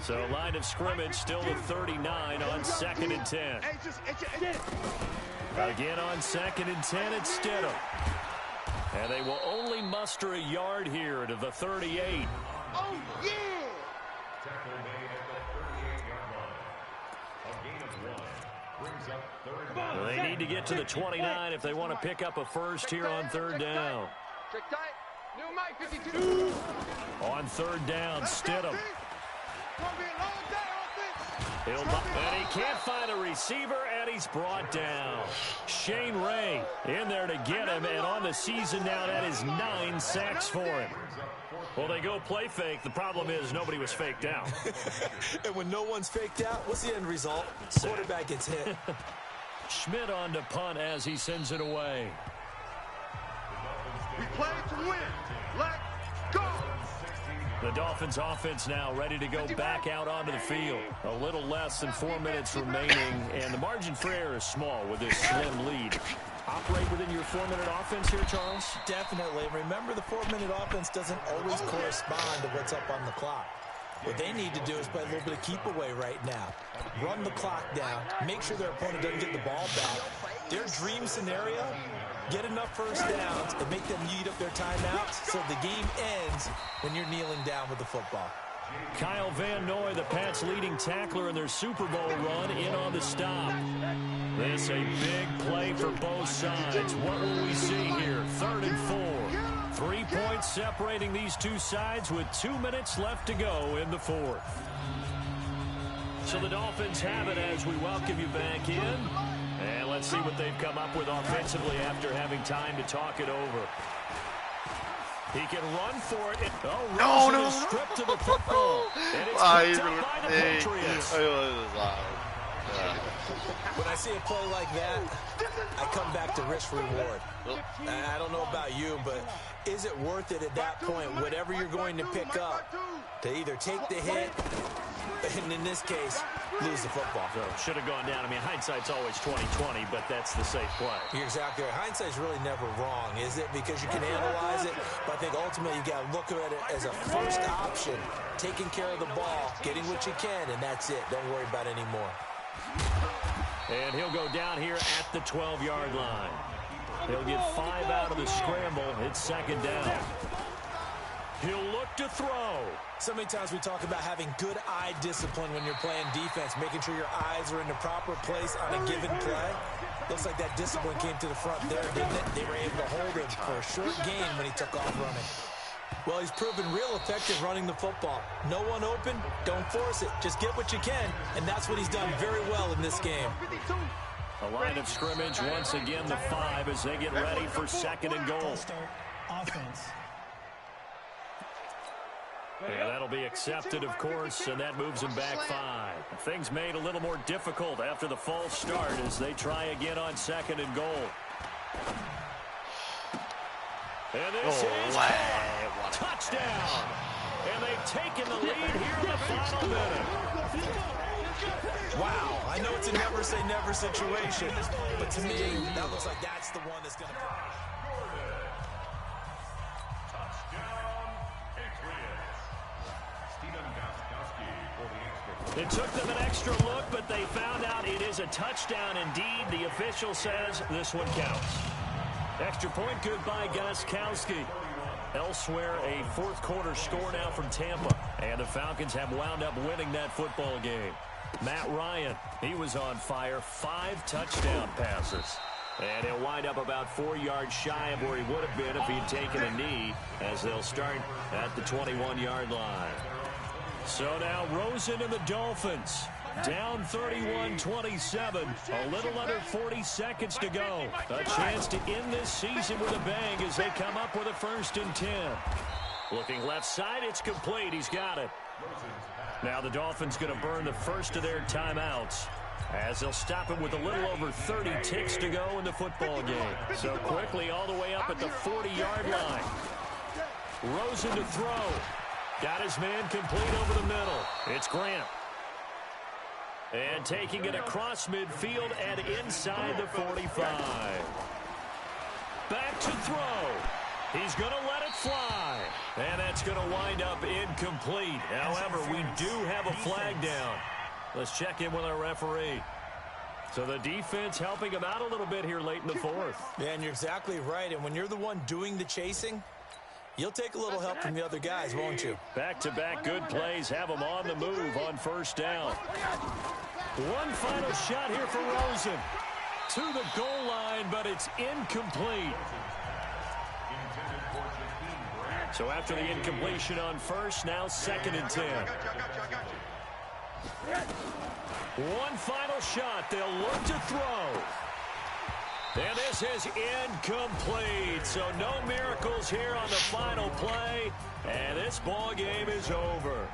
Speaker 2: So line of scrimmage still at 39 on 2nd and 10. Again on 2nd and 10, it's Stidham. And they will only muster a yard here to the 38.
Speaker 5: Oh, yeah!
Speaker 7: Tackle made at the 38-yard line. A gain of 1 brings up 3rd down.
Speaker 2: They need to get to the 29 if they want to pick up a first here on 3rd down.
Speaker 6: Check tight. New Mike 52.
Speaker 2: On 3rd down, Stidham. And he can't find a receiver, and he's brought down. Shane Ray in there to get him, and on the season now, that is 9 sacks for him. Well, they go play fake. The problem is nobody was faked out.
Speaker 3: And when no one's faked out, what's the end result? Quarterback gets hit.
Speaker 2: Schmidt on to punt as he sends it away.
Speaker 5: We play to win. Let's go.
Speaker 2: The Dolphins offense now ready to go back out onto the field. A little less than 4 minutes remaining, and the margin for error is small with this slim lead. Operate within your 4-minute offense here, Charles?
Speaker 3: Definitely. Remember, the 4-minute offense doesn't always correspond to what's up on the clock. What they need to do is play a little bit of keep away right now. Run the clock down. Make sure their opponent doesn't get the ball back. Their dream scenario, get enough first downs and make them eat up their timeouts so the game ends when you're kneeling down with the football.
Speaker 2: Kyle Van Noy, the Pats' leading tackler in their Super Bowl run, in on the stop. This a big play for both sides. What will we see here? 3rd and 4. 3 points separating these two sides with 2 minutes left to go in the 4th. So the Dolphins have it as we welcome you back in. And let's see what they've come up with offensively after having time to talk it over. He can run for it. Oh, no. Stripped to the football. And it's picked up by the Patriots.
Speaker 3: When I see a play like that, I come back to risk-reward. I don't know about you, but is it worth it at that point, whatever you're going to pick up, to either take the hit, and in this case, lose the football?
Speaker 2: So should have gone down. I mean, hindsight's always 20/20, but that's the safe play.
Speaker 3: You're exactly right. Hindsight's really never wrong, is it? Because you can analyze it, but I think ultimately you got to look at it as a first option, taking care of the ball, getting what you can, and that's it. Don't worry about it anymore.
Speaker 2: And he'll go down here at the 12-yard line. He'll get 5 out of the scramble. It's 2nd down. He'll look to throw.
Speaker 3: So many times we talk about having good eye discipline when you're playing defense, making sure your eyes are in the proper place on a given play. Looks like that discipline came to the front there, didn't it? They were able to hold him for a short gain when he took off running. Well, he's proven real effective running the football. No one open, don't force it. Just get what you can, and that's what he's done very well in this game.
Speaker 2: A line of scrimmage once again, the 5 as they get ready for 2nd and goal.
Speaker 8: Offense.
Speaker 2: Yeah, that'll be accepted, of course, and that moves them back 5. Things made a little more difficult after the false start as they try again on 2nd and goal. And this is touchdown. And they've taken the lead here in the final minute.
Speaker 3: Wow, I know it's a never say never situation, but to me, that looks like that's the one that's going to...
Speaker 2: It took them an extra look, but they found out it is a touchdown indeed. The official says this one counts. Extra point, good by Gostkowski. Elsewhere, a fourth quarter score now from Tampa. And the Falcons have wound up winning that football game. Matt Ryan, he was on fire. 5 touchdown passes. And he'll wind up about 4 yards shy of where he would have been if he'd taken a knee, as they'll start at the 21-yard line. So now Rosen and the Dolphins down 31-27. A little under 40 seconds to go. A chance to end this season with a bang as they come up with a 1st and 10. Looking left side, it's complete. He's got it. Now the Dolphins going to burn the first of their timeouts as they'll stop him with a little over 30 ticks to go in the football game. So quickly all the way up at the 40-yard line. Rosen to throw. Got his man complete over the middle. It's Grant. And taking it across midfield and inside the 45. Back to throw. He's going to let it fly. And that's going to wind up incomplete. However, we do have a flag down. Let's check in with our referee. So the defense helping him out a little bit here late in the 4th.
Speaker 3: Yeah, and you're exactly right. And when you're the one doing the chasing, you'll take a little help from the other guys, won't you?
Speaker 2: Back-to-back good plays have them on the move on 1st down. One final shot here for Rosen. To the goal line, but it's incomplete. So after the incompletion on 1st, now 2nd and 10. One final shot. They'll look to throw. And this is incomplete. So no miracles here on the final play. And this ball game is over.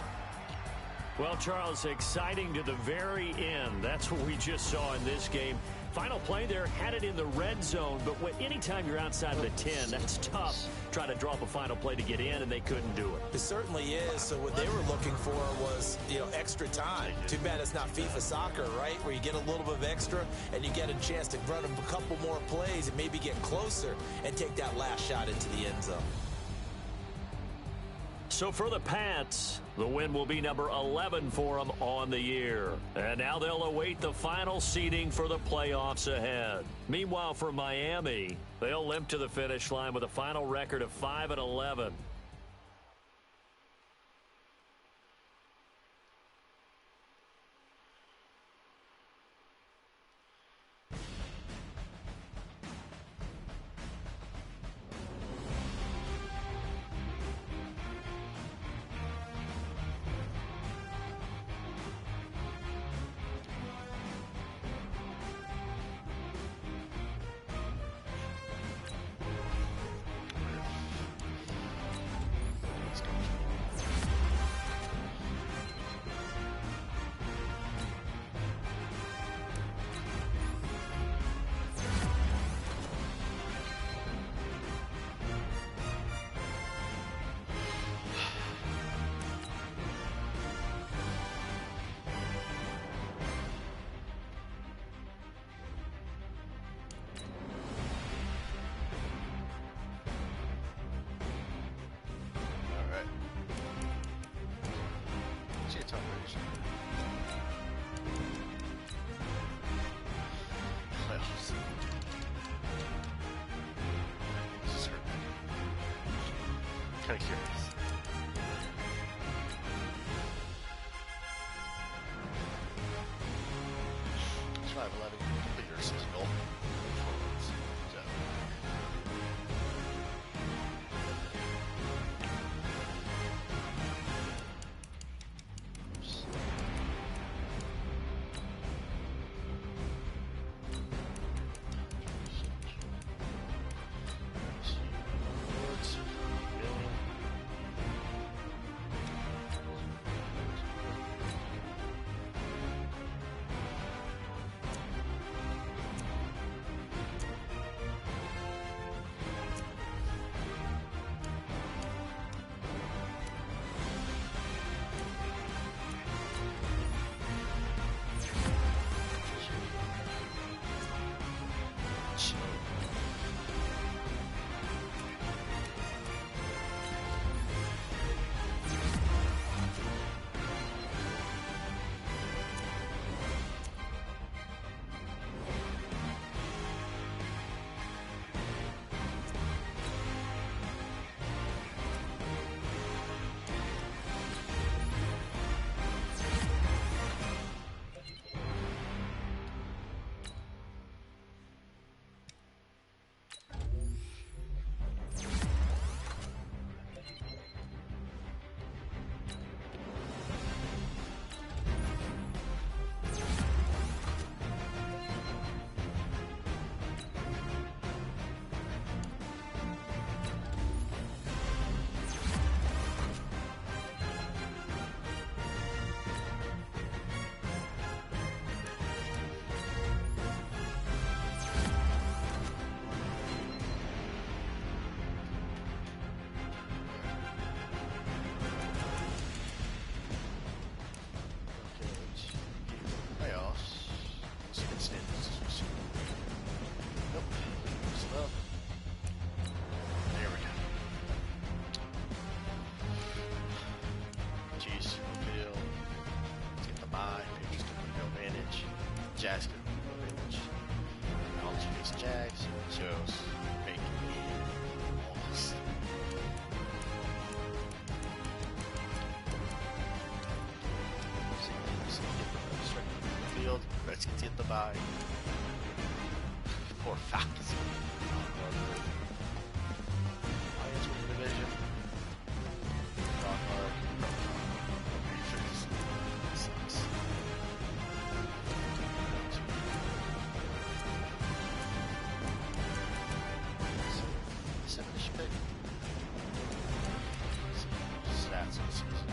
Speaker 2: Well, Charles, exciting to the very end. That's what we just saw in this game. Final play there, had it in the red zone, but anytime you're outside of the 10, that's tough. Try to draw up a final play to get in, and they couldn't do it.
Speaker 3: It certainly is. So what they were looking for was, extra time. Too bad it's not FIFA soccer, right, where you get a little bit of extra and you get a chance to run a couple more plays and maybe get closer and take that last shot into the end zone.
Speaker 2: So for the Pats, the win will be number 11 for them on the year. And now they'll await the final seeding for the playoffs ahead. Meanwhile, for Miami, they'll limp to the finish line with a final record of 5-11.
Speaker 4: Kind of curious. It's 5-11. Complete your season goal.
Speaker 8: Jags, Joes, making me lost. Field, Redskins get the bye. Poor Falcons. Lions win the division. Rock hard. Pretty sure this sucks. Seven-ish pick. Stats of the season.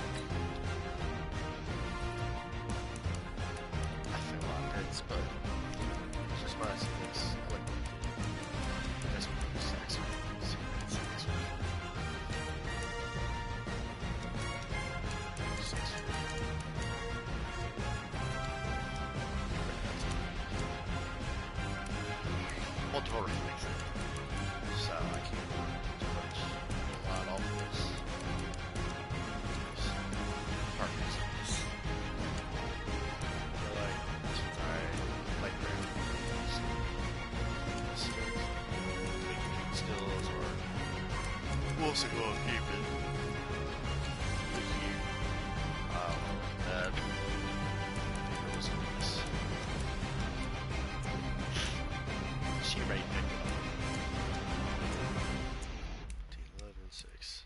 Speaker 8: I feel a lot of picks, but it's just my picks. I like this one. Sacks. Multiple remakes. So I can't do much. A lot of this. Partners. Like skills or we'll also go and keep it. It was this. She right picked it up. 11-6.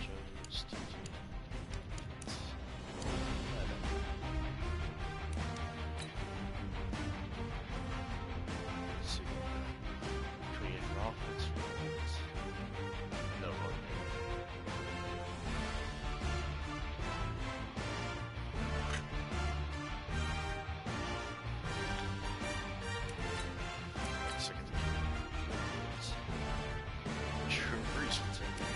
Speaker 8: Jones, TJ. Let's see. Create an offense. No run. Second. True Breeze will take it.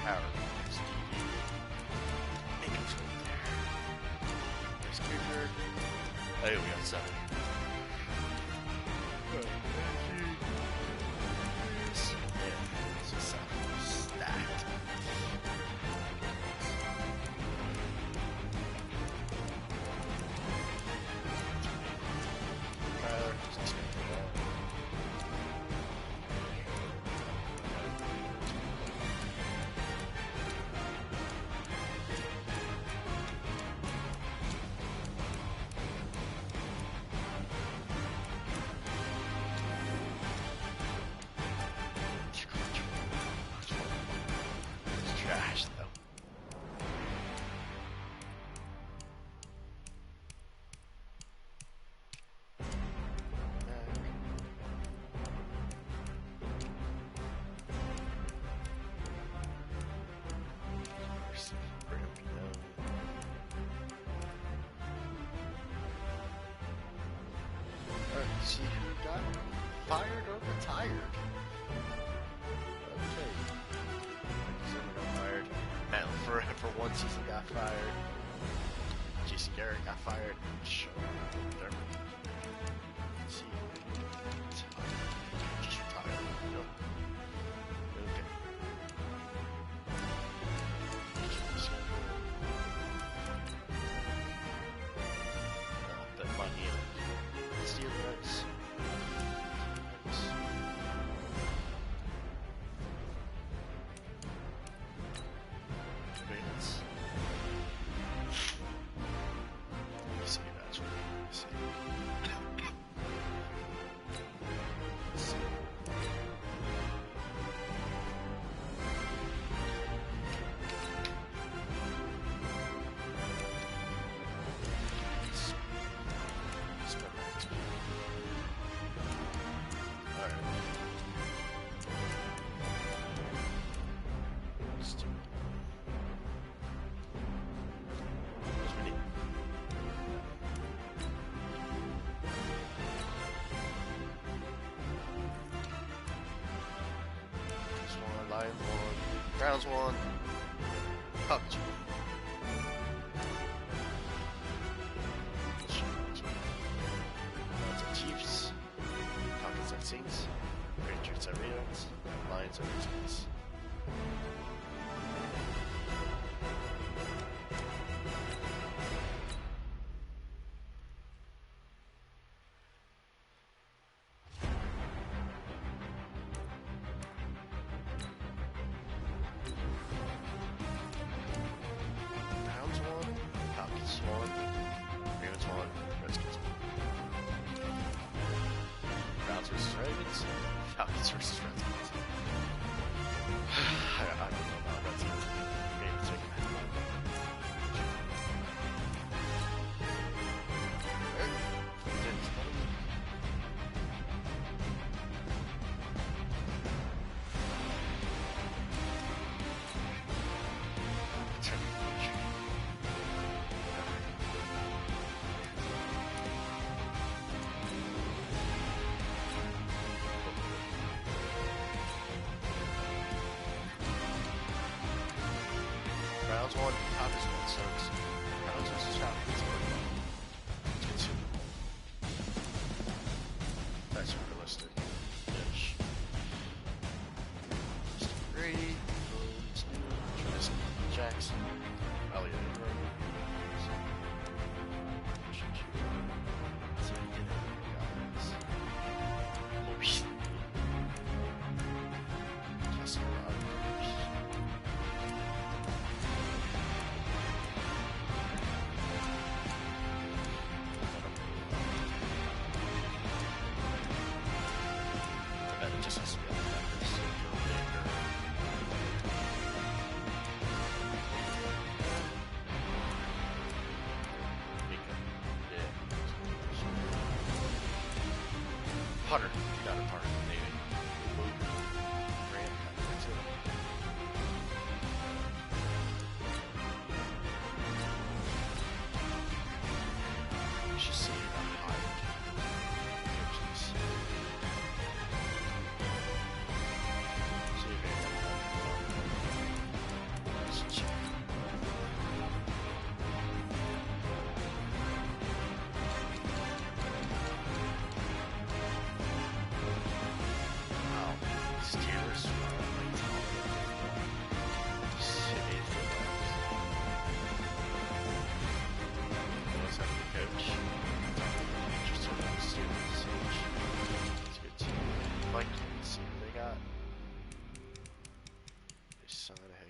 Speaker 8: Power. There's kicker. Oh, we got 7. It's just stacked. Trash though. Alright, see who got fired or retired. Okay. Got fired. Matt for one season got fired. JC Garrett got fired. Sure. Let's see. Just retired. Nope. Okay. Bet money in Steelers. Lions won. Browns won. Falcons won. Browns at Chiefs. Falcons at Saints. Patriots at Ravens. Lions at Redskins. Browns won. Falcons won. Ravens won. Redskins won. Browns versus Ravens. Falcons versus Redskins. I don't know about Redskins. Ravens are gonna have Browns won, Falcons won, so it's Browns versus Falcons. It's that's realistic. Ish. Mr. Brady, Travis Jackson, Elliott Ingram. So you get it, guys. Justin Rogers. It just has to be on the Packers. Putter. You got a putter. Maybe. Grant. That's it. You should see how high.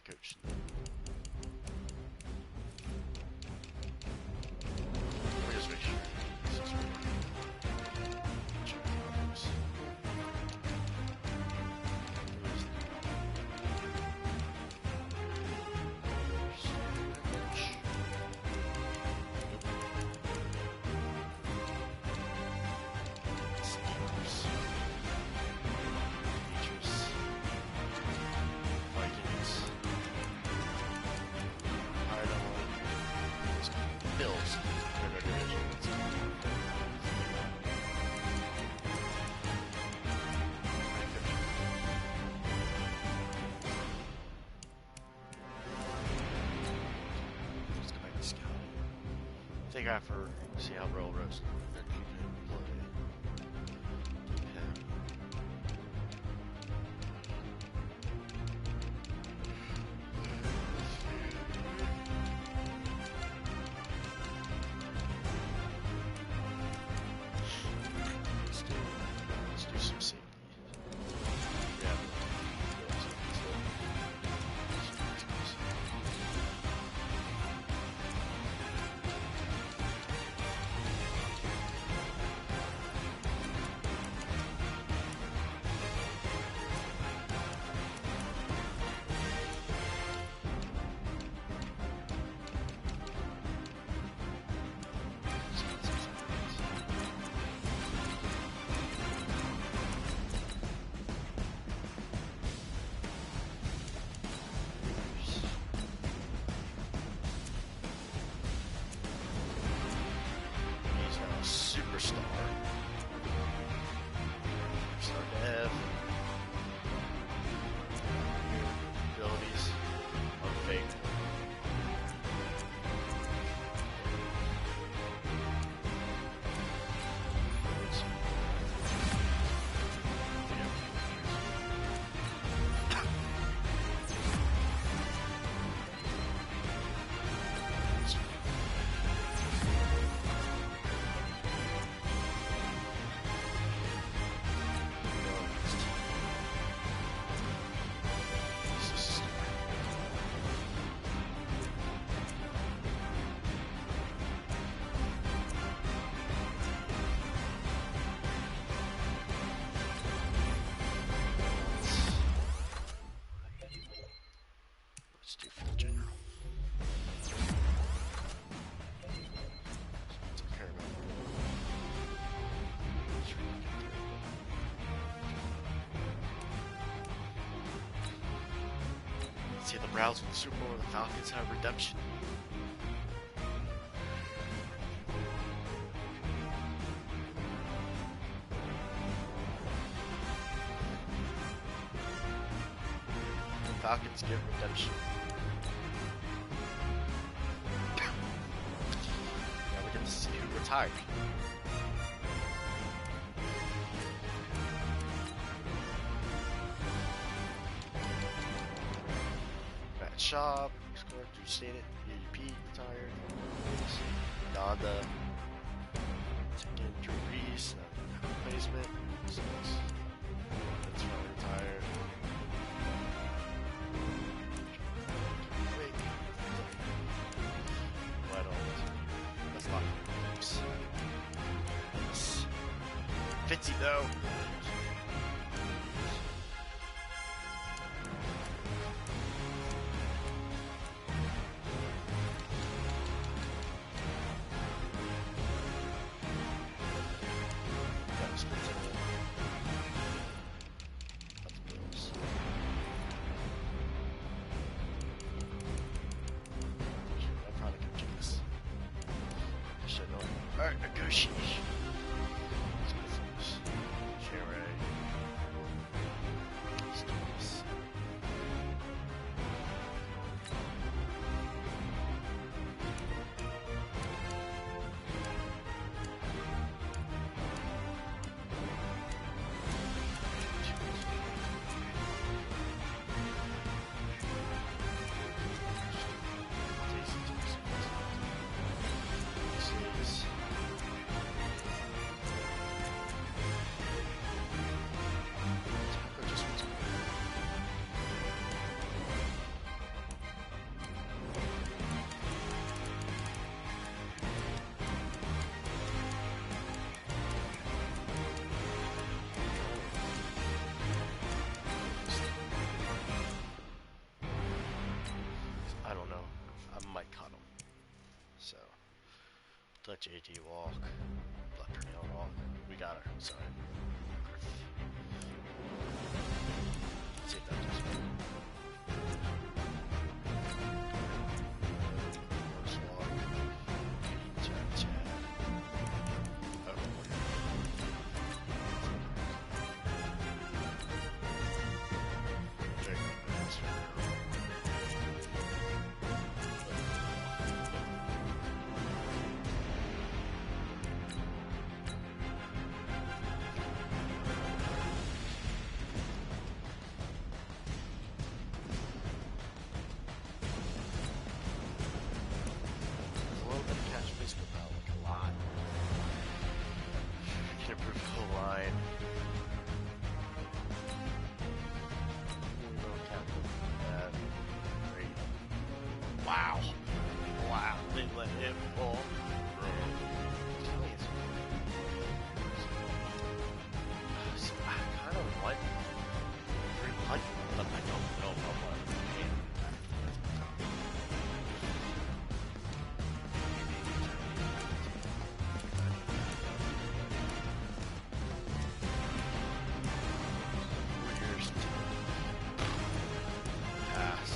Speaker 8: Coach. Let me just make sure. This is right. Check this. Bills. Let's go back to scout. I think after see how Roll roast, then you can play. Let's do some safety. Yeah. Superstar. Superstar Dev. Let's do full general. Take care of it. See, the Browns win the Super Bowl, the Falcons have redemption. Falcons get redemption. Now we get to see who retired. Matt Schaub, scored, you stated, UDP retired. Nanda, taking Drew Brees, replacement. That's retired. Fitzy though. Alright, negotiation. Let's go for this. Cherry. Let's do this. Let JT walk. Let Purnell walk. We got her. Sorry. Let's see if that does it. First walk. Chad. Oh, there you go. Wow. Wow. They let him fall. So I kind of want 300, but I don't know how much. Pass.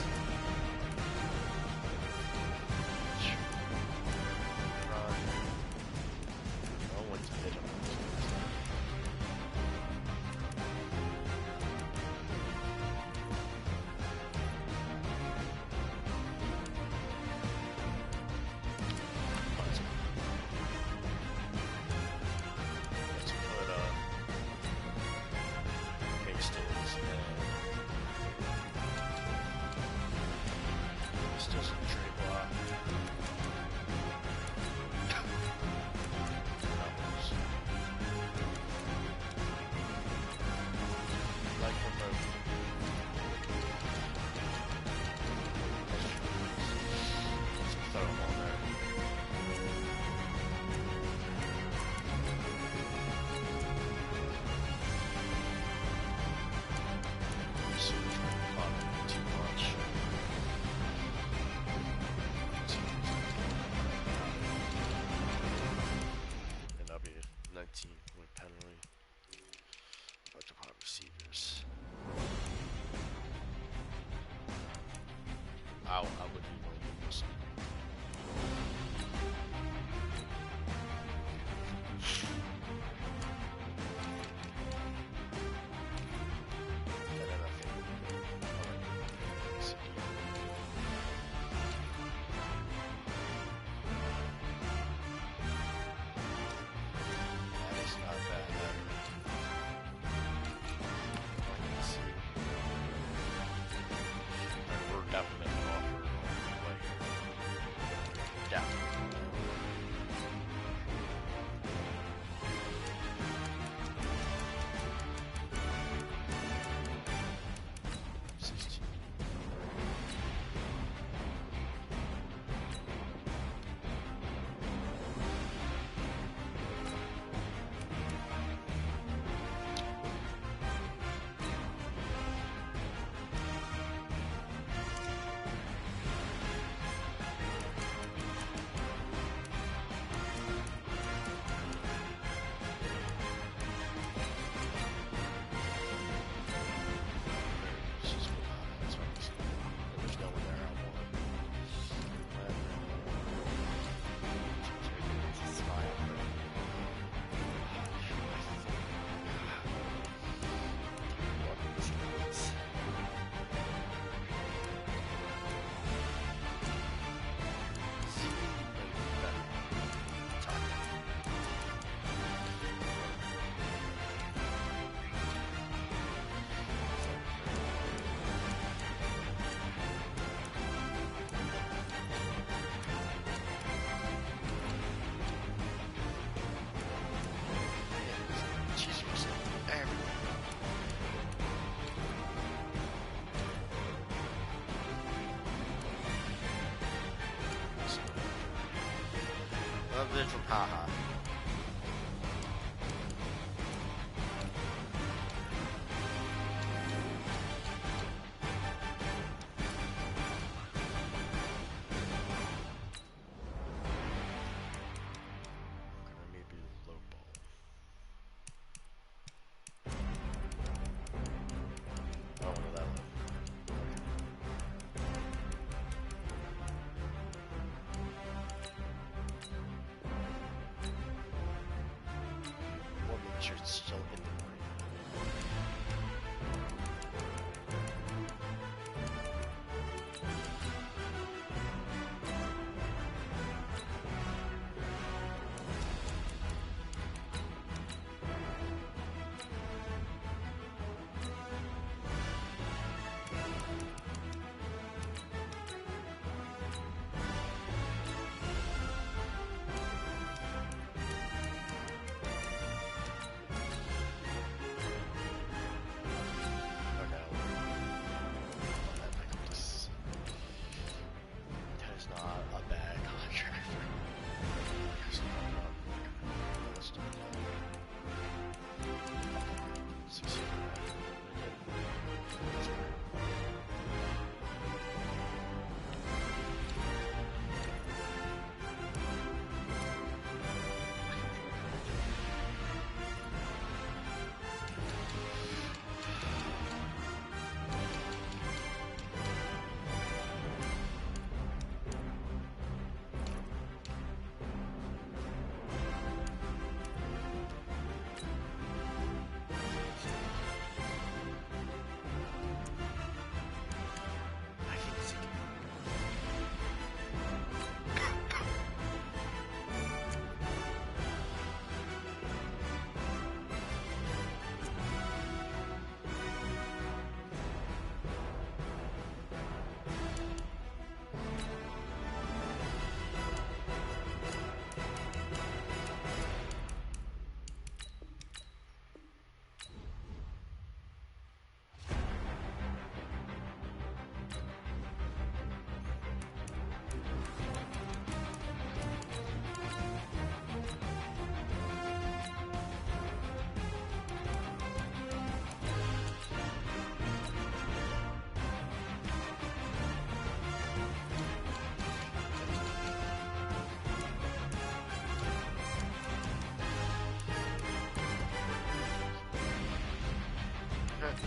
Speaker 8: Love it from Haha. Maybe low ball. Oh, no, that one. Make sure it's still in the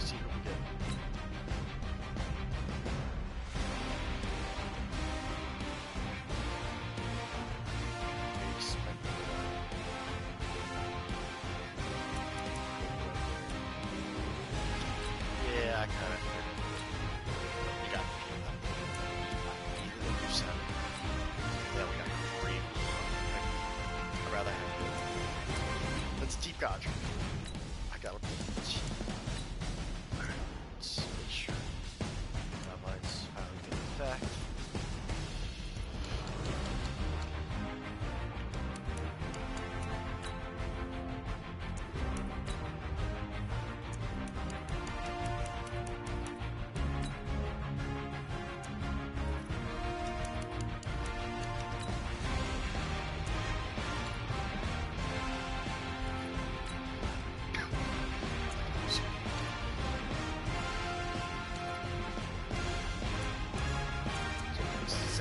Speaker 8: see what we get.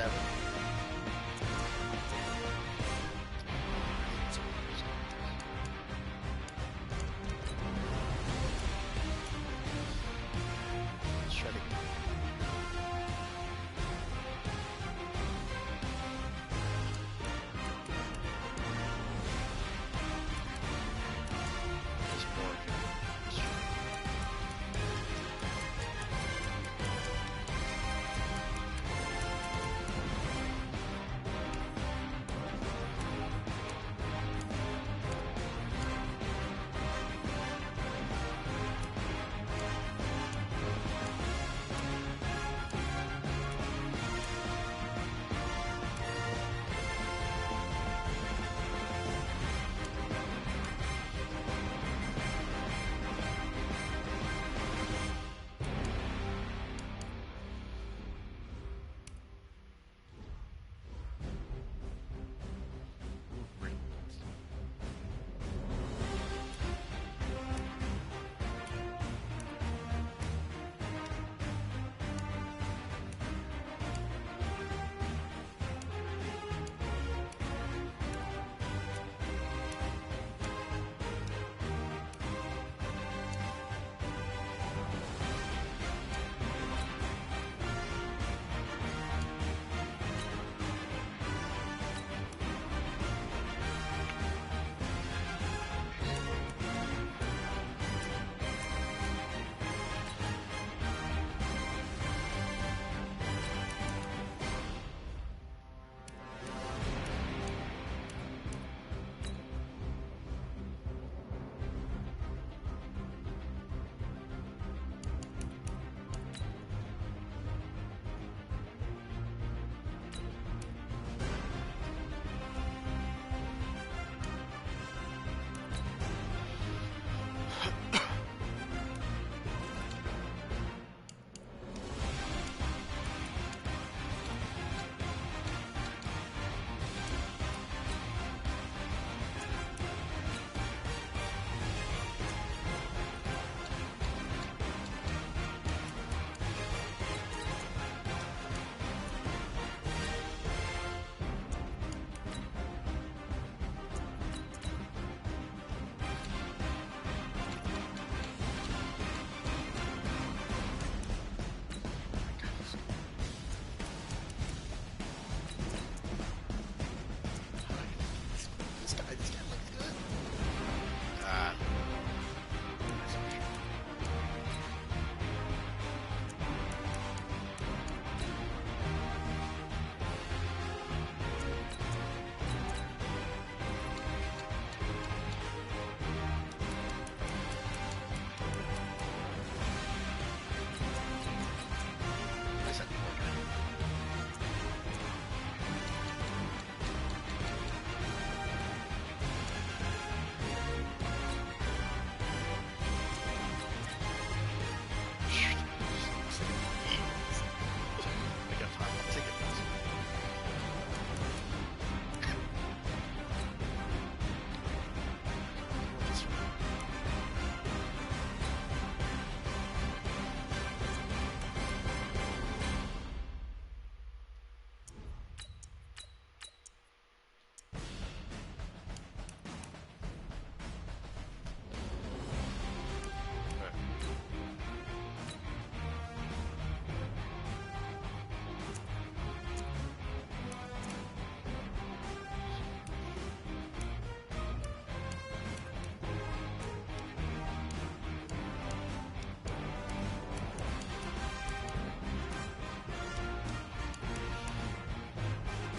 Speaker 8: 7. Shredding. There's more here.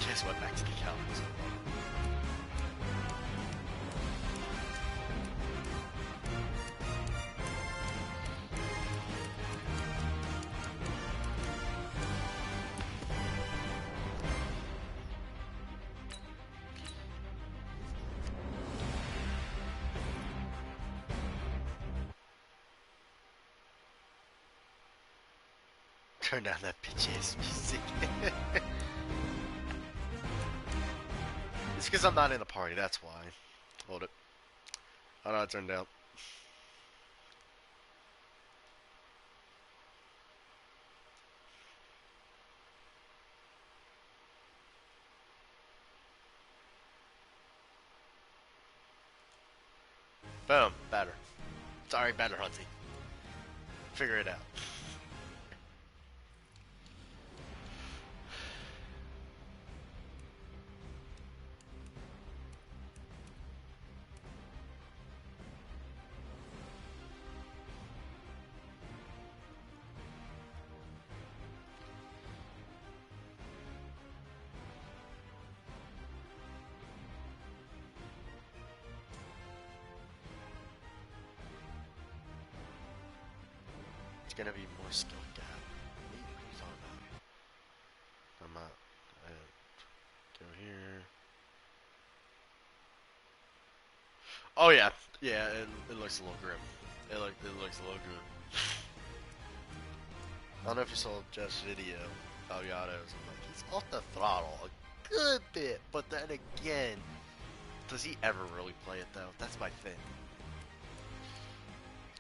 Speaker 8: Just went back to the Cowboys. Turn down that bitch-ass music. It's because I'm not in the party, that's why. Hold it. How do I turn down? Boom. Better. Sorry, better, Hunty. Figure it out. It's gonna be more skill gap. What are you talking about? I'm out. Go here. Oh yeah, yeah. It looks a little grim. It looks a little good. I don't know if you saw Jeff's video. Algado's. I'm like, he's off the throttle a good bit, but then again, does he ever really play it though? That's my thing.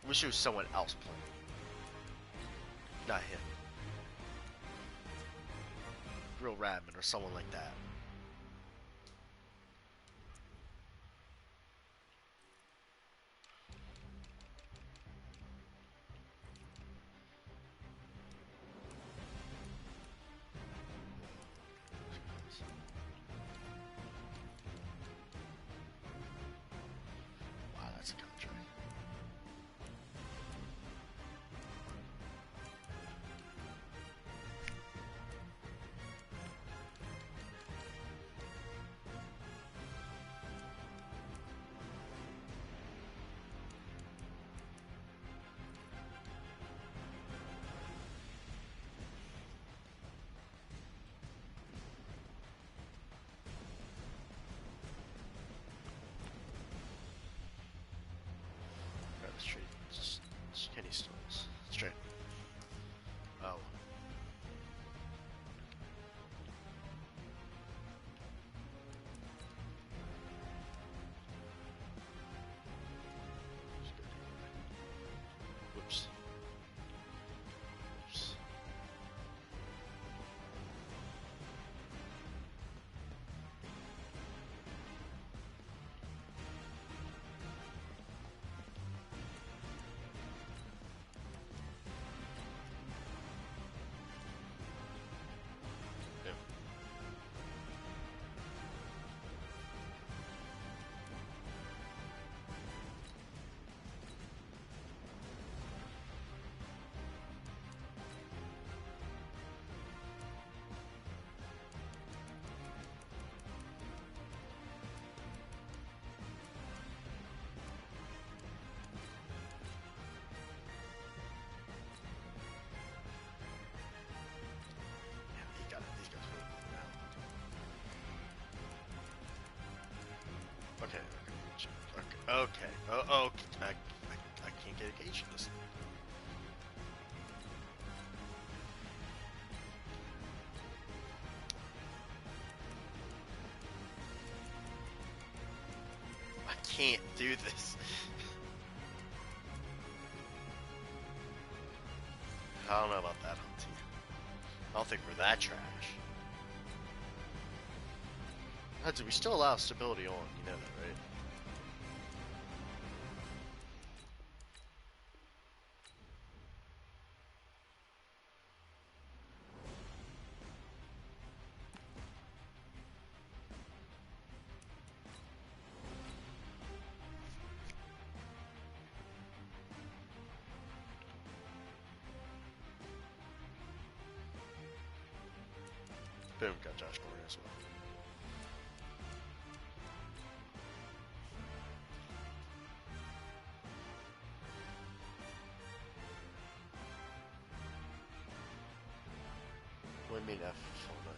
Speaker 8: Wish it was someone else playing. Not him. Real Radman or someone like that. Wow, that's a contract. Straight, just skinny stools. Straight. Oh. Whoops. Whoops. Okay. Okay. Oh, I can't get a gauge for this. I can't do this. I don't know about that, Hunty. I don't think we're that trash. We still allow stability on, you know that, right? Boom, got Josh Gordon as well. What do you mean F full nine?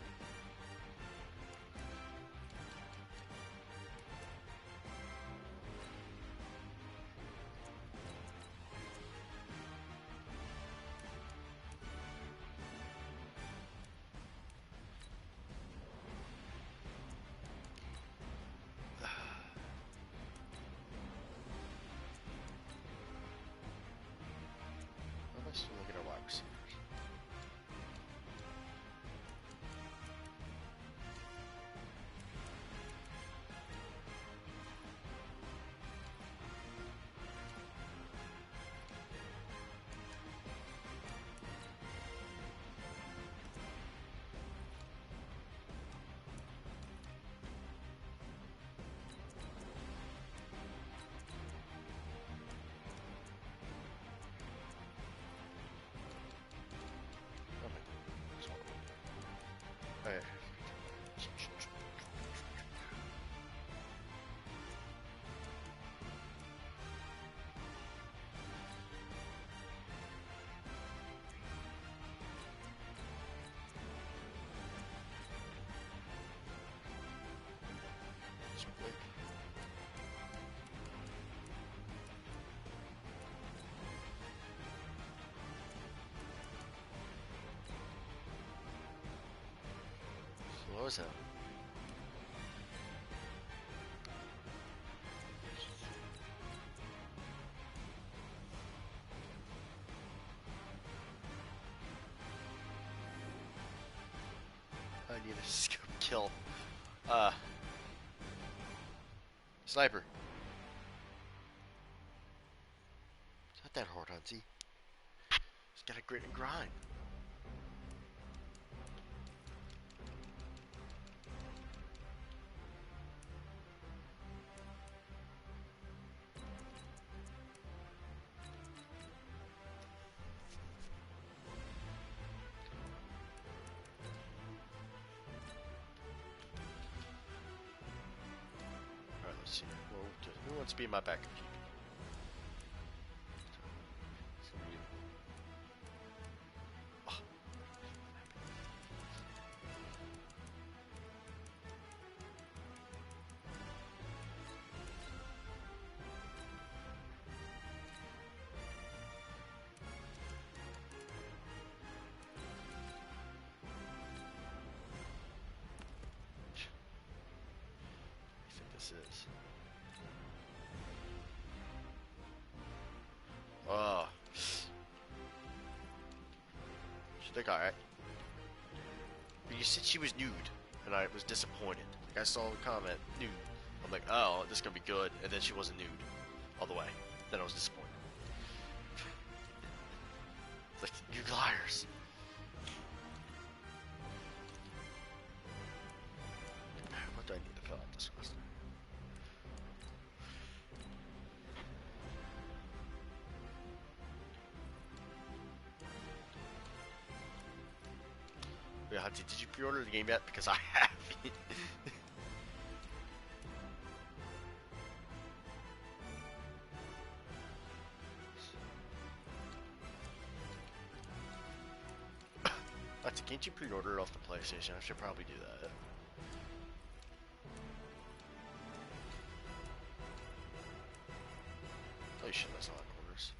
Speaker 8: How am I still looking at wide receivers? was him. I need a scoop kill. Sniper. It's not that hard, Huntsy. He's got a grit and grind. Alright, let's see. Who wants to be my backup keeper? Is. Oh. She looked alright. But you said she was nude, and I was disappointed. Like I saw the comment, nude. I'm like, oh, this is gonna be good, and then she wasn't nude all the way. Then I was disappointed. It's like, you liars. What do I need to fill out this roster? Yeah, Hunty, did you pre-order the game yet? Because I haven't. Hunty, can't you pre-order it off the PlayStation? I should probably do that. Oh, you should. That's not orders.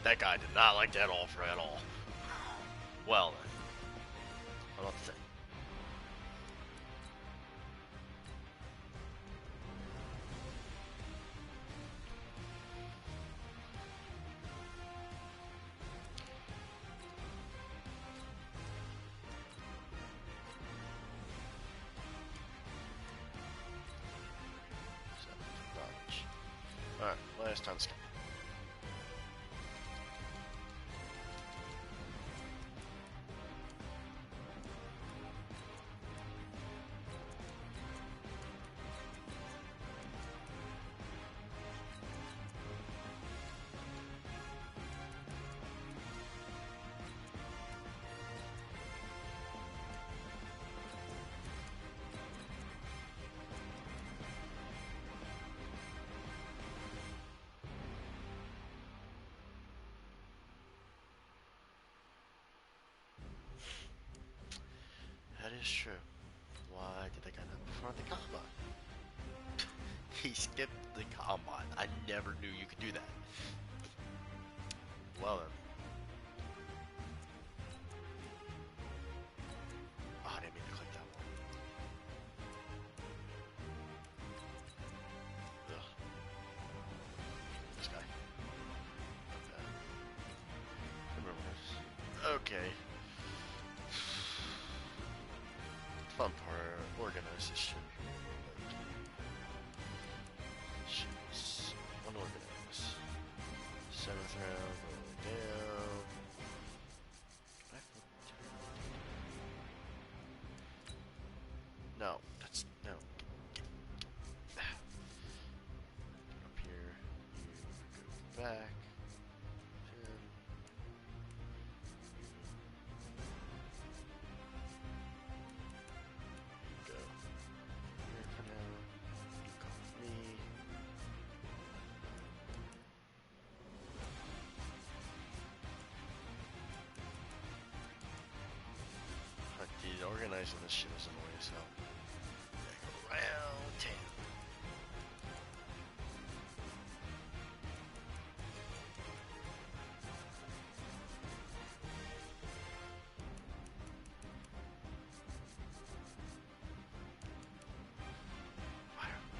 Speaker 8: That guy did not like that offer at all. Well then. I don't know what to say. Alright, last time scan. That's true. Why did I get up before the combine? He skipped the combine. I never knew you could do that. Well then. Oh, I didn't mean to click that one. Ugh. This guy. Okay. Fun part, organize this shit. Jeez. Unorganized. 7th round, all the way down. No, that's no. Up here, you go back. 10. Go here for now. You come with me. Fuck, dude, organizing this shit is annoying as hell. Round 10.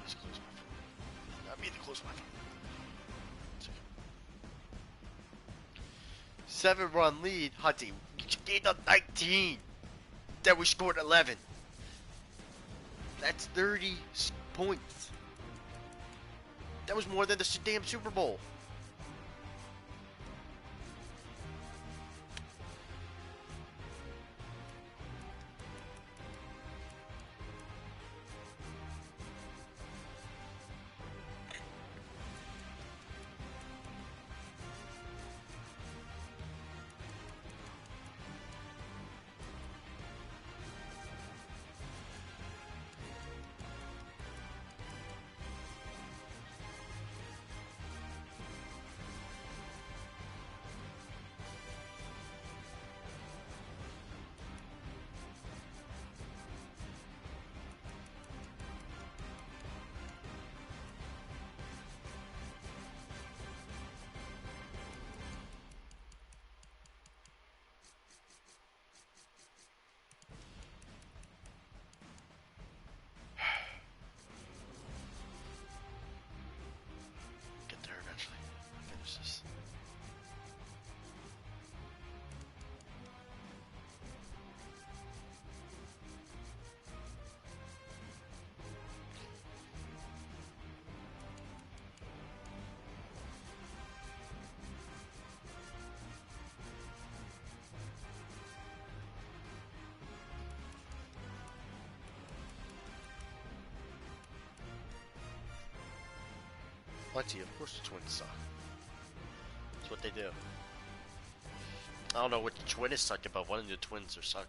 Speaker 8: Let's close my phone. I mean to close my phone. 7-run lead. Huddy, you gained up 19. Then we scored 11. That's 30 points. That was more than the damn Super Bowl. Get there eventually. Finish this. Plenty, of course the Twins suck. That's what they do. I don't know what the Twins suck about. One of the Twins are sucking.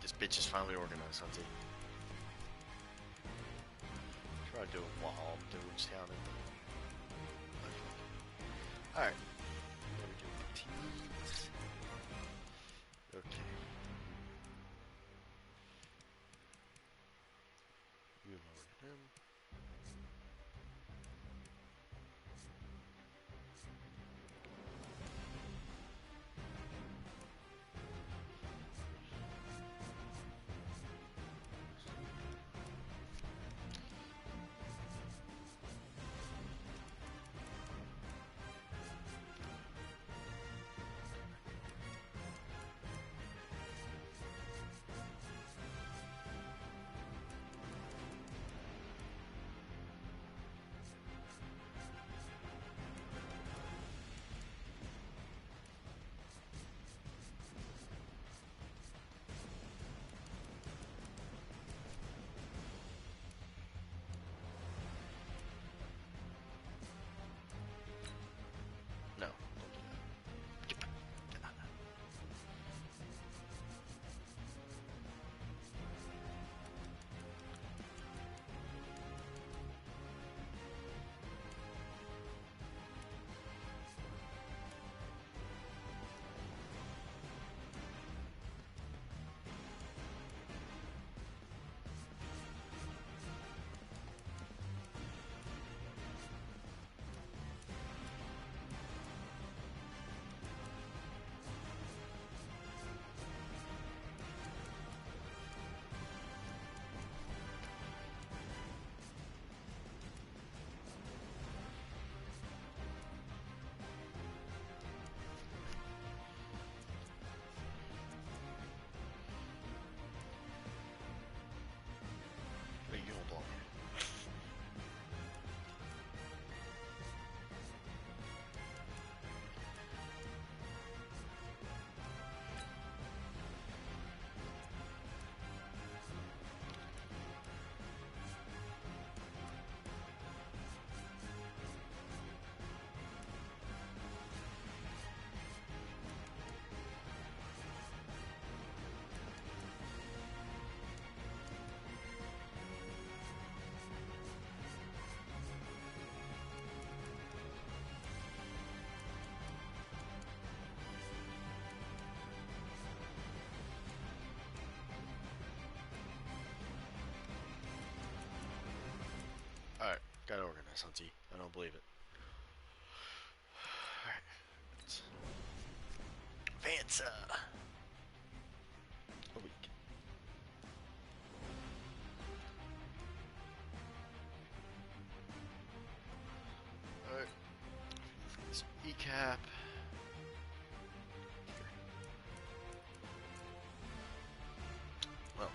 Speaker 8: This bitch is finally organized, Hunty. Try to do it while I'm doing sound. Alright. What are we doing? Teams. Okay. You lower him. No, don't do that. Get out of that. Wait, you don't belong here. Alright, gotta organize, Hunty. I don't believe it. Alright. Advance, a week. Alright. This E-cap. Well.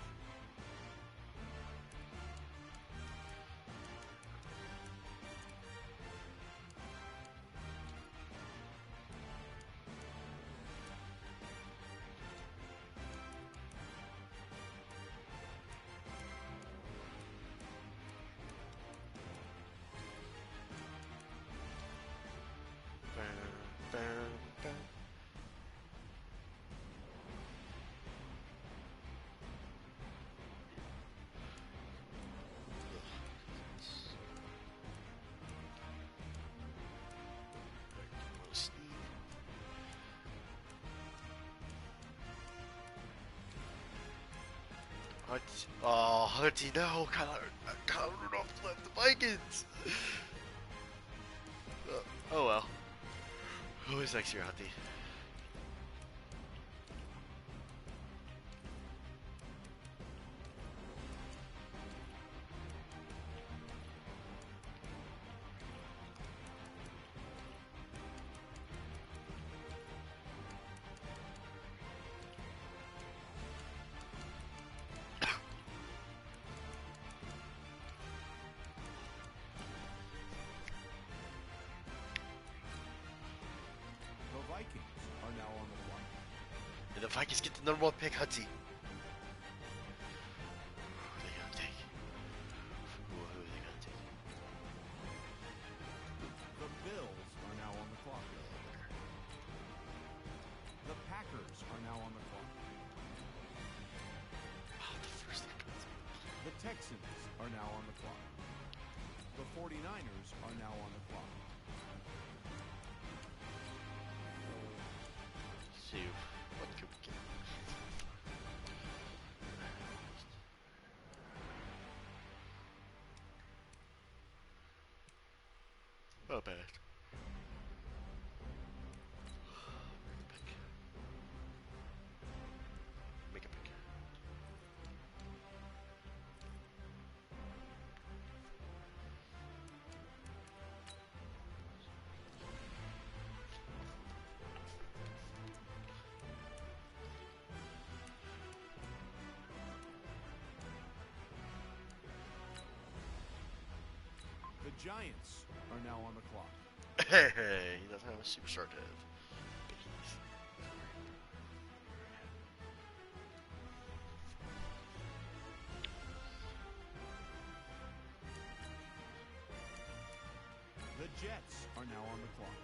Speaker 8: Oh, Hunty, no, Kyler Rudolph left the Vikings. Oh well. Who is next year, Hunty?
Speaker 9: Vikings are now on the clock.
Speaker 8: And the Vikings get the #1 pick, Hunty. Who are they gonna take? Who are they gonna take?
Speaker 9: The Bills are now on the clock. The Packers are now on the clock. Texans are now on the clock. The 49ers are now on the clock.
Speaker 8: Let's see, what could we get? Well, bad. Make a pick.
Speaker 9: The Giants are now on the clock.
Speaker 8: Hey, he doesn't have a superstar to have.
Speaker 9: The Jets are now on the clock.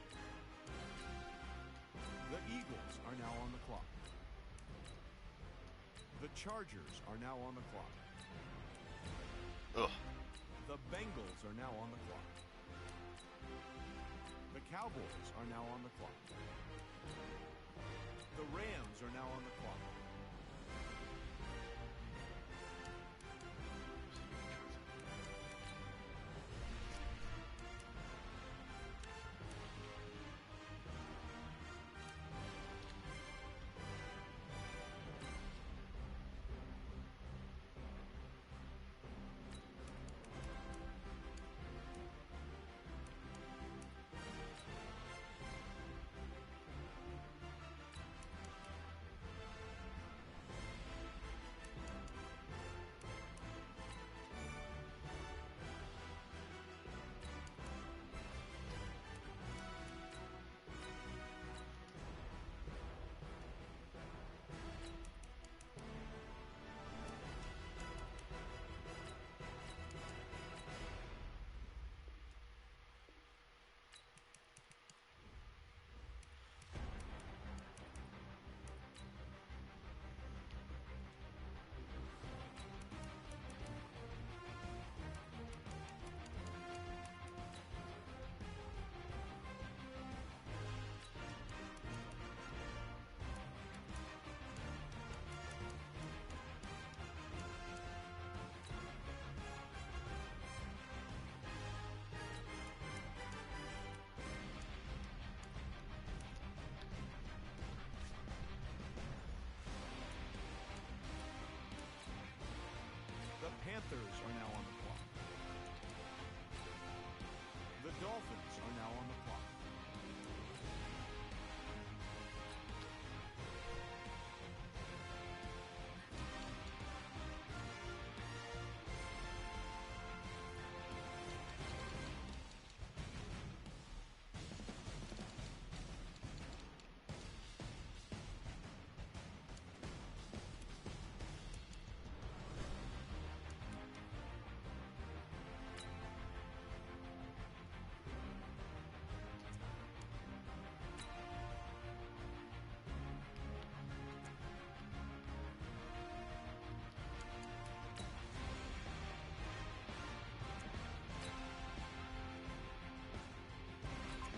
Speaker 9: The Eagles are now on the clock. The Chargers are now on the clock.
Speaker 8: Ugh.
Speaker 9: The Bengals are now on the clock. The Cowboys are now on the clock. The Rams are now on the clock. The Panthers are now on the clock. The Dolphins are now on the clock.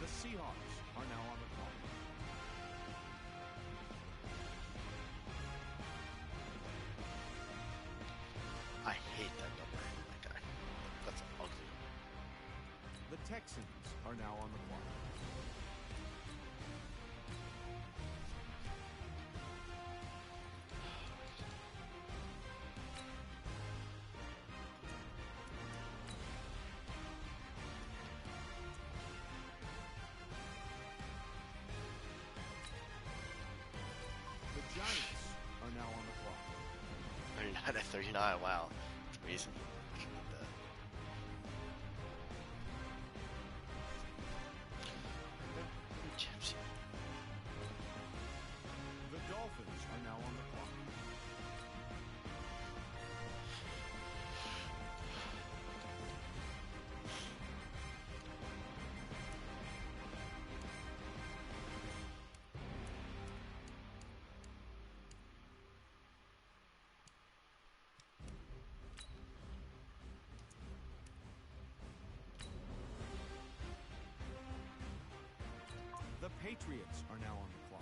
Speaker 9: The Seahawks are now on the clock.
Speaker 8: I hate that number. That guy. That's ugly.
Speaker 9: The Texans are now on the clock. The Giants are now on the clock.
Speaker 8: 39 at 39. Wow. That's amazing. Gypsy.
Speaker 9: The Dolphins are now on the clock. Patriots are now on the clock.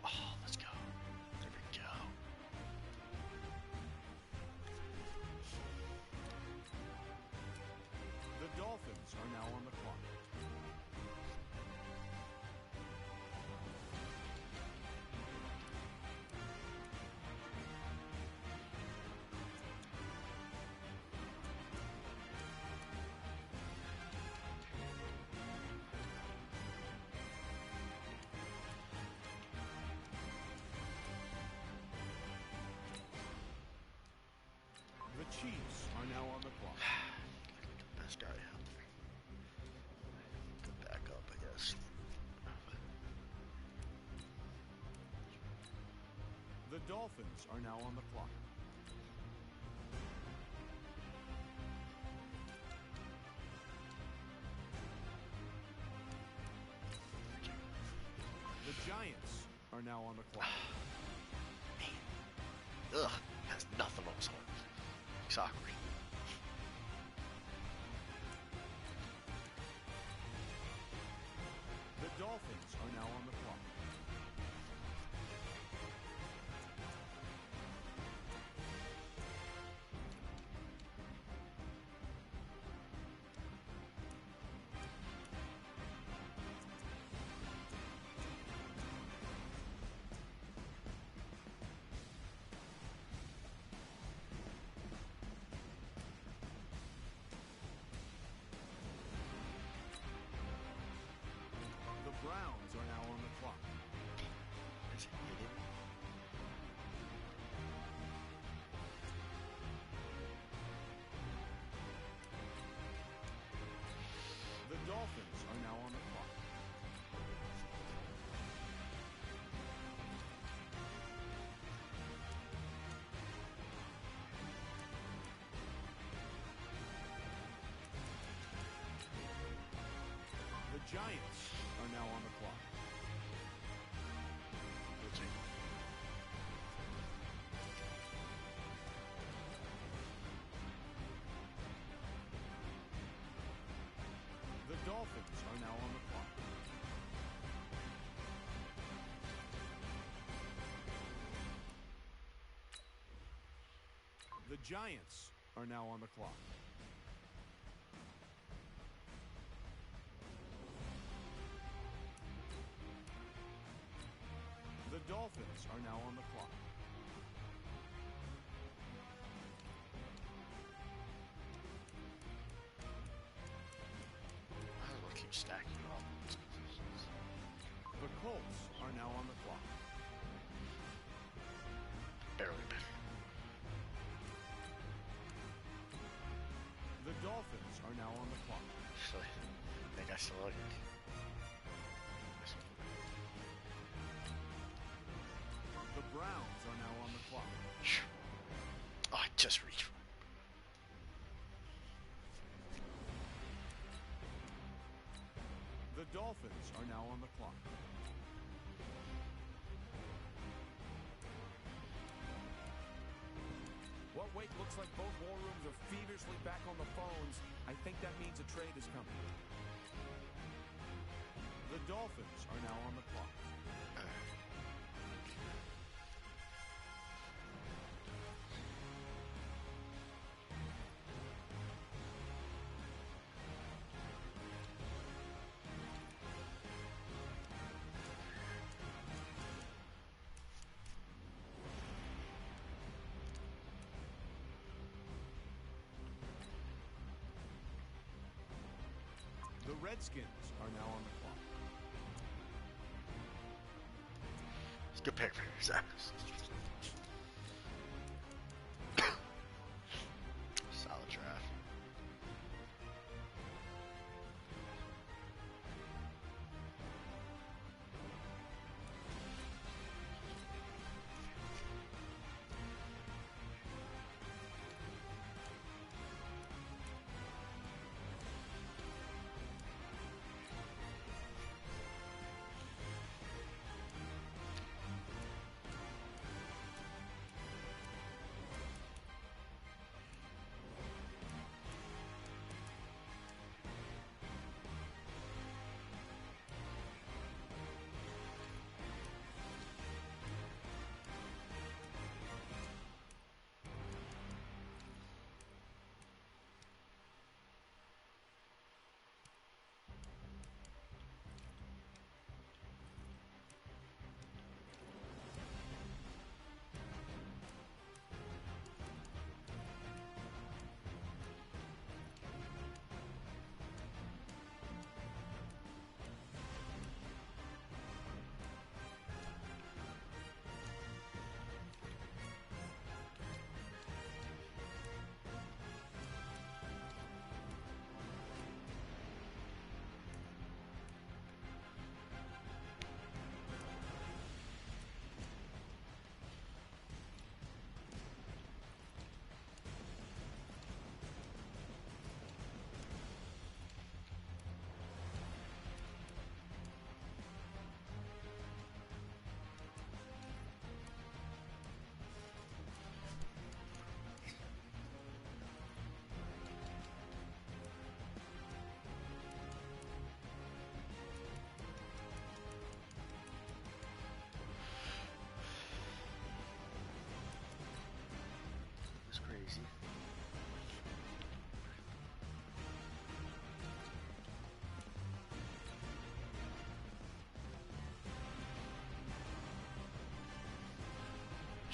Speaker 8: Oh, let's go. There we go.
Speaker 9: The Dolphins are now on the clock. The Chiefs are now on the clock.
Speaker 8: Best guy out there. Go back up, I guess.
Speaker 9: The Dolphins are now on the clock. The Giants are now on the clock.
Speaker 8: Ugh, has nothing on his arms. Soccer.
Speaker 9: The Dolphins are now on the clock. The Browns are now on the clock.
Speaker 8: Is it hidden?
Speaker 9: The Dolphins are now on the clock. The Giants are now on the clock.
Speaker 8: Let's see.
Speaker 9: The Dolphins are now on the clock. The Giants are now on the clock. The Dolphins are now on the clock.
Speaker 8: I don't want to keep stacking up.
Speaker 9: The Colts are now on the clock.
Speaker 8: Barely better.
Speaker 9: The Dolphins are now on the clock.
Speaker 8: Actually, I think I still like it.
Speaker 9: The Browns are now on the clock.
Speaker 8: Oh, I just reached.
Speaker 9: The Dolphins are now on the clock.
Speaker 10: What wait looks like both war rooms are feverishly back on the phones. I think that means a trade is coming.
Speaker 9: The Dolphins are now on the clock. The Redskins are now on the clock.
Speaker 8: It's a good pick for Zach. Solid draft.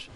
Speaker 8: Shut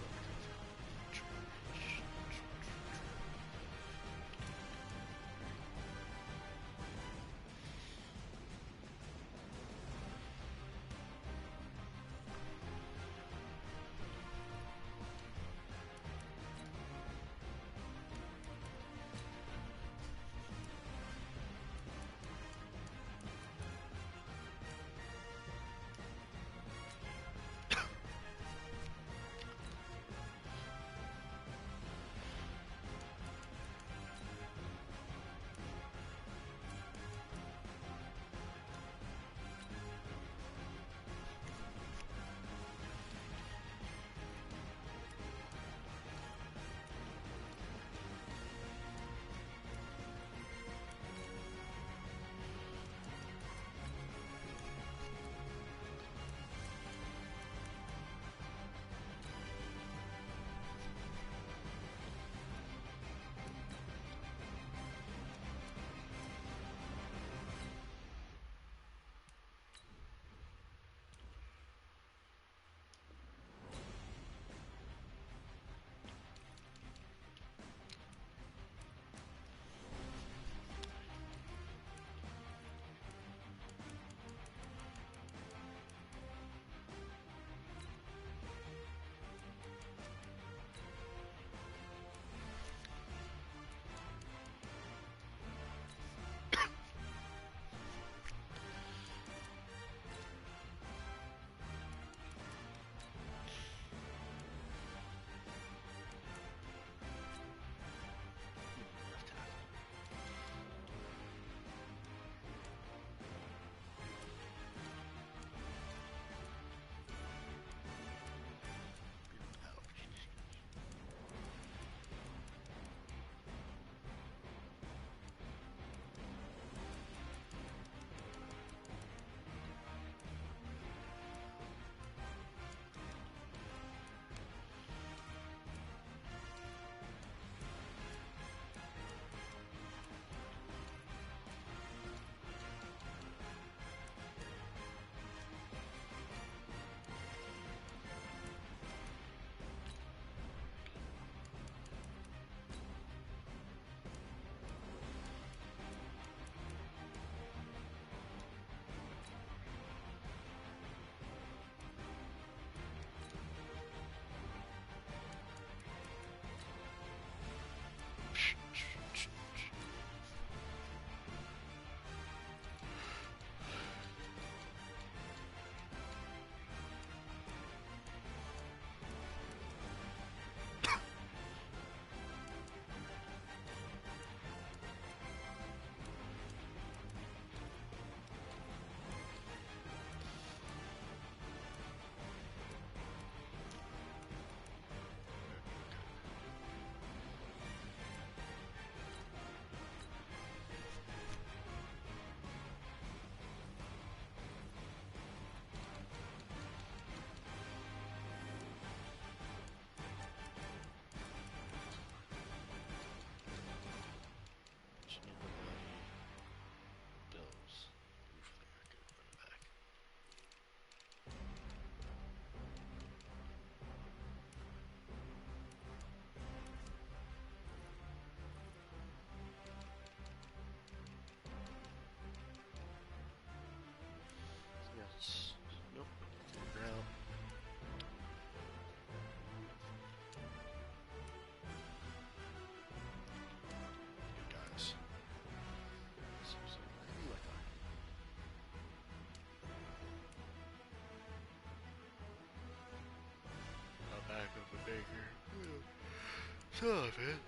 Speaker 8: up, man.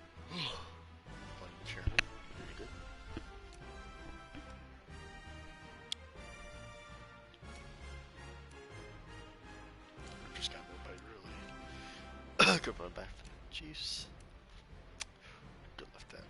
Speaker 8: Playing chairman. Pretty good. Just got nobody really. Could run back for the Chiefs. Good left that.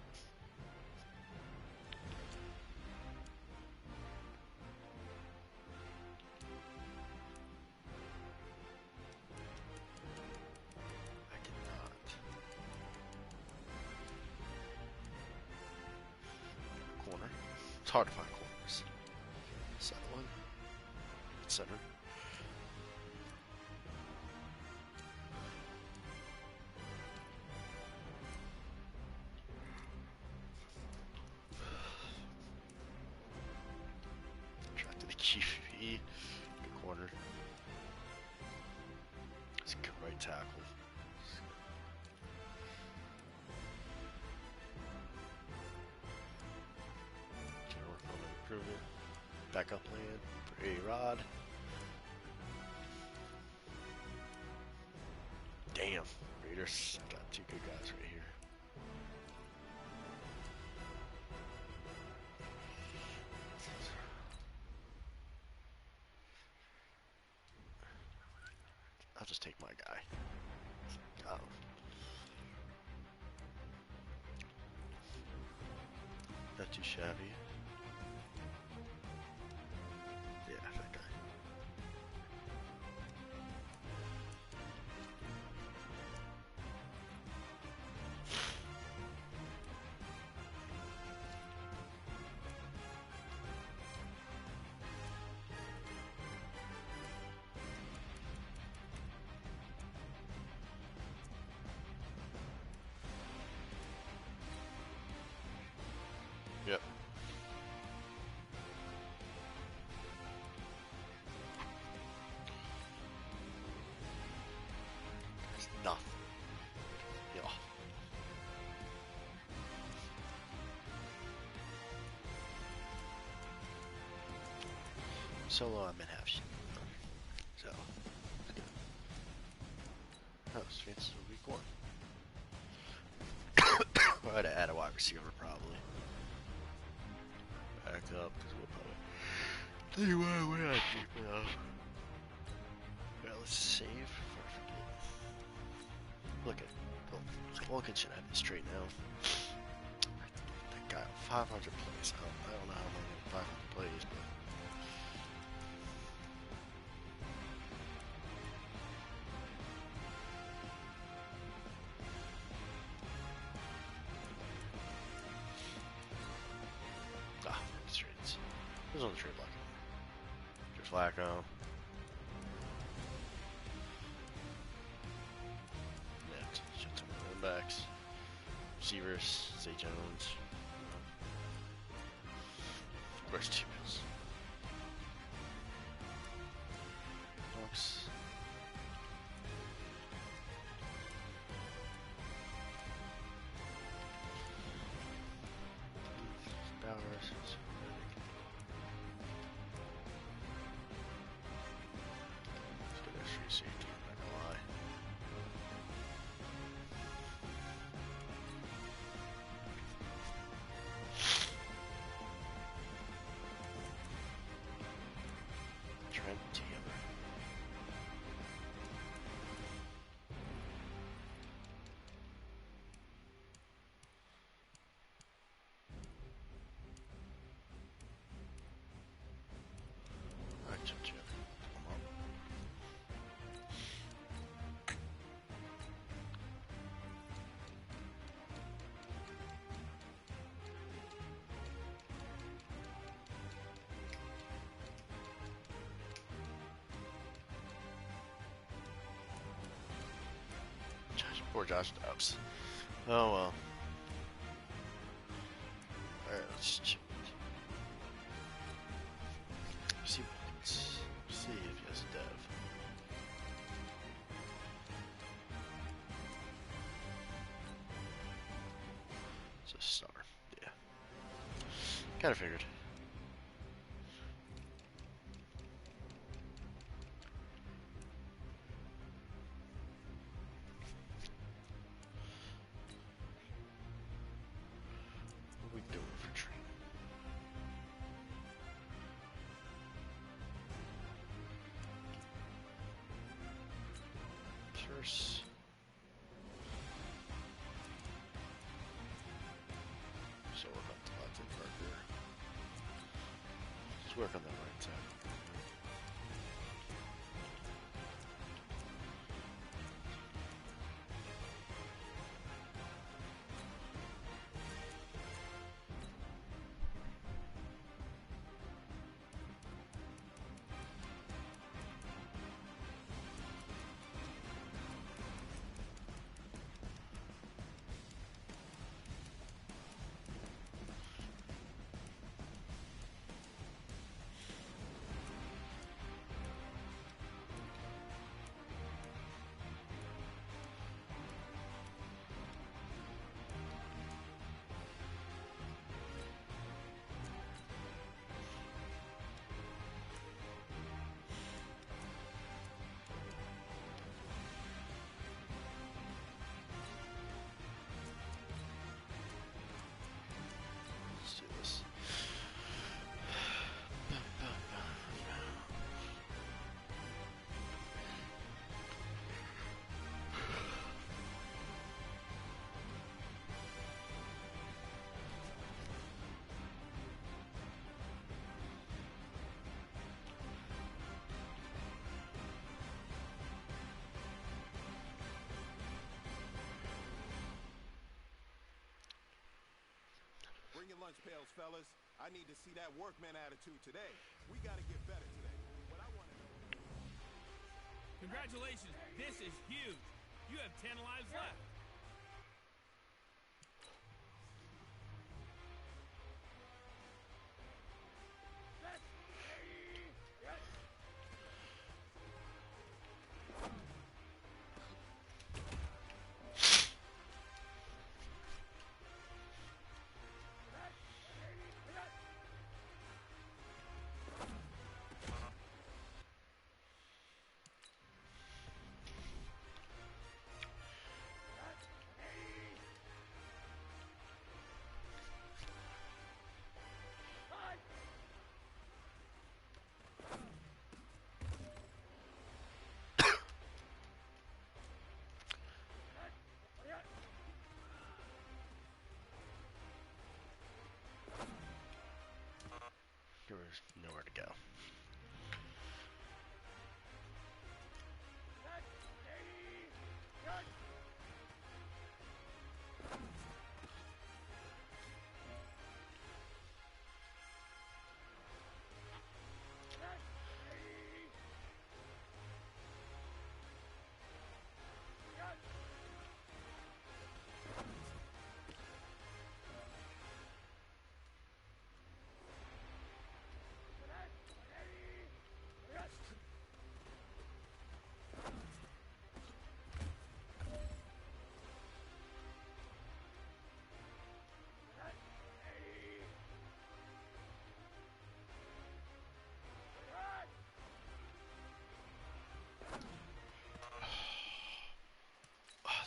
Speaker 8: It's hard to find corners. Side one. Center. GP. Good corner. It's a good right tackle. General work on improvement. Backup plan for A-Rod. Damn, Raiders got two good guys right here. I'll just take my guy. Oh. Not too shabby. Yeah, that guy. Yep. There's nothing. Yeah. Solo, I'm in half sheet. So, oh, Sphinx is week one. I'll have to add a wide receiver probably. Back up because we'll probably. Tell you what, we're not deep enough. Yeah, let's save before I forget. Look at Vulcan should have it straight now. That guy 500 plays. I don't know how many 500 plays, but. Who's on the trade block? Just Flacco. Next, shut some running backs. Receivers, Zay Jones. Where's two bills? Hawks. Bowers. Safety, I'm not gonna lie. Trent together. Alright, Trent together. Come on. Poor Josh Dobbs. Oh well. Alright, let's check. See if he has a dev. It's a star. Yeah. Kinda figured. Pierce. So we're about to Latin Parker. Let's work on that right side.
Speaker 9: Bring your lunch pails, fellas. I need to see that workman attitude today. We got to get better today. What I want to know.
Speaker 1: Congratulations. This is huge. You have 10 lives left.
Speaker 8: There's nowhere to go.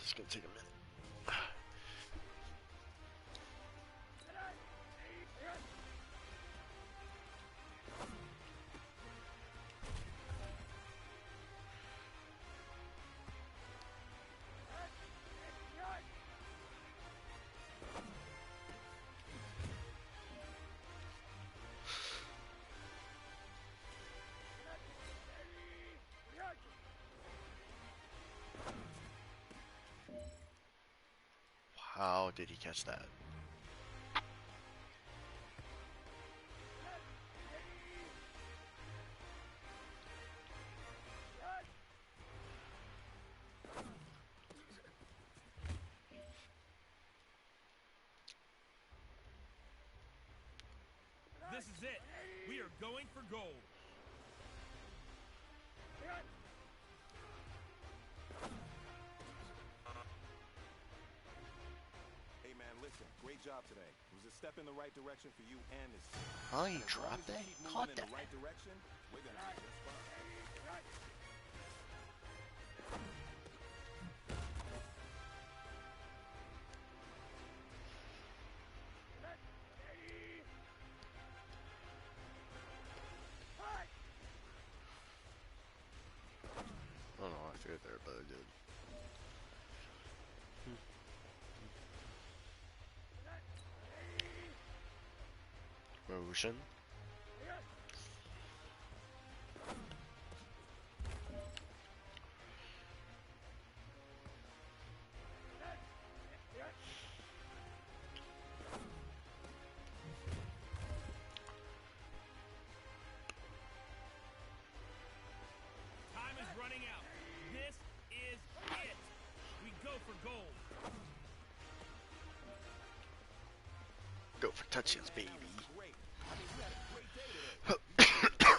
Speaker 8: It's gonna take a minute. How did he catch that?
Speaker 1: This is it. We are going for gold.
Speaker 9: Hey man, listen, great job today. It was a step in the right direction for you and this team.
Speaker 8: Oh, you
Speaker 9: And as long
Speaker 8: dropped
Speaker 9: as we
Speaker 8: that?
Speaker 9: keep moving
Speaker 8: Caught
Speaker 9: in
Speaker 8: that.
Speaker 9: the right direction, we're gonna be just fine.
Speaker 8: I don't know how I figured there, but I did. Motion.
Speaker 1: Time is running out. This is it. We go for gold.
Speaker 8: Go for touches, baby.
Speaker 9: Great. I mean, we had a great day today.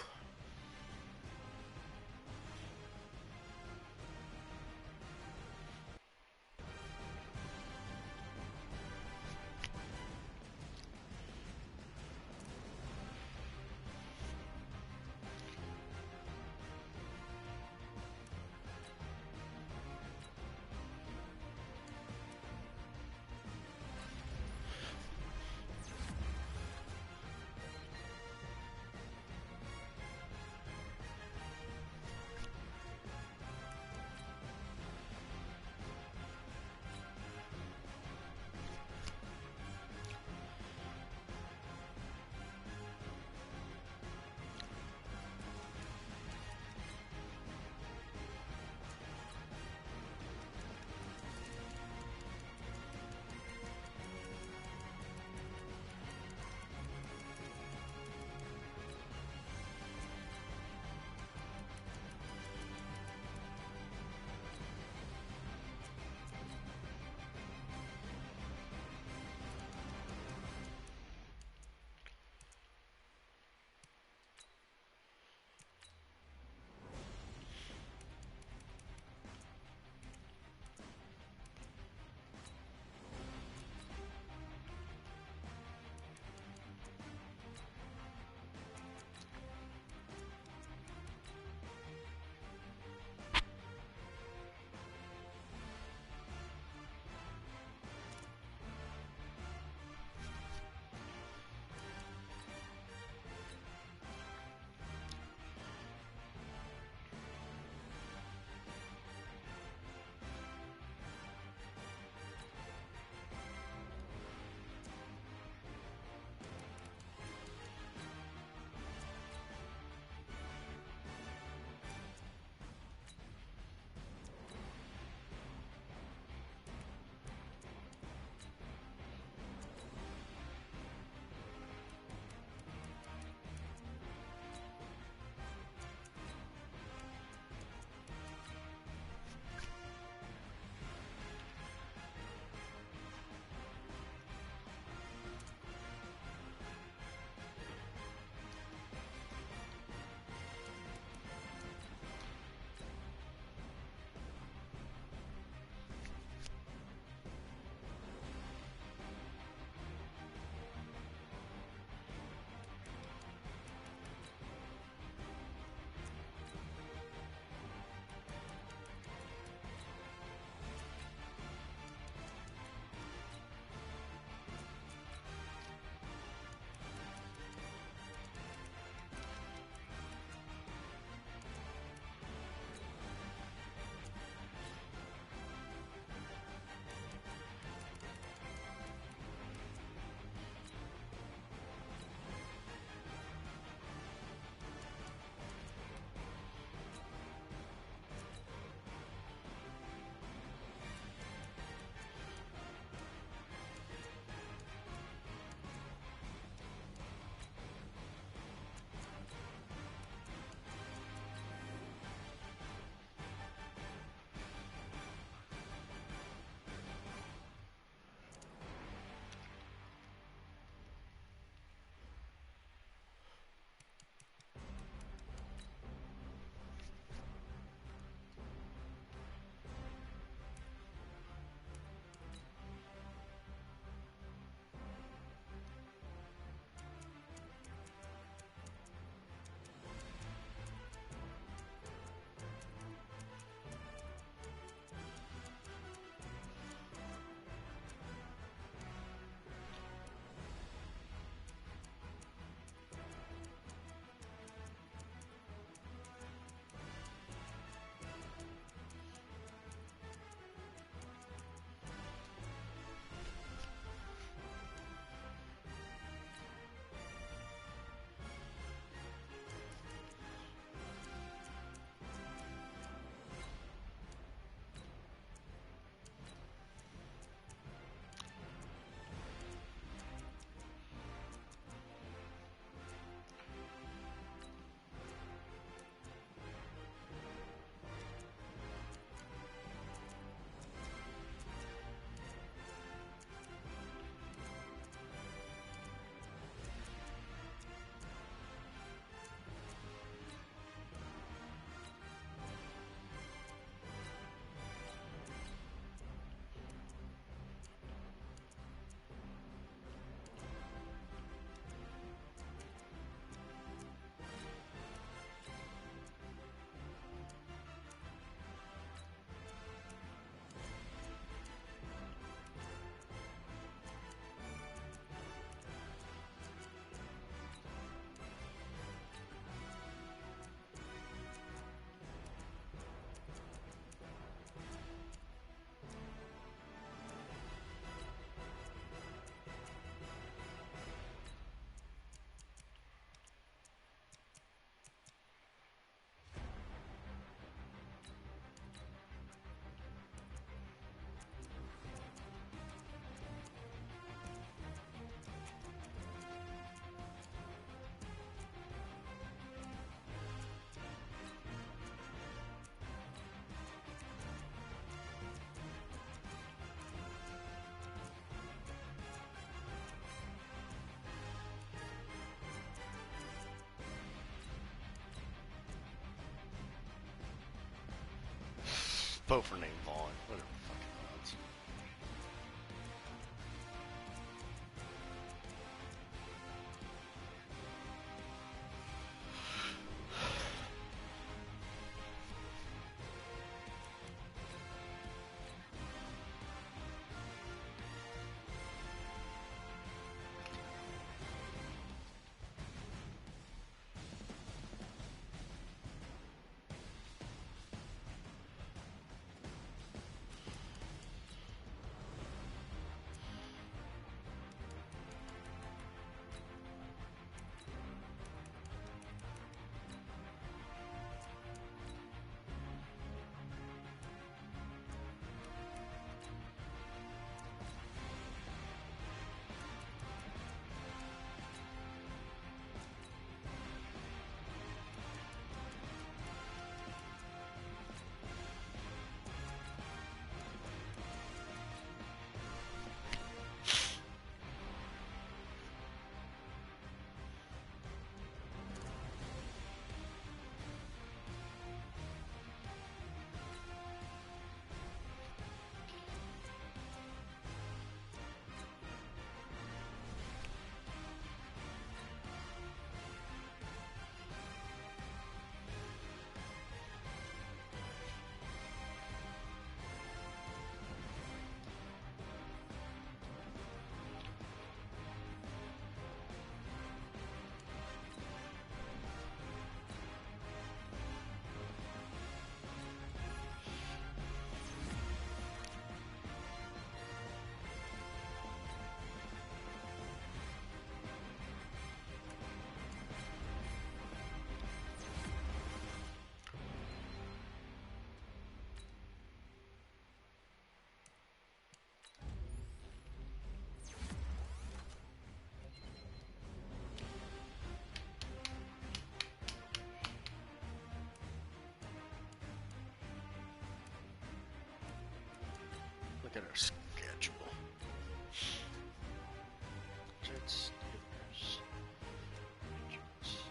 Speaker 8: Both are named Vaughn. Whatever fucking odds. Look at our schedule. Jets, Steelers, Patriots.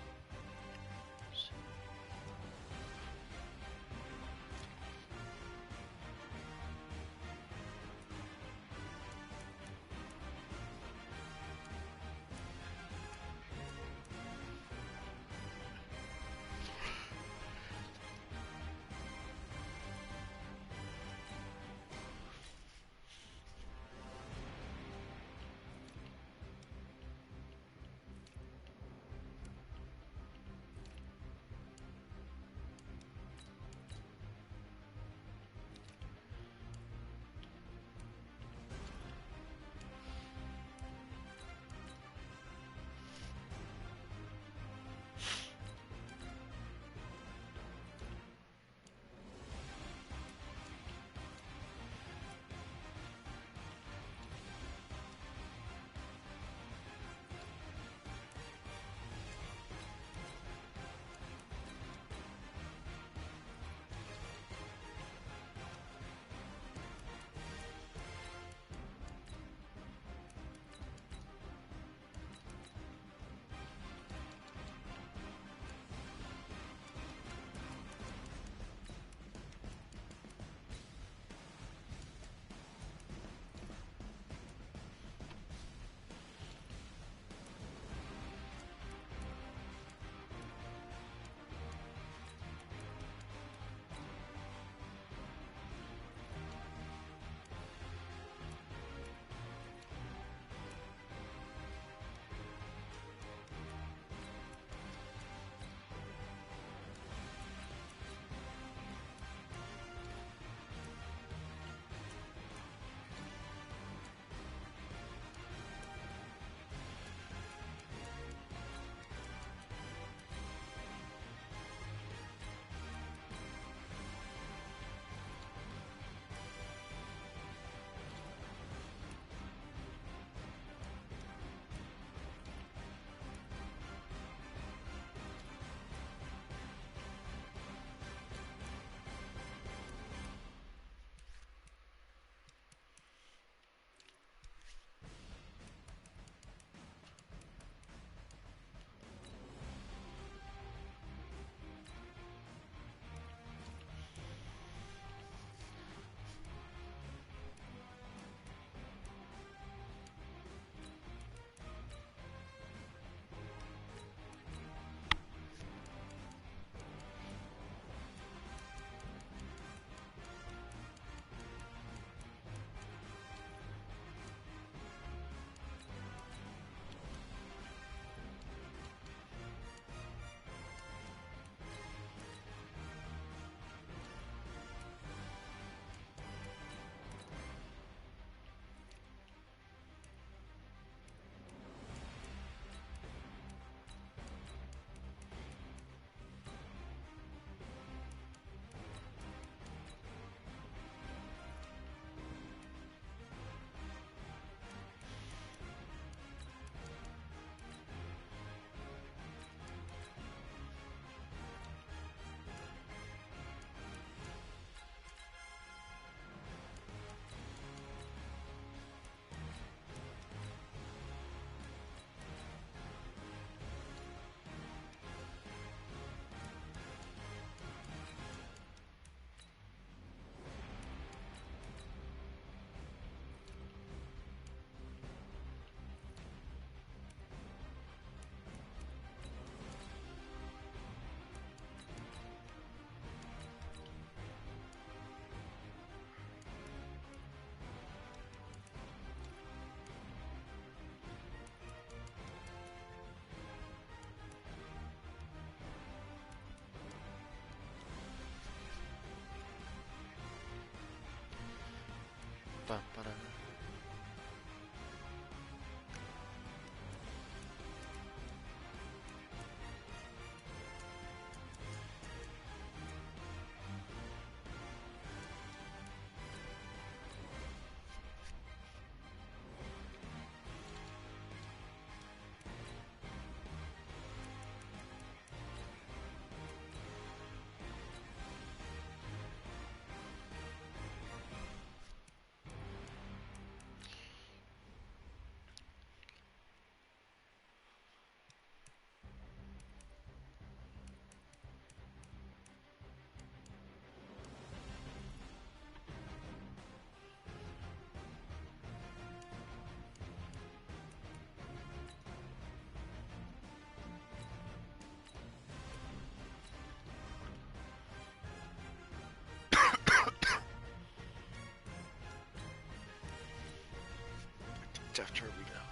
Speaker 8: after we go.